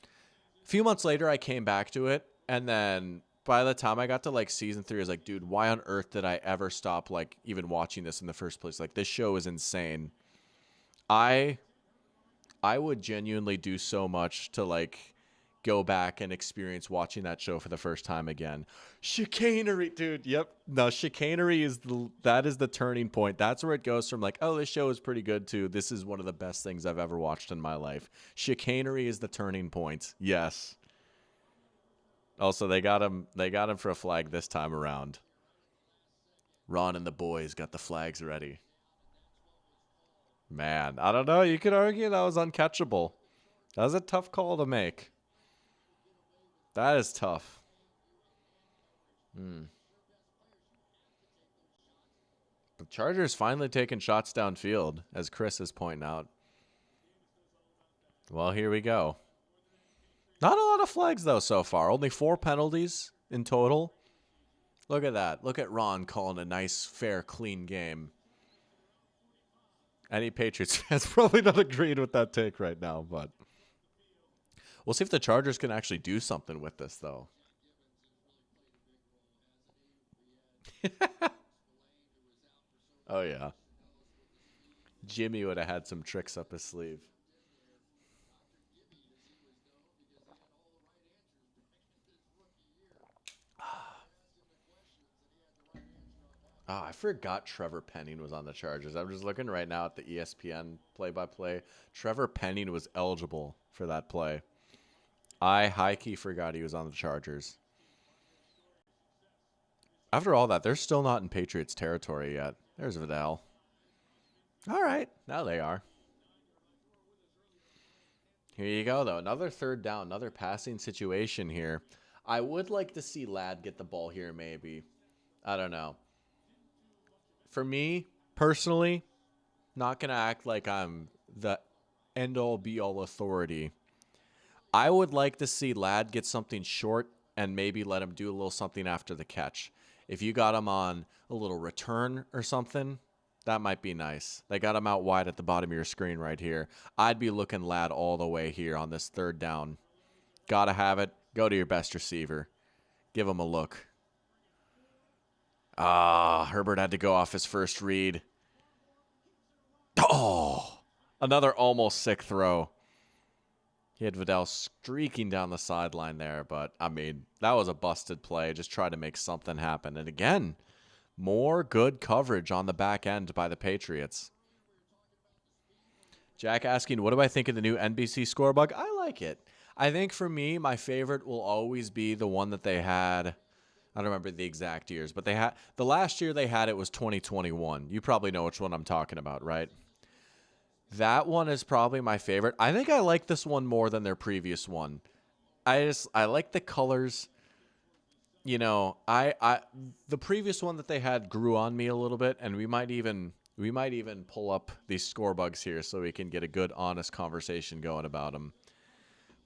A few months later I came back to it and then by the time I got to like season 3, I was like, dude, why on earth did I ever stop like even watching this in the first place? Like this show is insane. I would genuinely do so much to like go back and experience watching that show for the first time again. Chicanery, dude. Yep. No, chicanery is the turning point. That's where it goes from like, oh, this show is pretty good to this is one of the best things I've ever watched in my life. Chicanery is the turning point. Yes. Also, they got him for a flag this time around. Ron and the boys got the flags ready. Man, I don't know. You could argue that was uncatchable. That was a tough call to make. That is tough. The Chargers finally taking shots downfield, as Chris is pointing out. Well, here we go. Not a lot of flags, though, so far. Only 4 penalties in total. Look at that. Look at Ron calling a nice, fair, clean game. Any Patriots fans probably not agreeing with that take right now, but we'll see if the Chargers can actually do something with this, though. Oh, yeah. Jimmy would have had some tricks up his sleeve. Oh, I forgot Trevor Penning was on the Chargers. I'm just looking right now at the ESPN play-by-play. Trevor Penning was eligible for that play. I high-key forgot he was on the Chargers. After all that, they're still not in Patriots territory yet. There's Vidal. All right, now they are. Here you go, though. Another third down, another passing situation here. I would like to see Ladd get the ball here, maybe. I don't know. For me, personally, not going to act like I'm the end-all, be-all authority. I would like to see Ladd get something short and maybe let him do a little something after the catch. if you got him on a little return or something, that might be nice. They got him out wide at the bottom of your screen right here. I'd be looking lad all the way here on this third down. Gotta have it. Go to your best receiver. Give him a look. Herbert had to go off his first read. Oh, another almost sick throw. He had Vidal streaking down the sideline there, but, I mean, that was a busted play. Just try to make something happen. And again, more good coverage on the back end by the Patriots. Jack asking, what do I think of the new NBC score bug? I like it. I think for me, my favorite will always be the one that they had. I don't remember the exact years, but they had the last year they had it was 2021. You probably know which one I'm talking about, right? That one is probably my favorite. I think I like this one more than their previous one. I like the colors. You know, the previous one that they had grew on me a little bit, and we might even pull up these score bugs here so we can get a good, honest conversation going about them.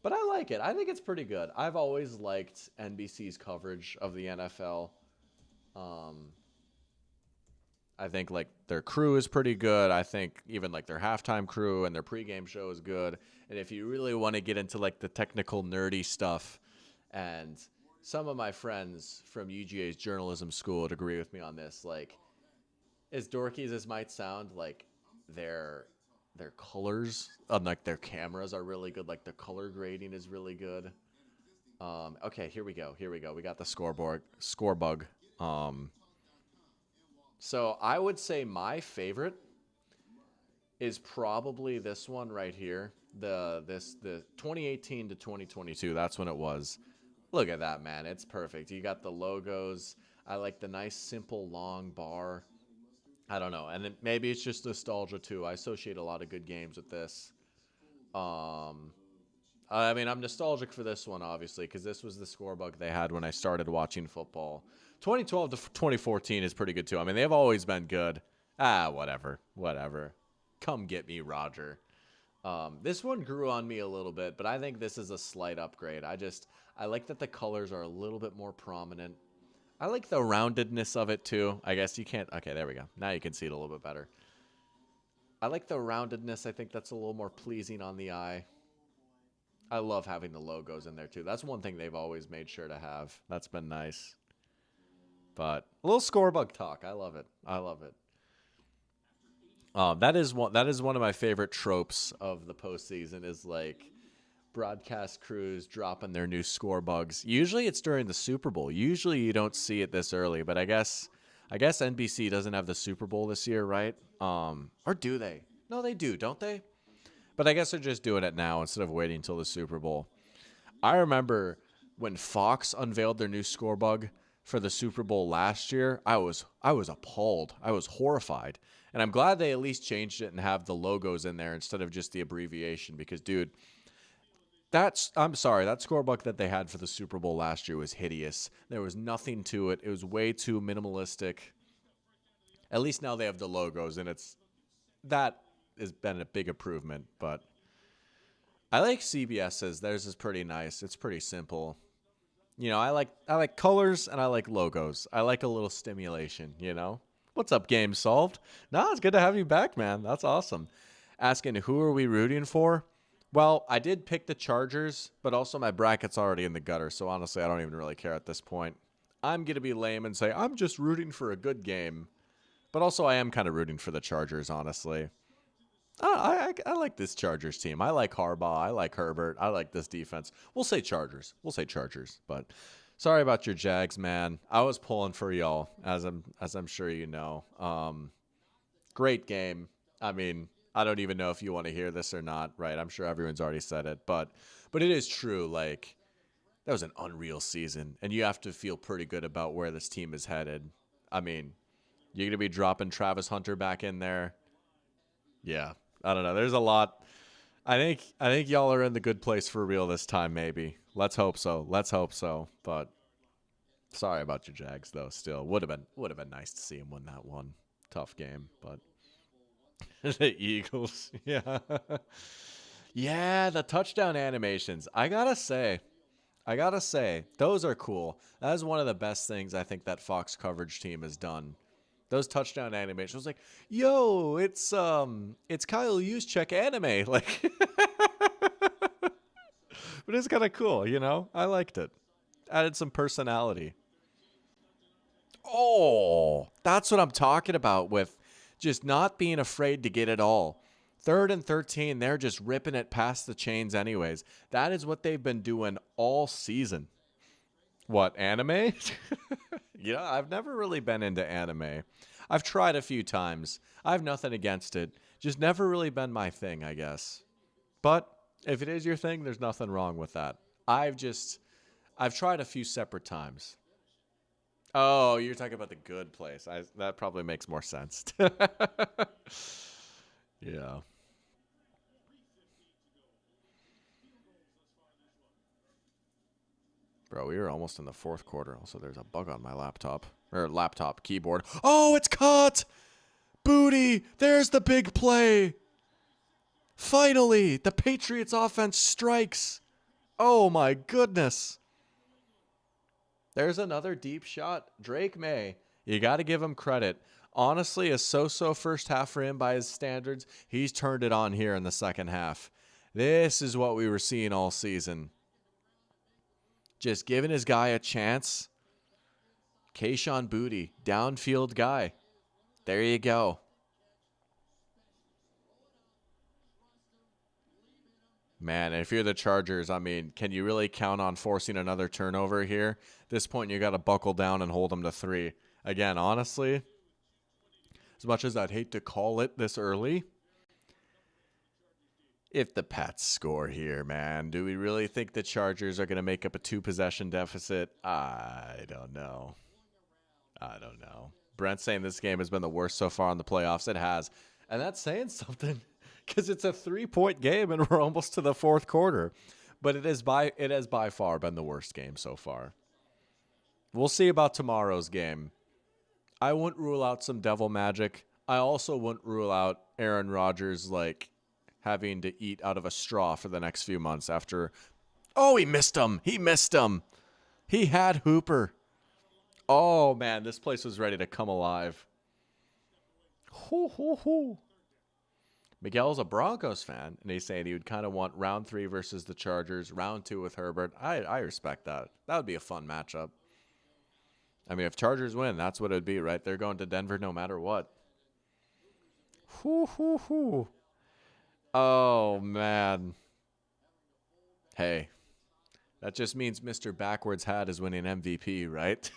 But I like it. I think it's pretty good. I've always liked NBC's coverage of the NFL. I think like their crew is pretty good. I think even like their halftime crew and their pregame show is good. And if you really want to get into like the technical nerdy stuff, and some of my friends from UGA's journalism school would agree with me on this, like as dorky as this might sound, like their colors on like their cameras are really good. Like the color grading is really good. Okay, here we go. We got the score bug. So I would say my favorite is probably this one right here. The 2018 to 2022. That's when it was. Look at that, man. It's perfect. You got the logos. I like the nice, simple, long bar. I don't know. And maybe it's just nostalgia too. I associate a lot of good games with this. I mean, I'm nostalgic for this one, obviously, because this was the score bug they had when I started watching football. 2012 to 2014 is pretty good, too. I mean, they've always been good. Whatever. Come get me, Roger. This one grew on me a little bit, but I think this is a slight upgrade. I like that the colors are a little bit more prominent. I like the roundedness of it, too. I guess you can't... Okay, there we go. Now you can see it a little bit better. I like the roundedness. I think that's a little more pleasing on the eye. I love having the logos in there, too. That's one thing they've always made sure to have. That's been nice. But a little score bug talk. I love it. That is one of my favorite tropes of the postseason is like broadcast crews dropping their new score bugs. Usually it's during the Super Bowl. Usually you don't see it this early, but I guess NBC doesn't have the Super Bowl this year, right? Or do they? No, they do, don't they? But I guess they're just doing it now instead of waiting until the Super Bowl. I remember when Fox unveiled their new score bug for the Super Bowl last year, I was appalled. I was horrified. And I'm glad they at least changed it and have the logos in there instead of just the abbreviation because, dude, I'm sorry, that score bug that they had for the Super Bowl last year was hideous. There was nothing to it. It was way too minimalistic. At least now they have the logos, and that has been a big improvement. But I like CBS's. Theirs is pretty nice. It's pretty simple. You know, I like colors and I like logos. I like a little stimulation, you know? What's up, Game Solved? No, it's good to have you back, man. That's awesome. Asking who are we rooting for? Well, I did pick the Chargers, but also my bracket's already in the gutter, so honestly, I don't even really care at this point. I'm going to be lame and say I'm just rooting for a good game. But also I am kind of rooting for the Chargers, honestly. I like this Chargers team. I like Harbaugh. I like Herbert. I like this defense. We'll say Chargers. But sorry about your Jags, man. I was pulling for y'all, as I'm sure you know. Great game. I mean, I don't even know if you want to hear this or not, right? I'm sure everyone's already said it, but it is true. Like, that was an unreal season, and you have to feel pretty good about where this team is headed. I mean, you're gonna be dropping Travis Hunter back in there. Yeah. I don't know. There's a lot. I think y'all are in the good place for real this time, maybe. Let's hope so. But sorry about your Jags, though. Still, would have been nice to see him win that one. Tough game, but the Eagles, yeah, yeah. The touchdown animations. I gotta say, I gotta say, those are cool. That is one of the best things I think that Fox coverage team has done. Those touchdown animations was like, yo, it's Kyle Juszczyk anime. Like, but it's kind of cool, you know? I liked it. Added some personality. Oh, that's what I'm talking about with just not being afraid to get it all. 3rd and 13, they're just ripping it past the chains anyways. That is what they've been doing all season. What, anime? I've never really been into anime. I've tried a few times. I have nothing against it. Just never really been my thing, I guess. But if it is your thing, there's nothing wrong with that. I've tried a few separate times. Oh, you're talking about the good place. That probably makes more sense. Yeah. Bro, we were almost in the 4th quarter. Also, there's a bug on my laptop. Or laptop keyboard. Oh, it's caught! Booty! There's the big play! Finally, the Patriots offense strikes. Oh my goodness. There's another deep shot. Drake May. You got to give him credit. Honestly, a so-so first half for him by his standards. He's turned it on here in the second half. This is what we were seeing all season. Just giving his guy a chance. Kayshon Boutte, downfield guy. There you go. Man, if you're the Chargers, I mean, can you really count on forcing another turnover here? At this point, you got to buckle down and hold them to 3. Again, honestly, as much as I'd hate to call it this early, if the Pats score here, man, do we really think the Chargers are going to make up a 2-possession deficit? I don't know. Brent's saying this game has been the worst so far in the playoffs. It has. And that's saying something. Because it's a 3-point game and we're almost to the 4th quarter. But it has by far been the worst game so far. We'll see about tomorrow's game. I wouldn't rule out some devil magic. I also wouldn't rule out Aaron Rodgers having to eat out of a straw for the next few months after. Oh, he missed him. He had Hooper. Oh man, this place was ready to come alive. Hoo hoo hoo. Miguel's a Broncos fan, and he's saying he would kind of want round 3 versus the Chargers, round 2 with Herbert. I respect that. That would be a fun matchup. I mean, if Chargers win, that's what it would be, right? They're going to Denver no matter what. Hoo, hoo, hoo. Oh, man. Hey, that just means Mr. Backwards Hat is winning MVP, right?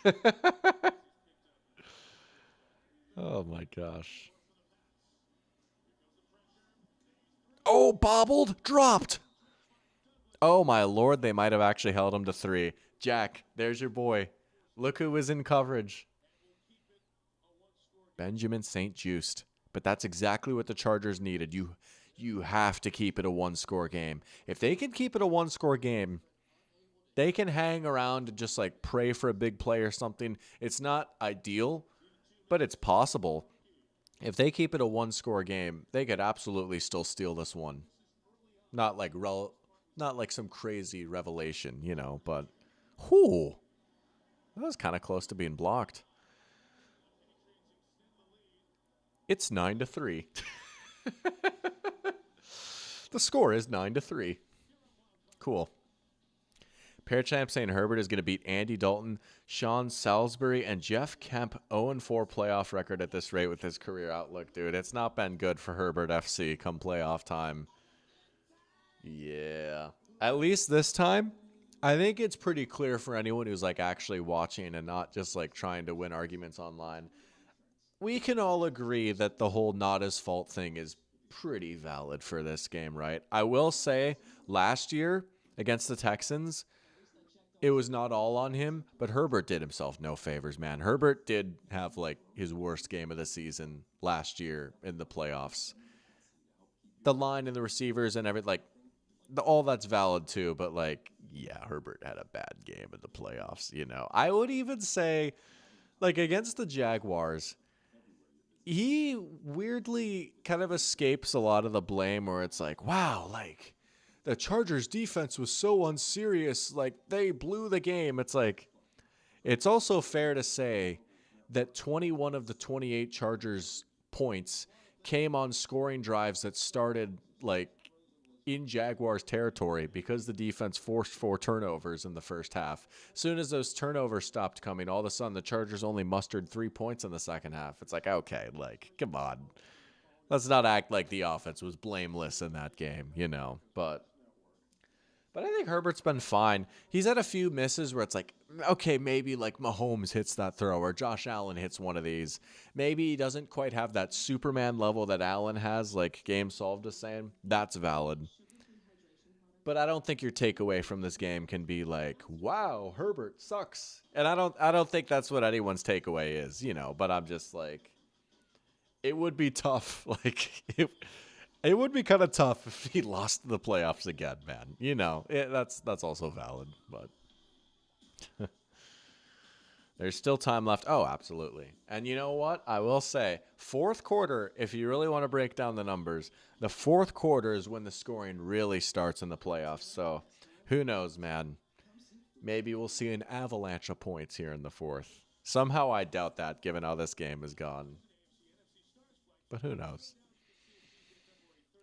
Oh, my gosh. Oh, bobbled, dropped. Oh, my Lord, they might have actually held him to 3. Jack, there's your boy. Look who was in coverage. Benjamin St. Juste. But that's exactly what the Chargers needed. You have to keep it a 1-score game. If they can keep it a 1-score game, they can hang around and just pray for a big play or something. It's not ideal, but it's possible. If they keep it a 1-score game, they could absolutely still steal this one. Not like some crazy revelation, but whoo. That was kind of close to being blocked. It's 9-3. The score is 9-3. Cool. Pear Champ saying Herbert is going to beat Andy Dalton, Sean Salisbury, and Jeff Kemp 0-4 playoff record at this rate with his career outlook, dude. It's not been good for Herbert FC come playoff time. Yeah. At least this time, I think it's pretty clear for anyone who's actually watching and not just trying to win arguments online. We can all agree that the whole not his fault thing is pretty valid for this game, right? I will say last year against the Texans, it was not all on him, but Herbert did himself no favors, man. Herbert did have his worst game of the season last year in the playoffs. The line and the receivers and everything, all that's valid too, but yeah, Herbert had a bad game in the playoffs, I would even say against the Jaguars, he weirdly kind of escapes a lot of the blame where it's wow, the Chargers defense was so unserious, like they blew the game. It's like, it's also fair to say that 21 of the 28 Chargers points came on scoring drives that started like in Jaguars territory because the defense forced 4 turnovers in the first half. As soon as those turnovers stopped coming, all of a sudden the Chargers only mustered 3 points in the second half. It's like, okay, like, come on. Let's not act like the offense was blameless in that game, you know. But I think Herbert's been fine. He's had a few misses where it's like, okay, maybe like Mahomes hits that throw or Josh Allen hits one of these. Maybe he doesn't quite have that Superman level that Allen has, like Game Solved is saying. That's valid. But I don't think your takeaway from this game can be like, wow, Herbert sucks. And I don't think that's what anyone's takeaway is, you know, but I'm just like, it would be tough. Like, it would be kind of tough if he lost the playoffs again, man. You know, that's also valid, but there's still time left. Oh, absolutely. And you know what? I will say, fourth quarter, if you really want to break down the numbers, the fourth quarter is when the scoring really starts in the playoffs. So who knows, man? Maybe we'll see an avalanche of points here in the fourth. Somehow I doubt that, given how this game has gone. But who knows?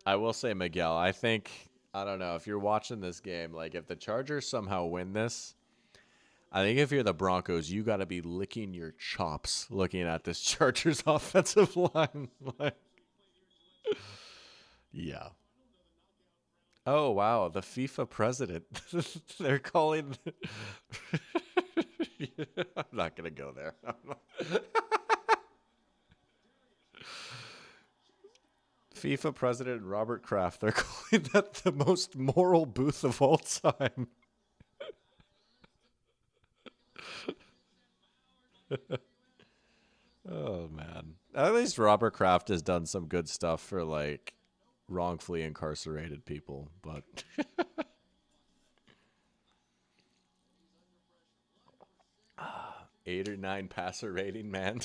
I will say, Miguel, I don't know, if you're watching this game, like if the Chargers somehow win this, I think if you're the Broncos, you got to be licking your chops looking at this Chargers offensive line. Like, yeah. Oh, wow. The FIFA president. They're calling. I'm not going to go there. FIFA president Robert Kraft. They're calling that the most moral booth of all time. Oh, man. At least Robert Kraft has done some good stuff for, like, wrongfully incarcerated people, but... 8 or 9 passer rating, man.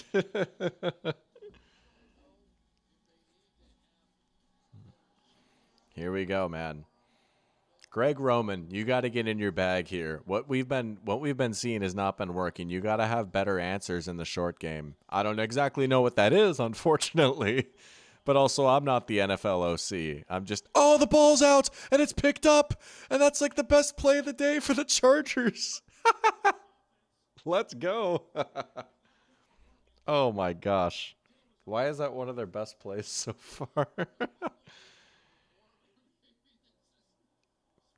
Here we go, man. Greg Roman, you got to get in your bag here. What we've been seeing has not been working. You got to have better answers in the short game. I don't exactly know what that is, unfortunately. But also, I'm not the NFL OC. I'm just, oh, the ball's out and it's picked up, and that's like the best play of the day for the Chargers. Let's go. Oh my gosh. Why is that one of their best plays so far?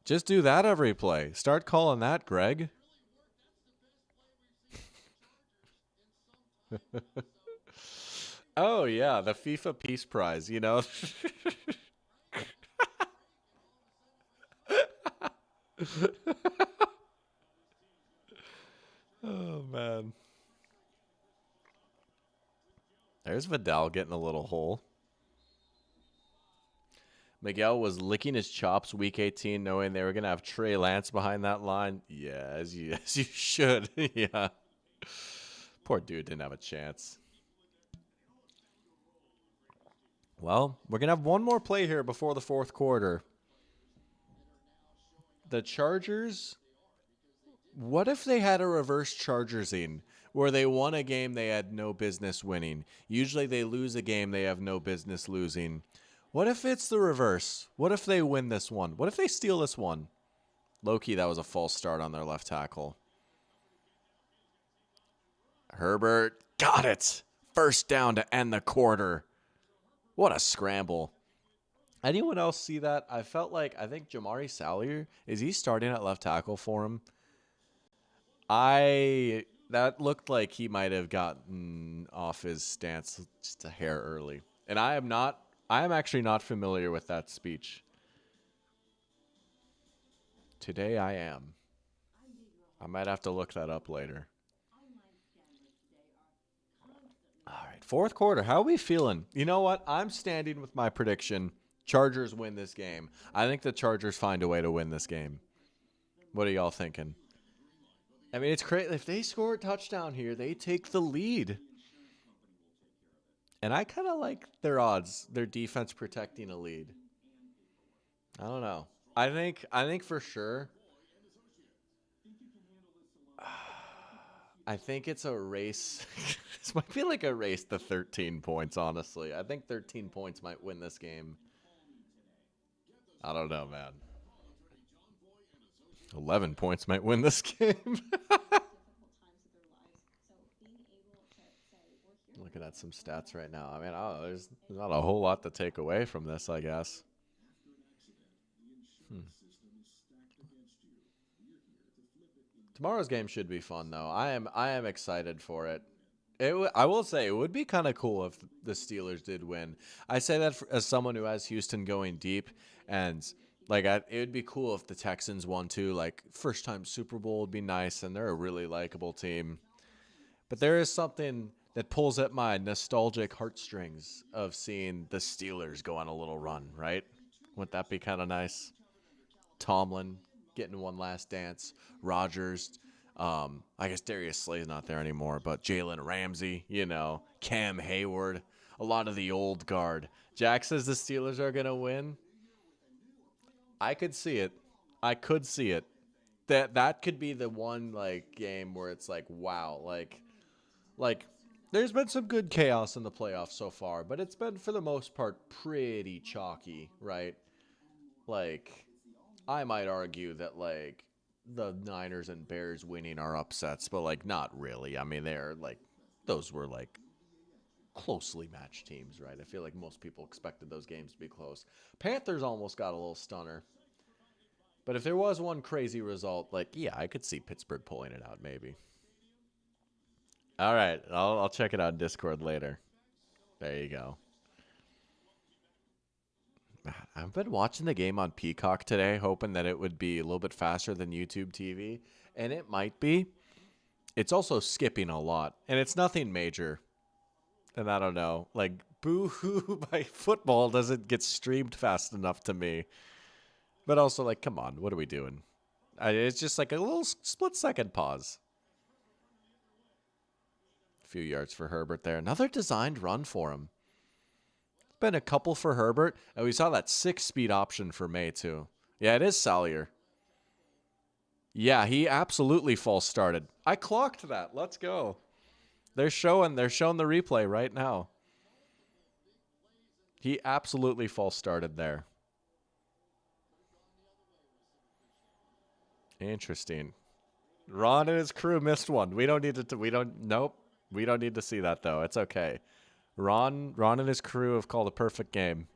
Just do that every play. Start calling that, Greg. Oh, yeah, the FIFA Peace Prize, you know? Oh, man. There's Vidal getting a little hole. Miguel was licking his chops week 18, knowing they were going to have Trey Lance behind that line. Yeah, as you should. Yeah. Poor dude didn't have a chance. Well, we're going to have one more play here before the fourth quarter. The Chargers, what if they had a reverse Chargersing where they won a game they had no business winning? Usually they lose a game they have no business losing. What if it's the reverse? What if they win this one? What if they steal this one? Low-key, that was a false start on their left tackle. Herbert got it. First down to end the quarter. What a scramble. Anyone else see that? I think Jamari Salyer, is he starting at left tackle for him? That looked like he might have gotten off his stance just a hair early. And I am actually not familiar with that speech. Today I am. I might have to look that up later. All right, fourth quarter. How are we feeling? You know what? I'm standing with my prediction. Chargers win this game. I think the Chargers find a way to win this game. What are y'all thinking? I mean, it's crazy. If they score a touchdown here, they take the lead. And I kind of like their odds, their defense protecting a lead. I don't know. I think for sure. I think it's a race. This might be like a race to 13 points, honestly. I think 13 points might win this game. I don't know, man. 11 points might win this game. Looking at some stats right now. I mean, I don't know, there's not a whole lot to take away from this, I guess. Tomorrow's game should be fun, though. I am excited for it. I will say it would be kind of cool if the Steelers did win. I say that as someone who has Houston going deep, and like it would be cool if the Texans won too. Like first time Super Bowl would be nice, and they're a really likable team. But there is something that pulls at my nostalgic heartstrings of seeing the Steelers go on a little run, right? Wouldn't that be kind of nice? Tomlin getting one last dance. Rodgers. I guess Darius Slay's not there anymore, but Jalen Ramsey, Cam Hayward, a lot of the old guard. Jack says the Steelers are gonna win. I could see it. I could see it. That could be the one like game where it's like, wow, like there's been some good chaos in the playoffs so far, but it's been for the most part pretty chalky, right? Like I might argue that like the Niners and Bears winning are upsets, but like not really. I mean, they're like those were like closely matched teams, right? I feel like most people expected those games to be close. Panthers almost got a little stunner. But if there was one crazy result, like yeah, I could see Pittsburgh pulling it out maybe. All right, I'll check it out in Discord later. There you go. I've been watching the game on Peacock today, hoping that it would be a little bit faster than YouTube TV, and it might be. It's also skipping a lot, and it's nothing major. And I don't know, like Boo Hoo by football doesn't get streamed fast enough to me. But also, like, come on, what are we doing? It's just like a little split second pause. A few yards for Herbert there. Another designed run for him. Been a couple for Herbert, and we saw that 6-speed option for May too. Yeah, it is Salyer. Yeah, he absolutely false started. I clocked that. Let's go. They're showing the replay right now. He absolutely false started there. Interesting. Ron and his crew missed one. We don't need to. Nope. We don't need to see that though. It's okay. Ron and his crew have called a perfect game.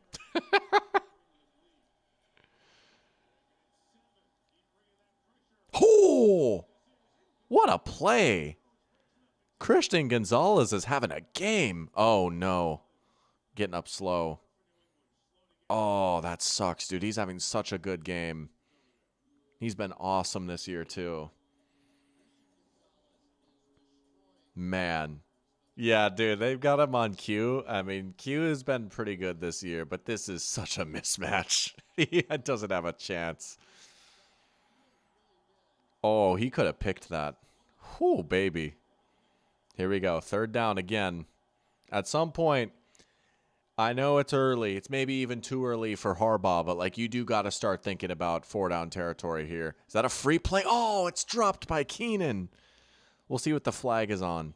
Oh, what a play. Christian Gonzalez is having a game. Oh, no. Getting up slow. Oh, that sucks, dude. He's having such a good game. He's been awesome this year, too. Man. Yeah, dude, they've got him on Q. I mean, Q has been pretty good this year, but this is such a mismatch. He doesn't have a chance. Oh, he could have picked that. Whew, baby. Here we go. Third down again. At some point, I know it's early. It's maybe even too early for Harbaugh, but like you do got to start thinking about 4-down territory here. Is that a free play? Oh, it's dropped by Keenan. We'll see what the flag is on.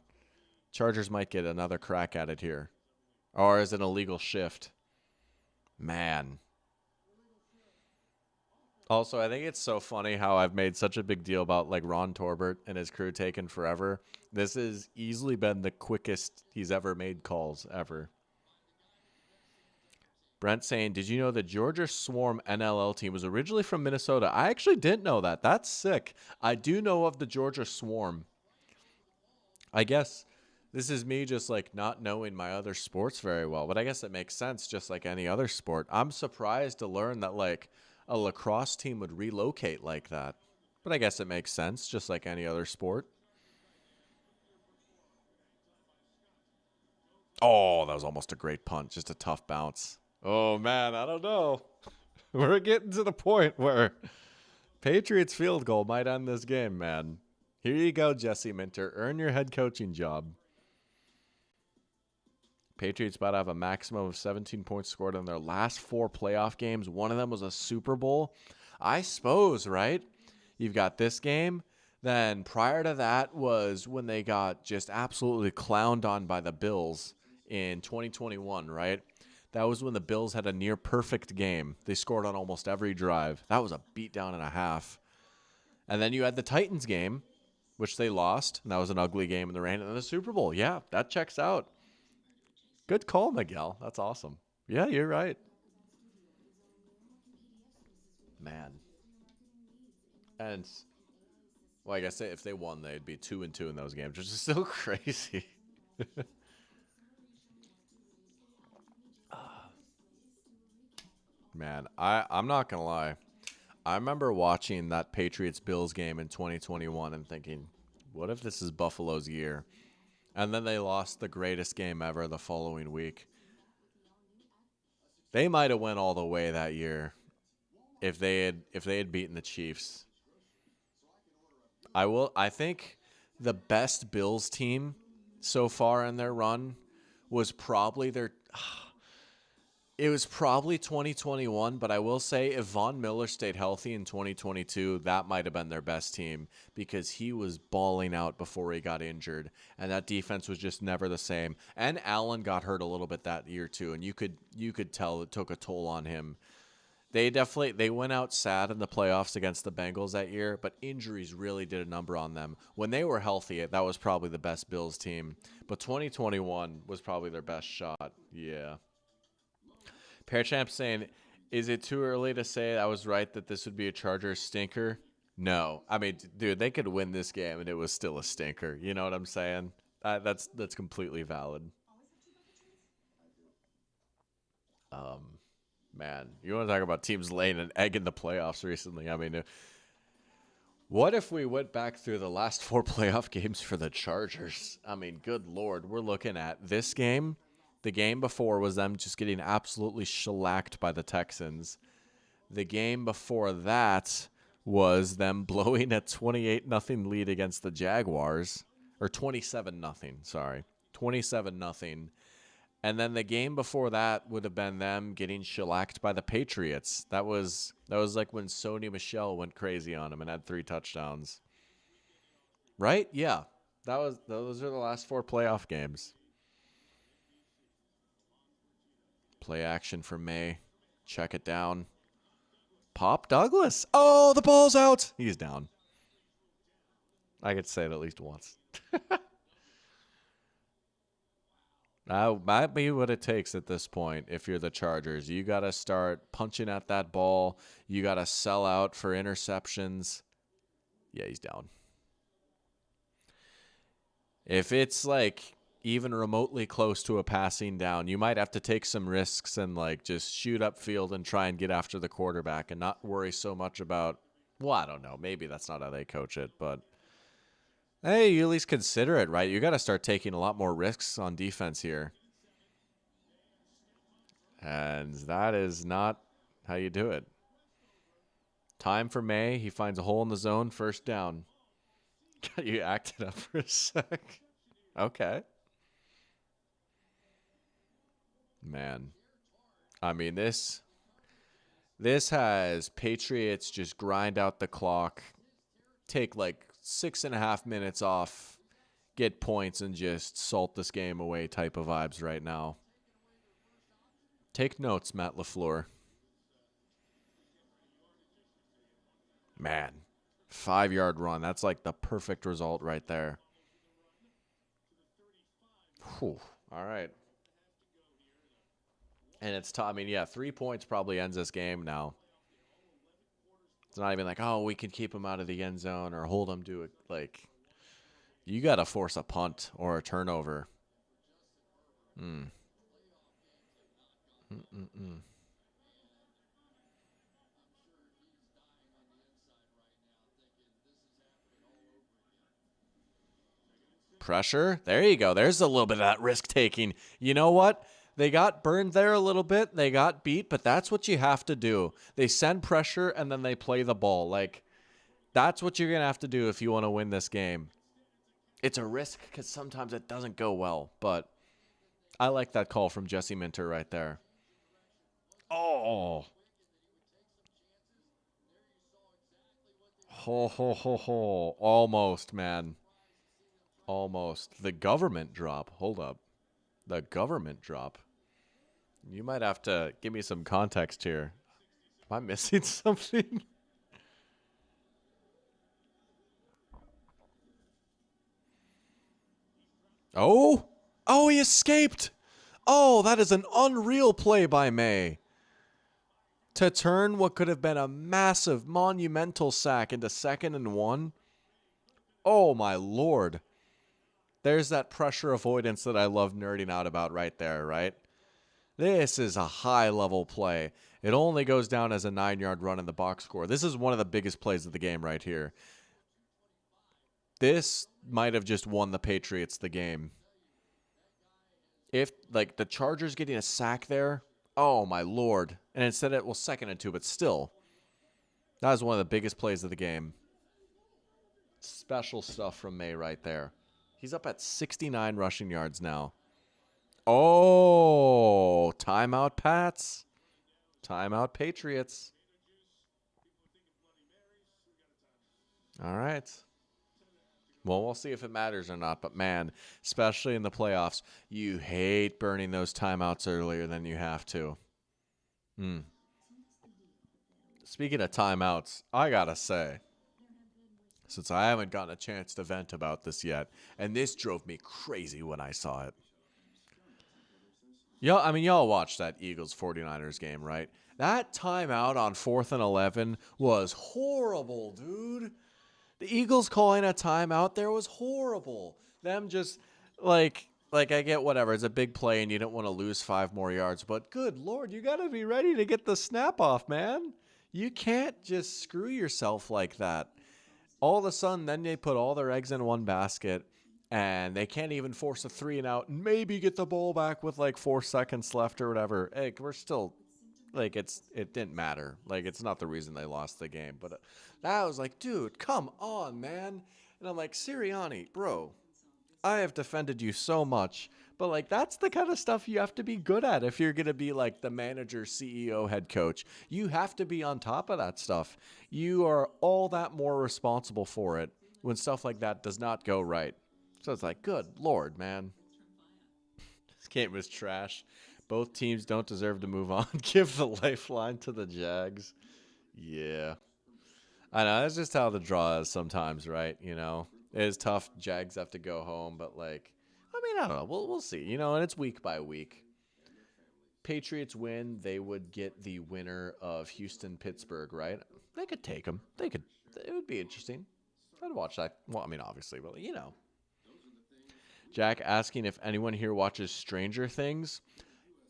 Chargers might get another crack at it here. Or is it an illegal shift? Man. Also, I think it's so funny how I've made such a big deal about like Ron Torbert and his crew taking forever. This has easily been the quickest he's ever made calls ever. Brent saying, did you know the Georgia Swarm NLL team was originally from Minnesota? I actually didn't know that. That's sick. I do know of the Georgia Swarm. I guess this is me just like not knowing my other sports very well, but I guess it makes sense just like any other sport. I'm surprised to learn that like a lacrosse team would relocate like that. But I guess it makes sense just like any other sport. Oh, that was almost a great punt. Just a tough bounce. Oh, man, I don't know. We're getting to the point where Patriots field goal might end this game, man. Here you go, Jesse Minter. Earn your head coaching job. Patriots about to have a maximum of 17 points scored in their last 4 playoff games. One of them was a Super Bowl. I suppose, right? You've got this game. Then prior to that was when they got just absolutely clowned on by the Bills in 2021, right? That was when the Bills had a near perfect game. They scored on almost every drive. That was a beatdown and a half. And then you had the Titans game, which they lost, and that was an ugly game in the rain. And then the Super Bowl. Yeah, that checks out. Good call, Miguel. That's awesome. Yeah, you're right. Man. And, well, I guess if they won, they'd be 2-2 in those games, which is so crazy. Man, I'm not going to lie. I remember watching that Patriots-Bills game in 2021 and thinking, what if this is Buffalo's year? And then they lost the greatest game ever the following week. They might have went all the way that year if they had beaten the Chiefs. I think the best Bills team so far in their run was probably it was probably 2021, but I will say if Von Miller stayed healthy in 2022, that might have been their best team because he was balling out before he got injured, and that defense was just never the same. And Allen got hurt a little bit that year too, and you could tell it took a toll on him. They went out sad in the playoffs against the Bengals that year, but injuries really did a number on them. When they were healthy, that was probably the best Bills team, but 2021 was probably their best shot. Yeah. Parachamp saying, is it too early to say I was right that this would be a Chargers stinker? No. I mean, dude, they could win this game and it was still a stinker. You know what I'm saying? That's completely valid. Man, you want to talk about teams laying an egg in the playoffs recently? I mean, what if we went back through the last 4 playoff games for the Chargers? I mean, good Lord, we're looking at this game. The game before was them just getting absolutely shellacked by the Texans. The game before that was them blowing a 28-0 lead against the Jaguars. Or 27-0, sorry. 27-0. And then the game before that would have been them getting shellacked by the Patriots. That was like when Sony Michel went crazy on him and had 3 touchdowns. Right? Yeah. Those are the last 4 playoff games. Play action for May. Check it down. Pop Douglas. Oh, the ball's out. He's down. I could say it at least once. That might be what it takes at this point if you're the Chargers. You got to start punching at that ball. You got to sell out for interceptions. Yeah, he's down. If it's like even remotely close to a passing down, you might have to take some risks and like just shoot upfield and try and get after the quarterback and not worry so much about, well, I don't know. Maybe that's not how they coach it, but hey, you at least consider it, right? You got to start taking a lot more risks on defense here. And that is not how you do it. Time for May. He finds a hole in the zone. First down. You acted up for a sec. Okay. Man. I mean, this has Patriots just grind out the clock, take like 6.5 minutes off, get points, and just salt this game away type of vibes right now. Take notes, Matt LaFleur. Man, 5-yard run. That's like the perfect result right there. Whew. All right. And it's tough. I mean, yeah, 3 points probably ends this game now. It's not even like, oh, we can keep him out of the end zone or hold him to it. Like, you got to force a punt or a turnover. Pressure. There you go. There's a little bit of that risk taking. You know what? They got burned there a little bit. They got beat, but that's what you have to do. They send pressure and then they play the ball. Like, that's what you're going to have to do if you want to win this game. It's a risk because sometimes it doesn't go well, but I like that call from Jesse Minter right there. Oh. Ho, ho, ho, ho. Almost, man. Almost. The government drop. Hold up. The government drop. You might have to give me some context here. Am I missing something? Oh! Oh, he escaped! Oh, that is an unreal play by May. To turn what could have been a massive, monumental sack into 2nd and 1. Oh, my lord. There's that pressure avoidance that I love nerding out about right there, right? This is a high-level play. It only goes down as a 9-yard run in the box score. This is one of the biggest plays of the game right here. This might have just won the Patriots the game. If, like, the Chargers getting a sack there, oh, my lord. And instead it, well, 2nd and 2, but still. That is one of the biggest plays of the game. Special stuff from May right there. He's up at 69 rushing yards now. Oh, timeout Pats. Timeout Patriots. All right. Well, we'll see if it matters or not. But, man, especially in the playoffs, you hate burning those timeouts earlier than you have to. Speaking of timeouts, I got to say, since I haven't gotten a chance to vent about this yet, and this drove me crazy when I saw it. Y'all watched that Eagles-49ers game, right? That timeout on 4th and 11 was horrible, dude. The Eagles calling a timeout there was horrible. Them just, like I get whatever. It's a big play and you don't want to lose 5 more yards. But good Lord, you got to be ready to get the snap off, man. You can't just screw yourself like that. All of a sudden, then they put all their eggs in one basket. And they can't even force a 3 and out and maybe get the ball back with like 4 seconds left or whatever. Hey, we're still, like, it didn't matter. Like, it's not the reason they lost the game. But I was like, dude, come on, man. And I'm like, Sirianni, bro, I have defended you so much. But, like, that's the kind of stuff you have to be good at if you're going to be, like, the manager, CEO, head coach. You have to be on top of that stuff. You are all that more responsible for it when stuff like that does not go right. So it's like, good Lord, man. This game was trash. Both teams don't deserve to move on. Give the lifeline to the Jags. Yeah. I know, that's just how the draw is sometimes, right? You know, it is tough. Jags have to go home, but, like, I mean, I don't know. We'll see. You know, and it's week by week. Patriots win, they would get the winner of Houston-Pittsburgh, right? They could take them. It would be interesting. I'd watch that. Well, I mean, obviously, but, you know. Jack asking if anyone here watches Stranger Things.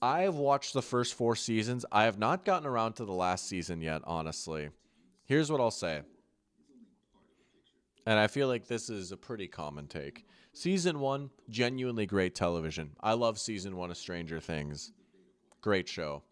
I have watched the first 4 seasons. I have not gotten around to the last season yet, honestly. Here's what I'll say. And I feel like this is a pretty common take. Season 1, genuinely great television. I love season 1 of Stranger Things. Great show.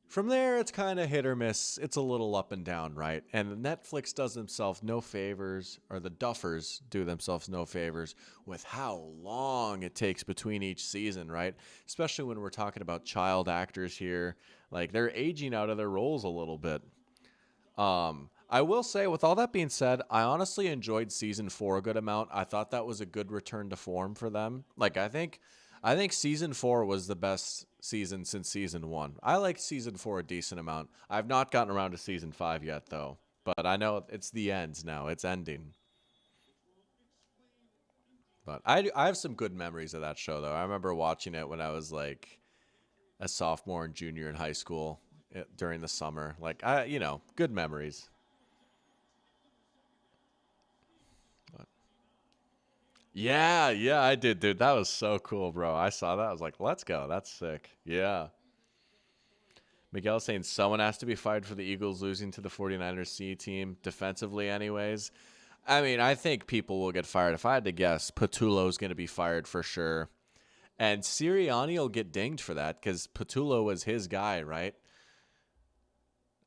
From there, it's kind of hit or miss. It's a little up and down, right? And Netflix does themselves no favors, or the Duffers do themselves no favors with how long it takes between each season, right? Especially when we're talking about child actors here. Like, they're aging out of their roles a little bit. I will say, with all that being said, I honestly enjoyed season 4 a good amount. I thought that was a good return to form for them. Like, I think season 4 was the best season since season 1. I like season 4 a decent amount. I've not gotten around to season 5 yet, though. But I know it's the end now. It's ending. But I have some good memories of that show, though. I remember watching it when I was, like, a sophomore and junior in high school during the summer. Like, good memories. Yeah, I did, dude. That was so cool, bro. I saw that. I was like, let's go. That's sick. Yeah. Miguel saying someone has to be fired for the Eagles losing to the 49ers C team defensively anyways. I mean, I think people will get fired. If I had to guess, Patullo's going to be fired for sure. And Sirianni will get dinged for that because Patullo was his guy, right?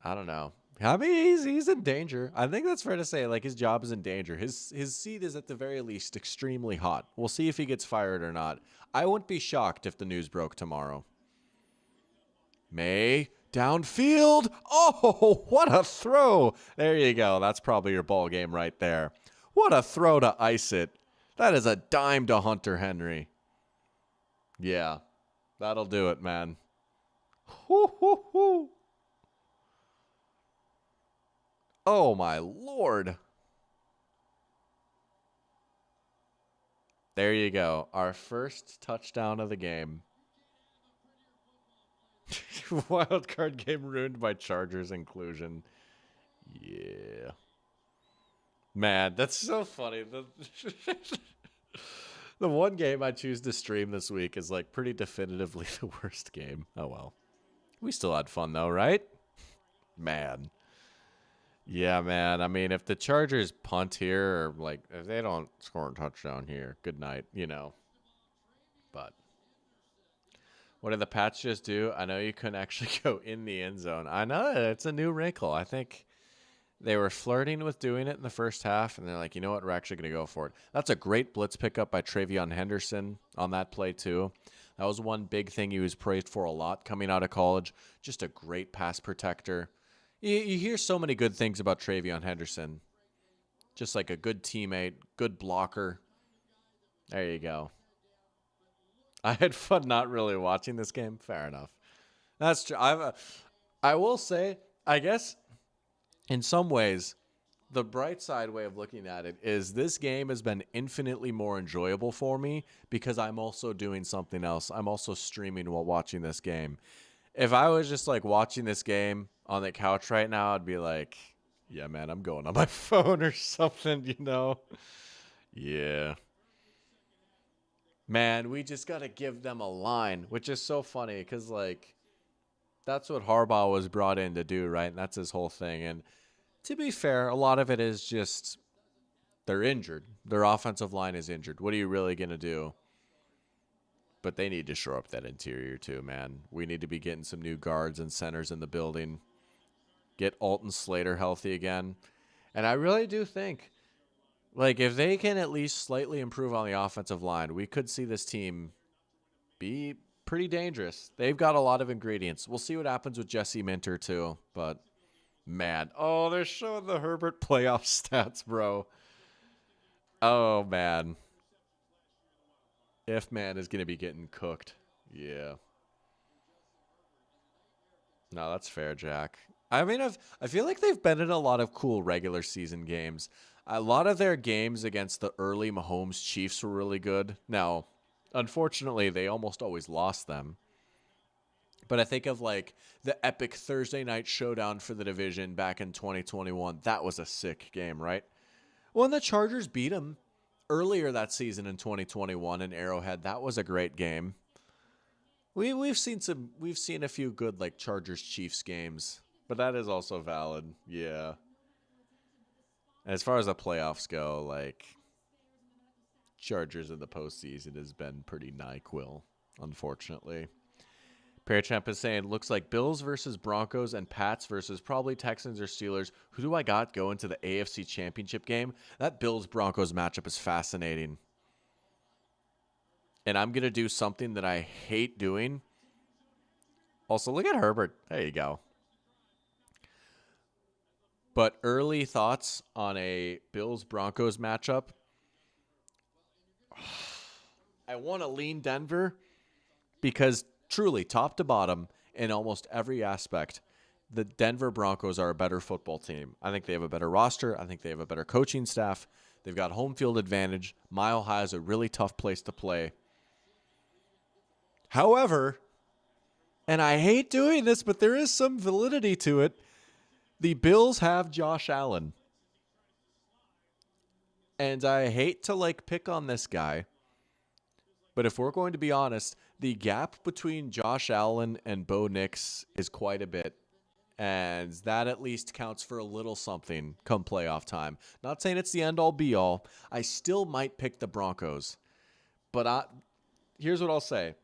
I don't know. I mean, he's in danger. I think that's fair to say. Like, his job is in danger. His seat is at the very least extremely hot. We'll see if he gets fired or not. I wouldn't be shocked if the news broke tomorrow. May, Downfield. Oh, what a throw. There you go. That's probably your ball game right there. What a throw to ice it. That is a dime to Hunter Henry. Yeah, that'll do it, man. Hoo, hoo, hoo. Oh, my Lord. There you go. Our first touchdown of the game. Wild card game ruined by Chargers inclusion. Yeah. Man, that's so funny. The one game I choose to stream this week is like pretty definitively the worst game. Oh well. We still had fun though, right? Man. Yeah, man. I mean, if the Chargers punt here, or like if they don't score a touchdown here, good night, you know. But what did the Pats just do? I know you couldn't actually go in the end zone. I know it's a new wrinkle. I think they were flirting with doing it in the first half, and they're like, you know what? We're actually going to go for it. That's a great blitz pickup by Travion Henderson on that play, too. That was one big thing he was praised for a lot coming out of college. Just a great pass protector. You hear so many good things about Travion Henderson. Just like a good teammate, good blocker. There you go. I had fun not really watching this game. Fair enough. That's true. I will say, I guess, in some ways, the bright side way of looking at it is this game has been infinitely more enjoyable for me because I'm also doing something else. I'm also streaming while watching this game. If I was just like watching this game on the couch right now, I'd be like, yeah, man, I'm going on my phone or something, you know? Yeah. Man, we just got to give them a line, which is so funny because, like, that's what Harbaugh was brought in to do, right? And that's his whole thing. And to be fair, a lot of it is just they're injured. Their offensive line is injured. What are you really going to do? But they need to shore up that interior too, man. We need to be getting some new guards and centers in the building. Get Alton Slater healthy again. And I really do think, like, if they can at least slightly improve on the offensive line, we could see this team be pretty dangerous. They've got a lot of ingredients. We'll see what happens with Jesse Minter too, but man. Oh, they're showing the Herbert playoff stats, bro. Oh, man. If man is going to be getting cooked. Yeah. No, that's fair, Jack. I mean, I feel like they've been in a lot of cool regular season games. A lot of their games against the early Mahomes Chiefs were really good. Now, unfortunately, they almost always lost them. But I think of like the epic Thursday night showdown for the division back in 2021. That was a sick game, right? When the Chargers beat them earlier that season in 2021 in Arrowhead, that was a great game. We've seen a few good like Chargers Chiefs games, but that is also valid. Yeah. As far as the playoffs go, like Chargers in the postseason has been pretty NyQuil, unfortunately. Parachamp is saying, looks like Bills versus Broncos and Pats versus probably Texans or Steelers. Who do I got going to the AFC Championship game? That Bills-Broncos matchup is fascinating. And I'm going to do something that I hate doing. Also, look at Herbert. There you go. But early thoughts on a Bills-Broncos matchup. I want to lean Denver because truly, top to bottom, in almost every aspect, the Denver Broncos are a better football team. I think they have a better roster. I think they have a better coaching staff. They've got home field advantage. Mile High is a really tough place to play. However, and I hate doing this, but there is some validity to it, the Bills have Josh Allen. And I hate to, like, pick on this guy, but if we're going to be honest, the gap between Josh Allen and Bo Nix is quite a bit. And that at least counts for a little something come playoff time. Not saying it's the end-all, be-all. I still might pick the Broncos. But here's what I'll say.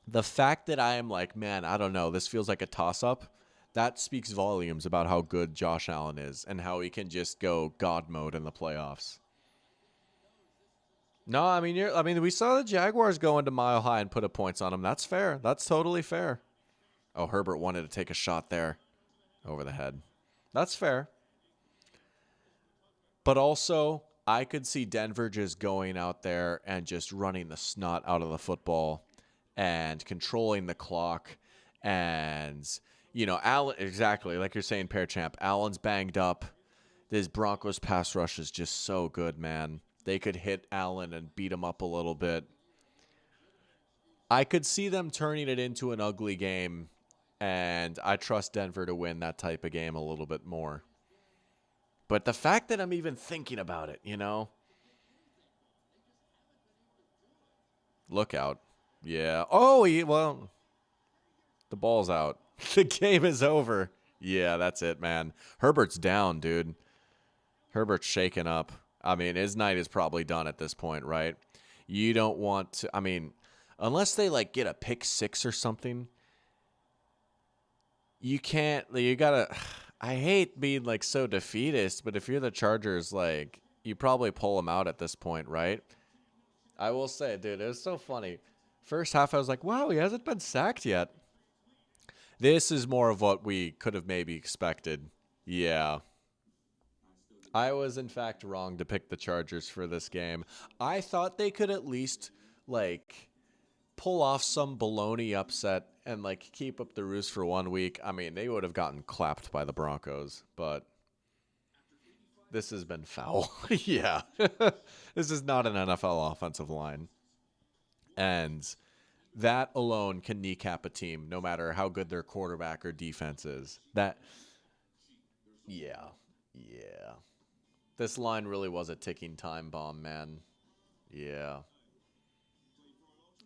The fact that I am like, man, I don't know, this feels like a toss-up, that speaks volumes about how good Josh Allen is and how he can just go God mode in the playoffs. No, I mean, we saw the Jaguars go into Mile High and put up points on them. That's fair. That's totally fair. Oh, Herbert wanted to take a shot there over the head. That's fair. But also, I could see Denver just going out there and just running the snot out of the football and controlling the clock. And, Allen, exactly, like you're saying, Pear Champ, Allen's banged up. This Broncos pass rush is just so good, man. They could hit Allen and beat him up a little bit. I could see them turning it into an ugly game, and I trust Denver to win that type of game a little bit more. But the fact that I'm even thinking about it, Look out. Yeah. Oh, the ball's out. The game is over. Yeah, that's it, man. Herbert's down, dude. Herbert's shaken up. I mean, his night is probably done at this point, right? You don't want to, unless they get a pick six or something, you gotta, I hate being so defeatist, but if you're the Chargers, you probably pull them out at this point, right? I will say, dude, it was so funny. First half, I was like, wow, he hasn't been sacked yet. This is more of what we could have maybe expected. Yeah. I was, in fact, wrong to pick the Chargers for this game. I thought they could at least, pull off some baloney upset and, keep up the roost for 1 week. I mean, they would have gotten clapped by the Broncos, but this has been foul. Yeah. This is not an NFL offensive line. And that alone can kneecap a team, no matter how good their quarterback or defense is. Yeah. This line really was a ticking time bomb, man. Yeah.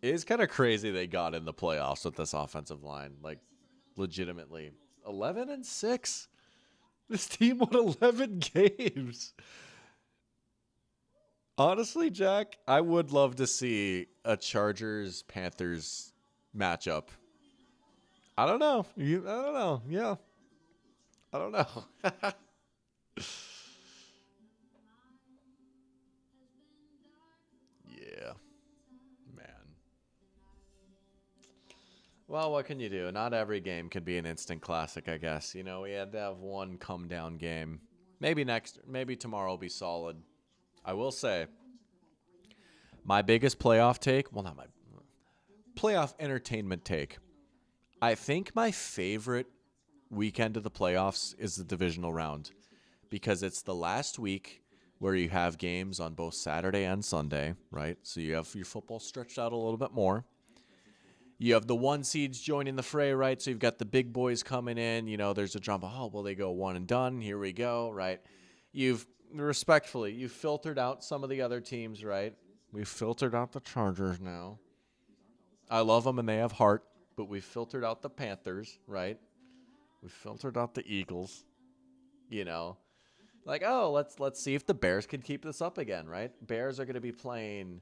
It is kind of crazy they got in the playoffs with this offensive line. Legitimately. 11-6. This team won 11 games. Honestly, Jack, I would love to see a Chargers-Panthers matchup. I don't know. I don't know. Yeah. I don't know. Yeah. Man. Well, what can you do? Not every game can be an instant classic, I guess. We had to have one come-down game. Maybe tomorrow will be solid. I will say, my biggest playoff take, well, not my playoff entertainment take. I think my favorite weekend of the playoffs is the divisional round because it's the last week where you have games on both Saturday and Sunday, right? So you have your football stretched out a little bit more. You have the one seeds joining the fray, right? So you've got the big boys coming in. There's a drama. Oh, well, they go one and done. Here we go, right? You've filtered out some of the other teams, right? We've filtered out the Chargers now. I love them and they have heart, but we've filtered out the Panthers, right? We've filtered out the Eagles. Let's see if the Bears can keep this up again, right? Bears are going to be playing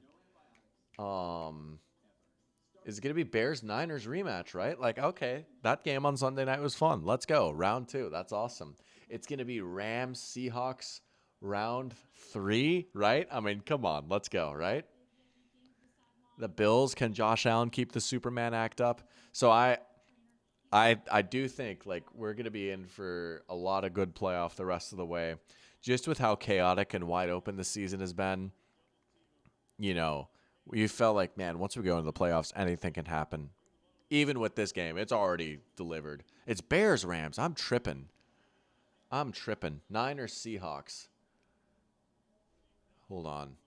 is it going to be Bears-Niners rematch, right? Okay, that game on Sunday night was fun. Let's go. Round 2. That's awesome. It's going to be Rams-Seahawks round 3, right? I mean, come on. Let's go, right? The Bills, can Josh Allen keep the Superman act up? So I do think we're going to be in for a lot of good playoff the rest of the way. Just with how chaotic and wide open the season has been, you felt like, man, once we go into the playoffs, anything can happen. Even with this game, it's already delivered. It's Bears-Rams. I'm tripping. Niners-Seahawks. Hold on.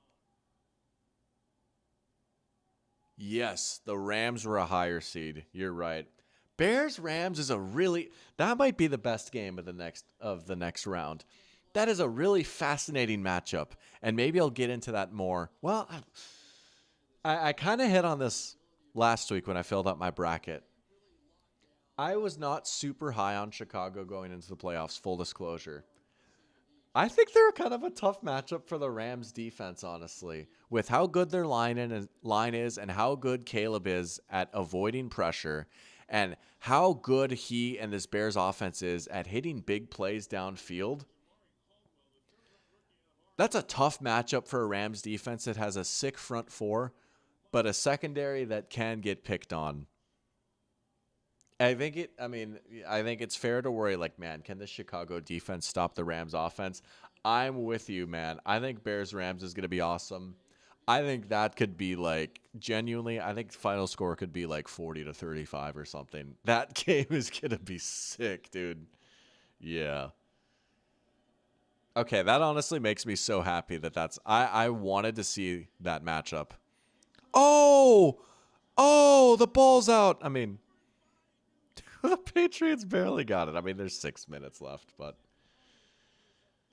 Yes, the Rams were a higher seed. You're right. Bears-Rams is that might be the best game of the next round. That is a really fascinating matchup, and maybe I'll get into that more. Well, I kind of hit on this last week when I filled out my bracket. I was not super high on Chicago going into the playoffs, full disclosure. I think they're kind of a tough matchup for the Rams defense, honestly, with how good their line is and how good Caleb is at avoiding pressure and how good he and this Bears offense is at hitting big plays downfield. That's a tough matchup for a Rams defense that has a sick front four, but a secondary that can get picked on. I think it's fair to worry, like, man, can the Chicago defense stop the Rams offense? I'm with you, man. I think Bears Rams is going to be awesome. I think that could be like genuinely, I think the final score could be like 40-35 or something. That game is going to be sick, dude. Yeah. Okay, that honestly makes me so happy I wanted to see that matchup. Oh! Oh, the ball's out. I mean, the Patriots barely got it. I mean, there's 6 minutes left, but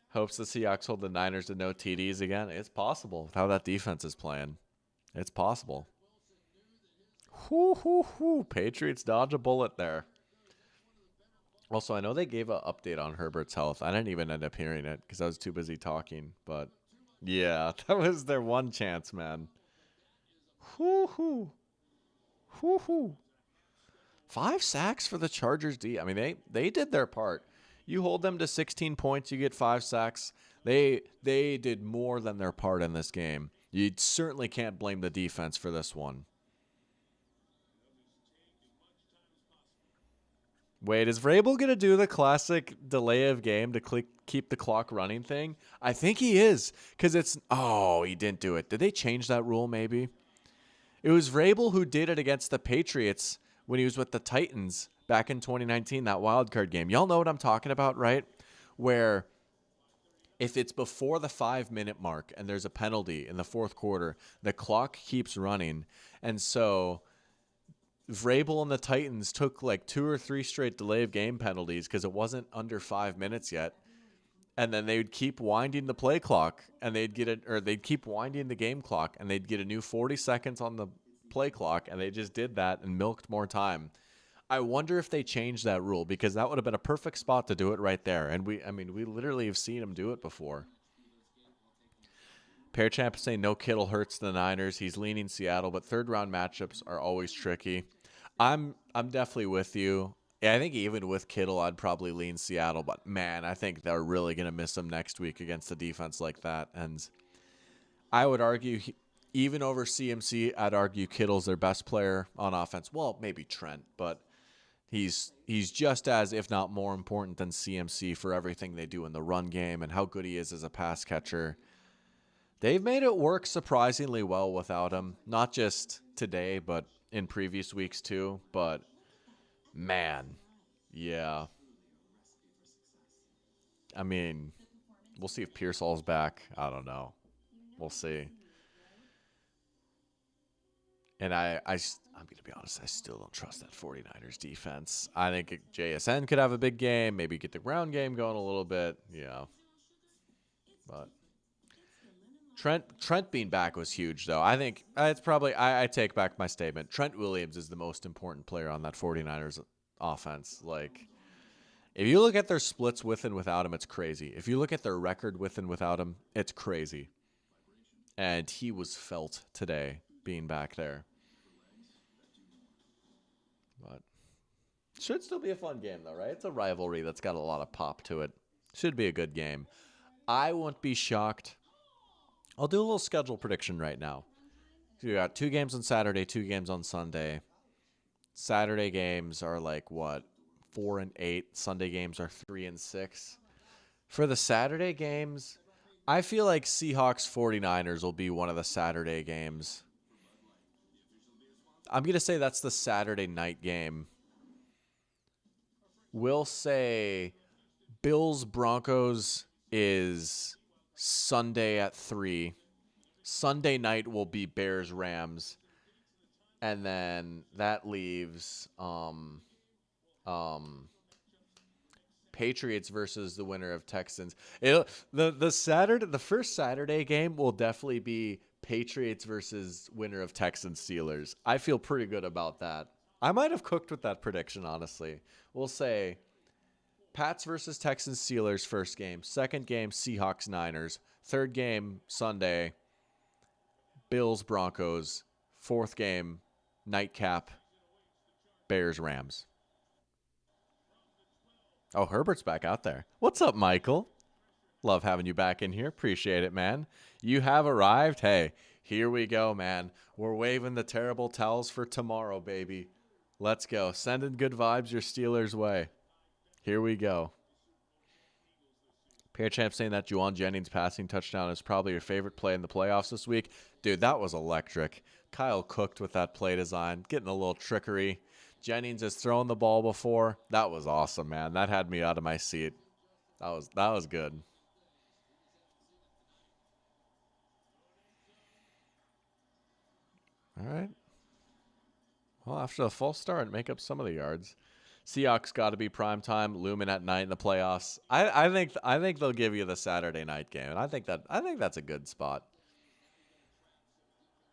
hopes the Seahawks hold the Niners to no TDs again. It's possible with how that defense is playing. It's possible. Whoo. Patriots dodge a bullet there. Also, I know they gave an update on Herbert's health. I didn't even end up hearing it because I was too busy talking. But yeah, that was their one chance, man. Whoo. 5 sacks for the Chargers D. I mean, they did their part. You hold them to 16 points, you get 5 sacks. They did more than their part in this game. You certainly can't blame the defense for this one. Wait, is Vrabel going to do the classic delay of game to keep the clock running thing? I think he is, because he didn't do it. Did they change that rule maybe? It was Vrabel who did it against the Patriots when he was with the Titans back in 2019, that wild card game. Y'all know what I'm talking about, right? Where if it's before the 5-minute mark and there's a penalty in the fourth quarter, the clock keeps running. And so Vrabel and the Titans took like 2 or 3 straight delay of game penalties because it wasn't under 5 minutes yet. And then they would keep winding the play clock and they'd keep winding the game clock and they'd get a new 40 seconds on the play clock. And they just did that and milked more time. I wonder if they changed that rule because that would have been a perfect spot to do it right there. And we literally have seen him do it before. Pair Champ is saying no Kittle hurts the Niners. He's leaning Seattle, but third round matchups are always tricky. I'm definitely with you. Yeah, I think even with Kittle, I'd probably lean Seattle. But, man, I think they're really going to miss him next week against a defense like that. And I would argue, even over CMC, I'd argue Kittle's their best player on offense. Well, maybe Trent, but he's just as, if not more important than CMC for everything they do in the run game and how good he is as a pass catcher. They've made it work surprisingly well without him. Not just today, but in previous weeks too. But, man, yeah. I mean, we'll see if Pearsall's back. I don't know. We'll see. And I'm going to be honest, I still don't trust that 49ers defense. I think JSN could have a big game, maybe get the ground game going a little bit. Yeah. But Trent being back was huge, though. I think it's probably, I take back my statement. Trent Williams is the most important player on that 49ers offense. Like, if you look at their splits with and without him, it's crazy. If you look at their record with and without him, it's crazy. And he was felt today being back there. But should still be a fun game, though, right? It's a rivalry that's got a lot of pop to it. Should be a good game. I won't be shocked. I'll do a little schedule prediction right now. We got 2 games on Saturday, 2 games on Sunday. Saturday games are like, 4-8. Sunday games are 3-6. For the Saturday games, I feel like Seahawks 49ers will be one of the Saturday games. I'm going to say that's the Saturday night game. We'll say Bills Broncos is Sunday at 3. Sunday night will be Bears Rams. And then that leaves Patriots versus the winner of Texans. The first Saturday game will definitely be Patriots versus winner of Texans Steelers. I feel pretty good about that. I might have cooked with that prediction, honestly. We'll say Pats versus Texans Steelers first game. Second game, Seahawks Niners. Third game, Sunday, Bills Broncos. Fourth game, nightcap, Bears Rams. Oh, Herbert's back out there. What's up, Michael? Love having you back in here. Appreciate it, man. You have arrived. Hey, here we go, man. We're waving the terrible towels for tomorrow, baby. Let's go. Sending good vibes your Steelers way. Here we go. Pair Champ saying that Juwan Jennings passing touchdown is probably your favorite play in the playoffs this week. Dude, that was electric. Kyle cooked with that play design, getting a little trickery. Jennings has thrown the ball before. That was awesome, man. That had me out of my seat. That was good. All right. Well, after the false start, make up some of the yards. Seahawks got to be prime time, looming at night in the playoffs. I think they'll give you the Saturday night game, and I think that's a good spot.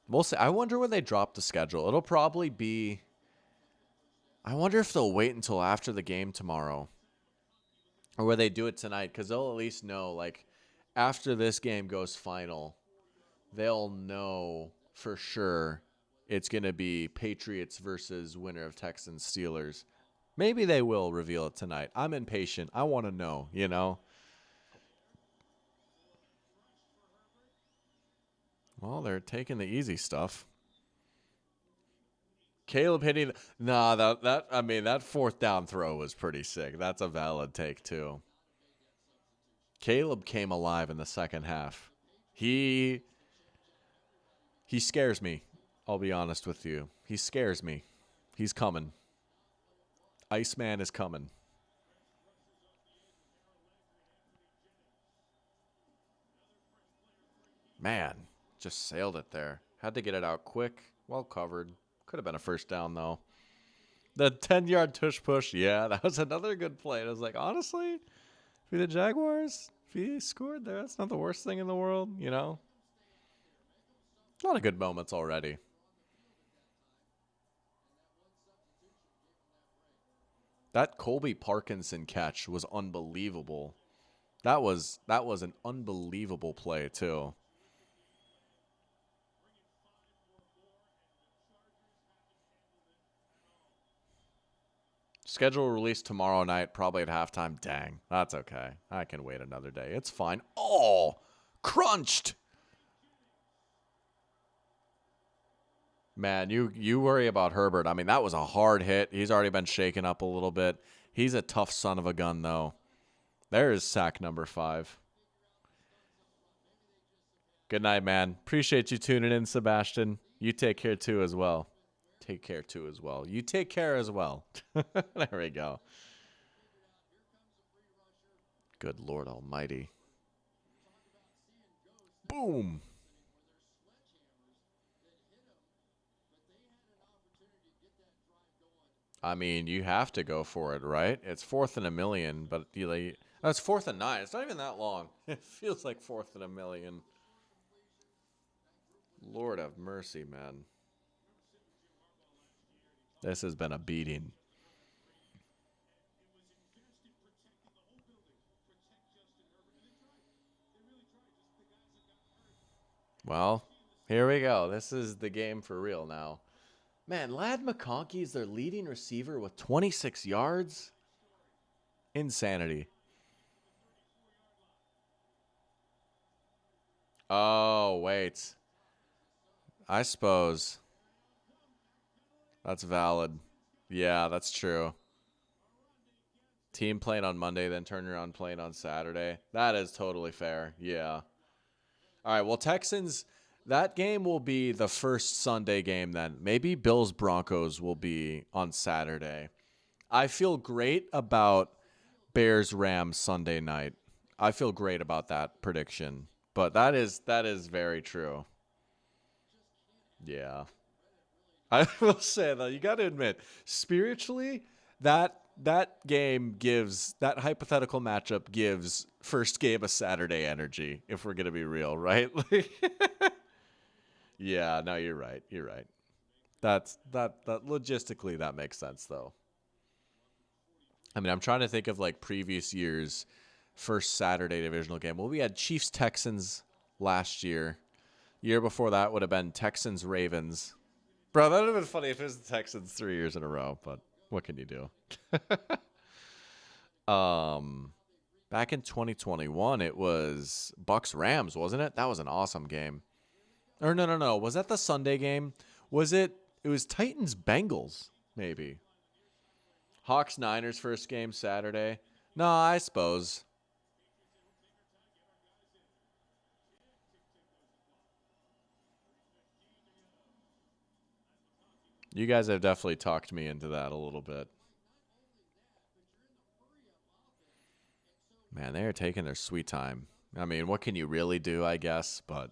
We'll see. I wonder when they drop the schedule. It'll probably be. I wonder if they'll wait until after the game tomorrow, or where they do it tonight, because they'll at least know, like, after this game goes final, they'll know for sure it's going to be Patriots versus winner of Texans Steelers. Maybe they will reveal it tonight. I'm impatient. I want to know, you know? Well, they're taking the easy stuff. Caleb hitting. That fourth down throw was pretty sick. That's a valid take, too. Caleb came alive in the second half. He scares me. I'll be honest with you. He scares me. He's coming. Iceman is coming. Man, just sailed it there. Had to get it out quick. Well covered. Could have been a first down, though. The 10-yard tush push. Yeah, that was another good play. I was like, honestly, for the Jaguars, if he scored there, that's not the worst thing in the world, you know? A lot of good moments already. That Colby Parkinson catch was unbelievable. That was an unbelievable play, too. Schedule release tomorrow night, probably at halftime. Dang, that's okay. I can wait another day. It's fine. Oh, crunched. Man, you worry about Herbert. I mean, that was a hard hit. He's already been shaken up a little bit. He's a tough son of a gun, though. There is sack number 5. Good night, man. Appreciate you tuning in, Sebastian. You take care, too, as well. Take care, too, as well. You take care as well. There we go. Good Lord Almighty. Boom. I mean, you have to go for it, right? It's 4th and a million, but it's 4th and 9. It's not even that long. It feels like 4th and a million. Lord have mercy, man. This has been a beating. Well, here we go. This is the game for real now. Man, Ladd McConkey is their leading receiver with 26 yards. Insanity. Oh, wait. I suppose. That's valid. Yeah, that's true. Team playing on Monday, then turn around playing on Saturday. That is totally fair. Yeah. All right, well, Texans, that game will be the first Sunday game then. Maybe Bills-Broncos will be on Saturday. I feel great about Bears-Rams Sunday night. I feel great about that prediction. But that is very true. Yeah. I will say, though, you got to admit, spiritually, that game gives, that hypothetical matchup gives first game of Saturday energy, if we're going to be real, right? Yeah, no, you're right. You're right. That logistically, that makes sense, though. I mean, I'm trying to think of, like, previous years' first Saturday divisional game. Well, we had Chiefs-Texans last year. Year before that would have been Texans-Ravens. Bro, that would have been funny if it was the Texans 3 years in a row, but what can you do? Back in 2021, it was Bucks-Rams, wasn't it? That was an awesome game. Or no. Was that the Sunday game? Was it? It was Titans-Bengals. Maybe. Hawks Niners first game Saturday. No, I suppose. You guys have definitely talked me into that a little bit. Man, they are taking their sweet time. I mean, what can you really do, I guess, but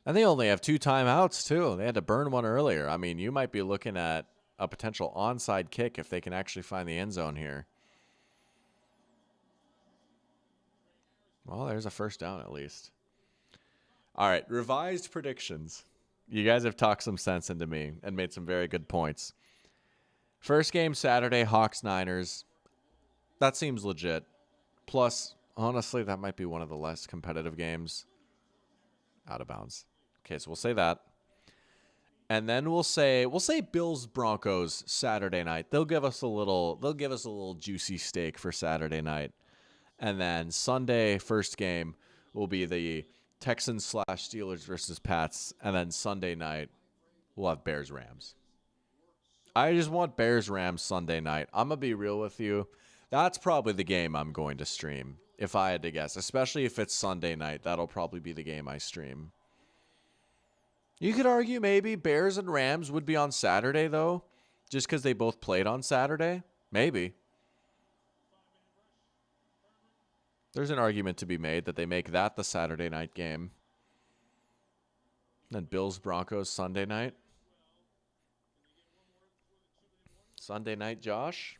and they only have 2 timeouts too. They had to burn one earlier. I mean, you might be looking at a potential onside kick if they can actually find the end zone here. Well, there's a first down at least. All right, revised predictions. You guys have talked some sense into me and made some very good points. First game Saturday, Hawks Niners. That seems legit. Plus, honestly, that might be one of the less competitive games. Out of bounds. Okay, so we'll say that. And then we'll say Bills Broncos Saturday night. They'll give us a little juicy steak for Saturday night. And then Sunday first game will be the Texans / Steelers versus Pats. And then Sunday night we'll have Bears Rams. I just want Bears Rams Sunday night. I'm going to be real with you. That's probably the game I'm going to stream if I had to guess, especially if it's Sunday night. That'll probably be the game I stream. You could argue maybe Bears and Rams would be on Saturday, though, just because they both played on Saturday. Maybe. There's an argument to be made that they make that the Saturday night game. Then Bills Broncos Sunday night. Sunday night, Josh?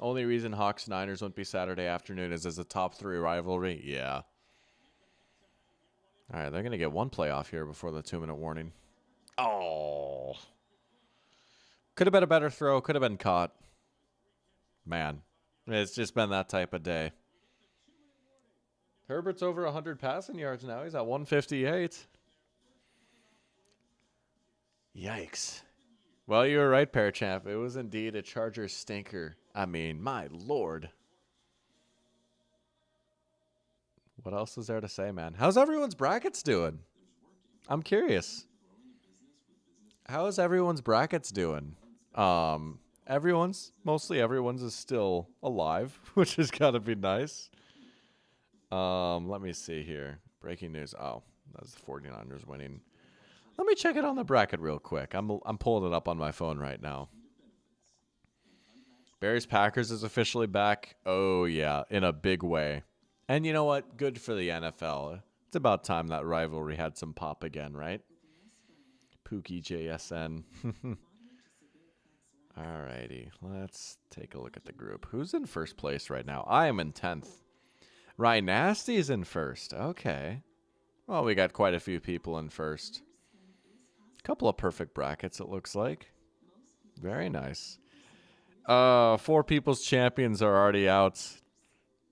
Only reason Hawks Niners won't be Saturday afternoon is as a top 3 rivalry. Yeah. All right, they're going to get one playoff here before the 2-minute warning. Oh. Could have been a better throw. Could have been caught. Man, it's just been that type of day. Herbert's over 100 passing yards now. He's at 158. Yikes. Well, you were right, Parachamp. It was indeed a Chargers stinker. I mean, my lord. What else is there to say, man? How's everyone's brackets doing? I'm curious. How is everyone's brackets doing? Mostly everyone's is still alive, which has got to be nice. Let me see here. Breaking news. Oh, that's the 49ers winning. Let me check it on the bracket real quick. I'm pulling it up on my phone right now. Bears Packers is officially back. Oh, yeah, in a big way. And you know what? Good for the NFL. It's about time that rivalry had some pop again, right? Pookie JSN. Alrighty, let's take a look at the group. Who's in first place right now? I am in 10th. Ryan Nasty's in first. Okay. Well, we got quite a few people in first. Couple of perfect brackets, it looks like. Very nice. 4 people's champions are already out.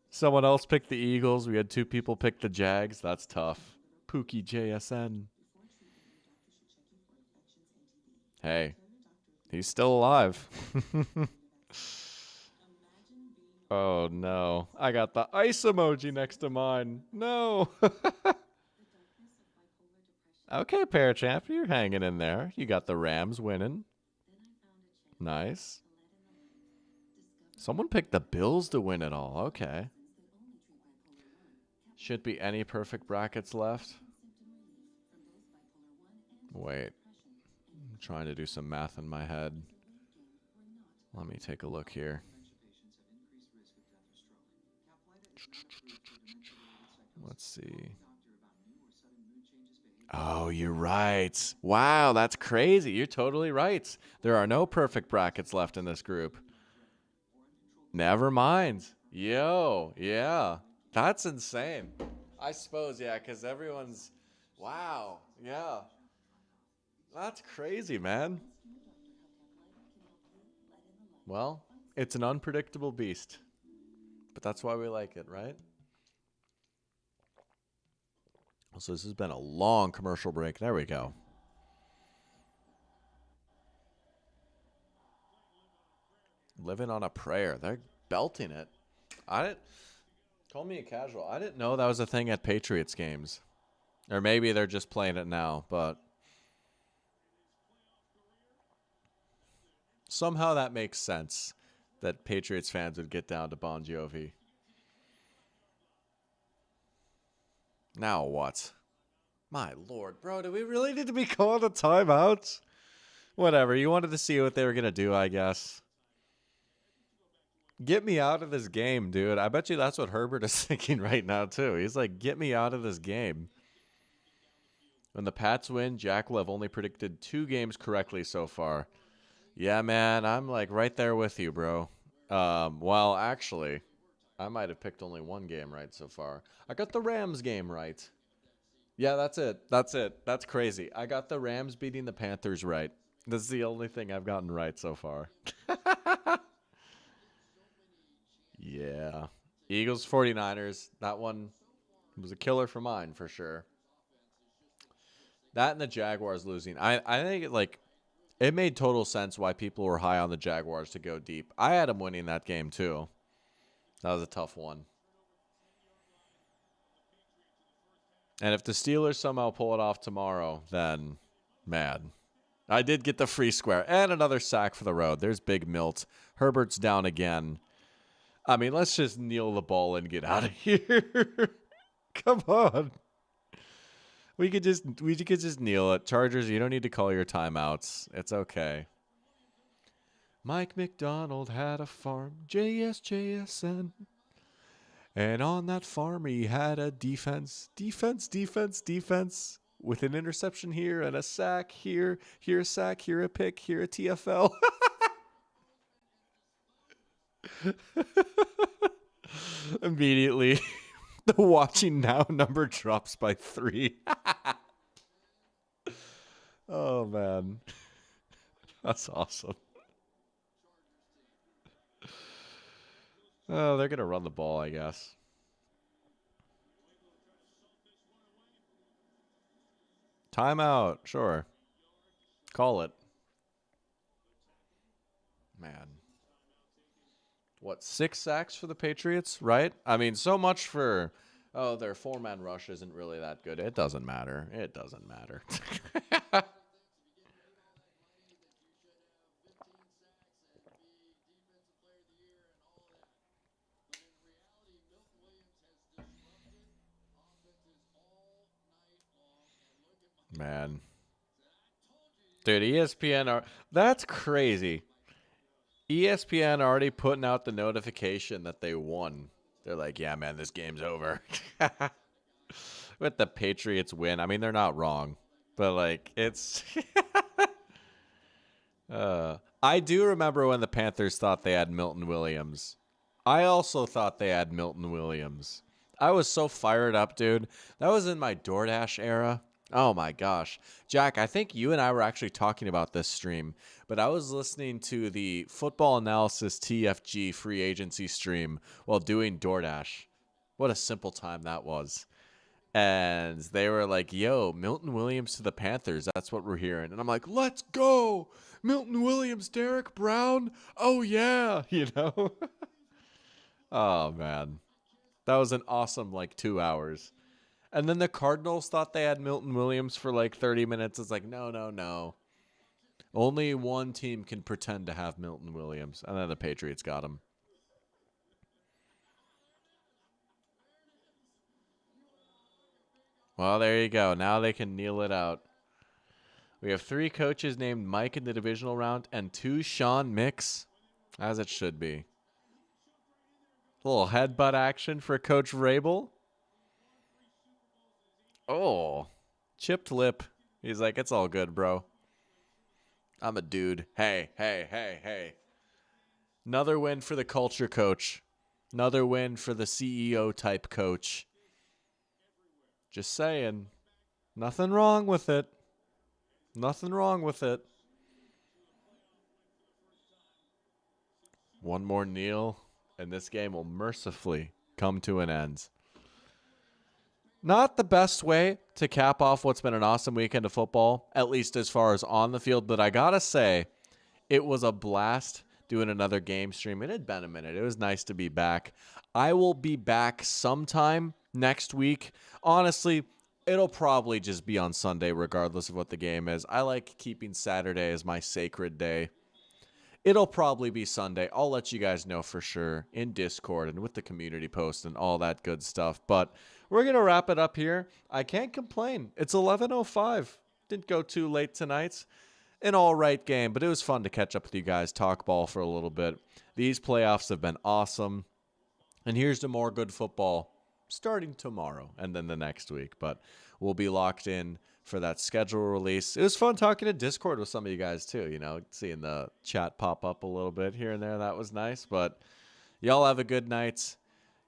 Someone else picked the Eagles. We had 2 people pick the Jags. That's tough. Pookie JSN. Hey, he's still alive. Oh, no. I got the ice emoji next to mine. No. Okay, Parachamp, you're hanging in there. You got the Rams winning. Nice. Someone picked the Bills to win it all. Okay. Should be any perfect brackets left. Wait. I'm trying to do some math in my head. Let me take a look here. Let's see. Oh, you're right. Wow, that's crazy. You're totally right. There are no perfect brackets left in this group. Never mind. Yo, yeah. That's insane. I suppose, yeah, because everyone's... Wow, yeah. That's crazy, man. Well, it's an unpredictable beast. But that's why we like it, right? So this has been a long commercial break. There we go. Living on a prayer. They're belting it. Call me a casual. I didn't know that was a thing at Patriots games. Or maybe they're just playing it now, but somehow that makes sense that Patriots fans would get down to Bon Jovi. Now what? My lord, bro, do we really need to be calling a timeout? Whatever, you wanted to see what they were going to do, I guess. Get me out of this game, dude. I bet you that's what Herbert is thinking right now, too. He's like, get me out of this game. When the Pats win, Jack will have only predicted 2 games correctly so far. Yeah, man, I'm like right there with you, bro. Well, actually, I might have picked only 1 game right so far. I got the Rams game right. Yeah, that's it. That's it. That's crazy. I got the Rams beating the Panthers right. This is the only thing I've gotten right so far. Yeah. Eagles 49ers. That one was a killer for mine for sure. That and the Jaguars losing. I think it made total sense why people were high on the Jaguars to go deep. I had them winning that game too. That was a tough one. And if the Steelers somehow pull it off tomorrow, then mad. I did get the free square and another sack for the road. There's Big Milt. Herbert's down again. I mean, let's just kneel the ball and get out of here. Come on. We could just kneel it. Chargers, you don't need to call your timeouts. It's okay. Mike McDonald had a farm, JSJSN. And on that farm, he had a defense. With an interception here and a sack here a sack, here a pick, here a TFL. Immediately, the watching now number drops by 3. Oh, man. That's awesome. Oh, they're going to run the ball, I guess. Timeout. Sure. Call it. Man. What, 6 sacks for the Patriots, right? I mean, so much for, their 4-man rush isn't really that good. It doesn't matter. It doesn't matter. Man. Dude, that's crazy. ESPN already putting out the notification that they won. They're like, yeah, man, this game's over. With the Patriots win. I mean, they're not wrong. But, like, it's... I do remember when the Panthers thought they had Milton Williams. I also thought they had Milton Williams. I was so fired up, dude. That was in my DoorDash era. Oh my gosh. Jack, I think you and I were actually talking about this stream, but I was listening to the Football Analysis TFG free agency stream while doing DoorDash. What a simple time that was. And they were like, yo, Milton Williams to the Panthers. That's what we're hearing. And I'm like, let's go. Milton Williams, Derek Brown. Oh, yeah. You know? Oh, man. That was an awesome, 2 hours. And then the Cardinals thought they had Milton Williams for 30 minutes. It's like, no. Only one team can pretend to have Milton Williams. And then the Patriots got him. Well, there you go. Now they can kneel it out. We have 3 coaches named Mike in the divisional round and 2 Sean Mix, as it should be. A little headbutt action for Coach Vrabel. Oh, chipped lip. He's like, it's all good, bro. I'm a dude. Hey. Another win for the culture coach. Another win for the CEO type coach. Just saying. Nothing wrong with it. Nothing wrong with it. One more kneel, and this game will mercifully come to an end. Not the best way to cap off what's been an awesome weekend of football, at least as far as on the field, but I gotta say, it was a blast doing another game stream. It had been a minute. It was nice to be back. I will be back sometime next week. Honestly, It'll probably just be on Sunday, regardless of what the game is. I like keeping Saturday as my sacred day. It'll probably be Sunday. I'll let you guys know for sure in Discord and with the community post and all that good stuff. But we're going to wrap it up here. I can't complain. It's 11:05. Didn't go too late tonight. An all right game, but it was fun to catch up with you guys, talk ball for a little bit. These playoffs have been awesome. And here's to more good football starting tomorrow and then the next week. But we'll be locked in for that schedule release. It was fun talking to Discord with some of you guys too, seeing the chat pop up a little bit here and there. That was nice. But y'all have a good night.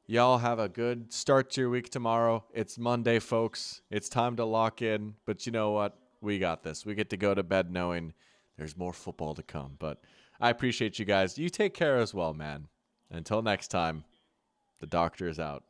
Y'all have a good start to your week tomorrow. It's Monday, folks. It's time to lock in. But you know what? We got this. We get to go to bed knowing there's more football to come. But I appreciate you guys. You take care as well, man. Until next time, the doctor is out.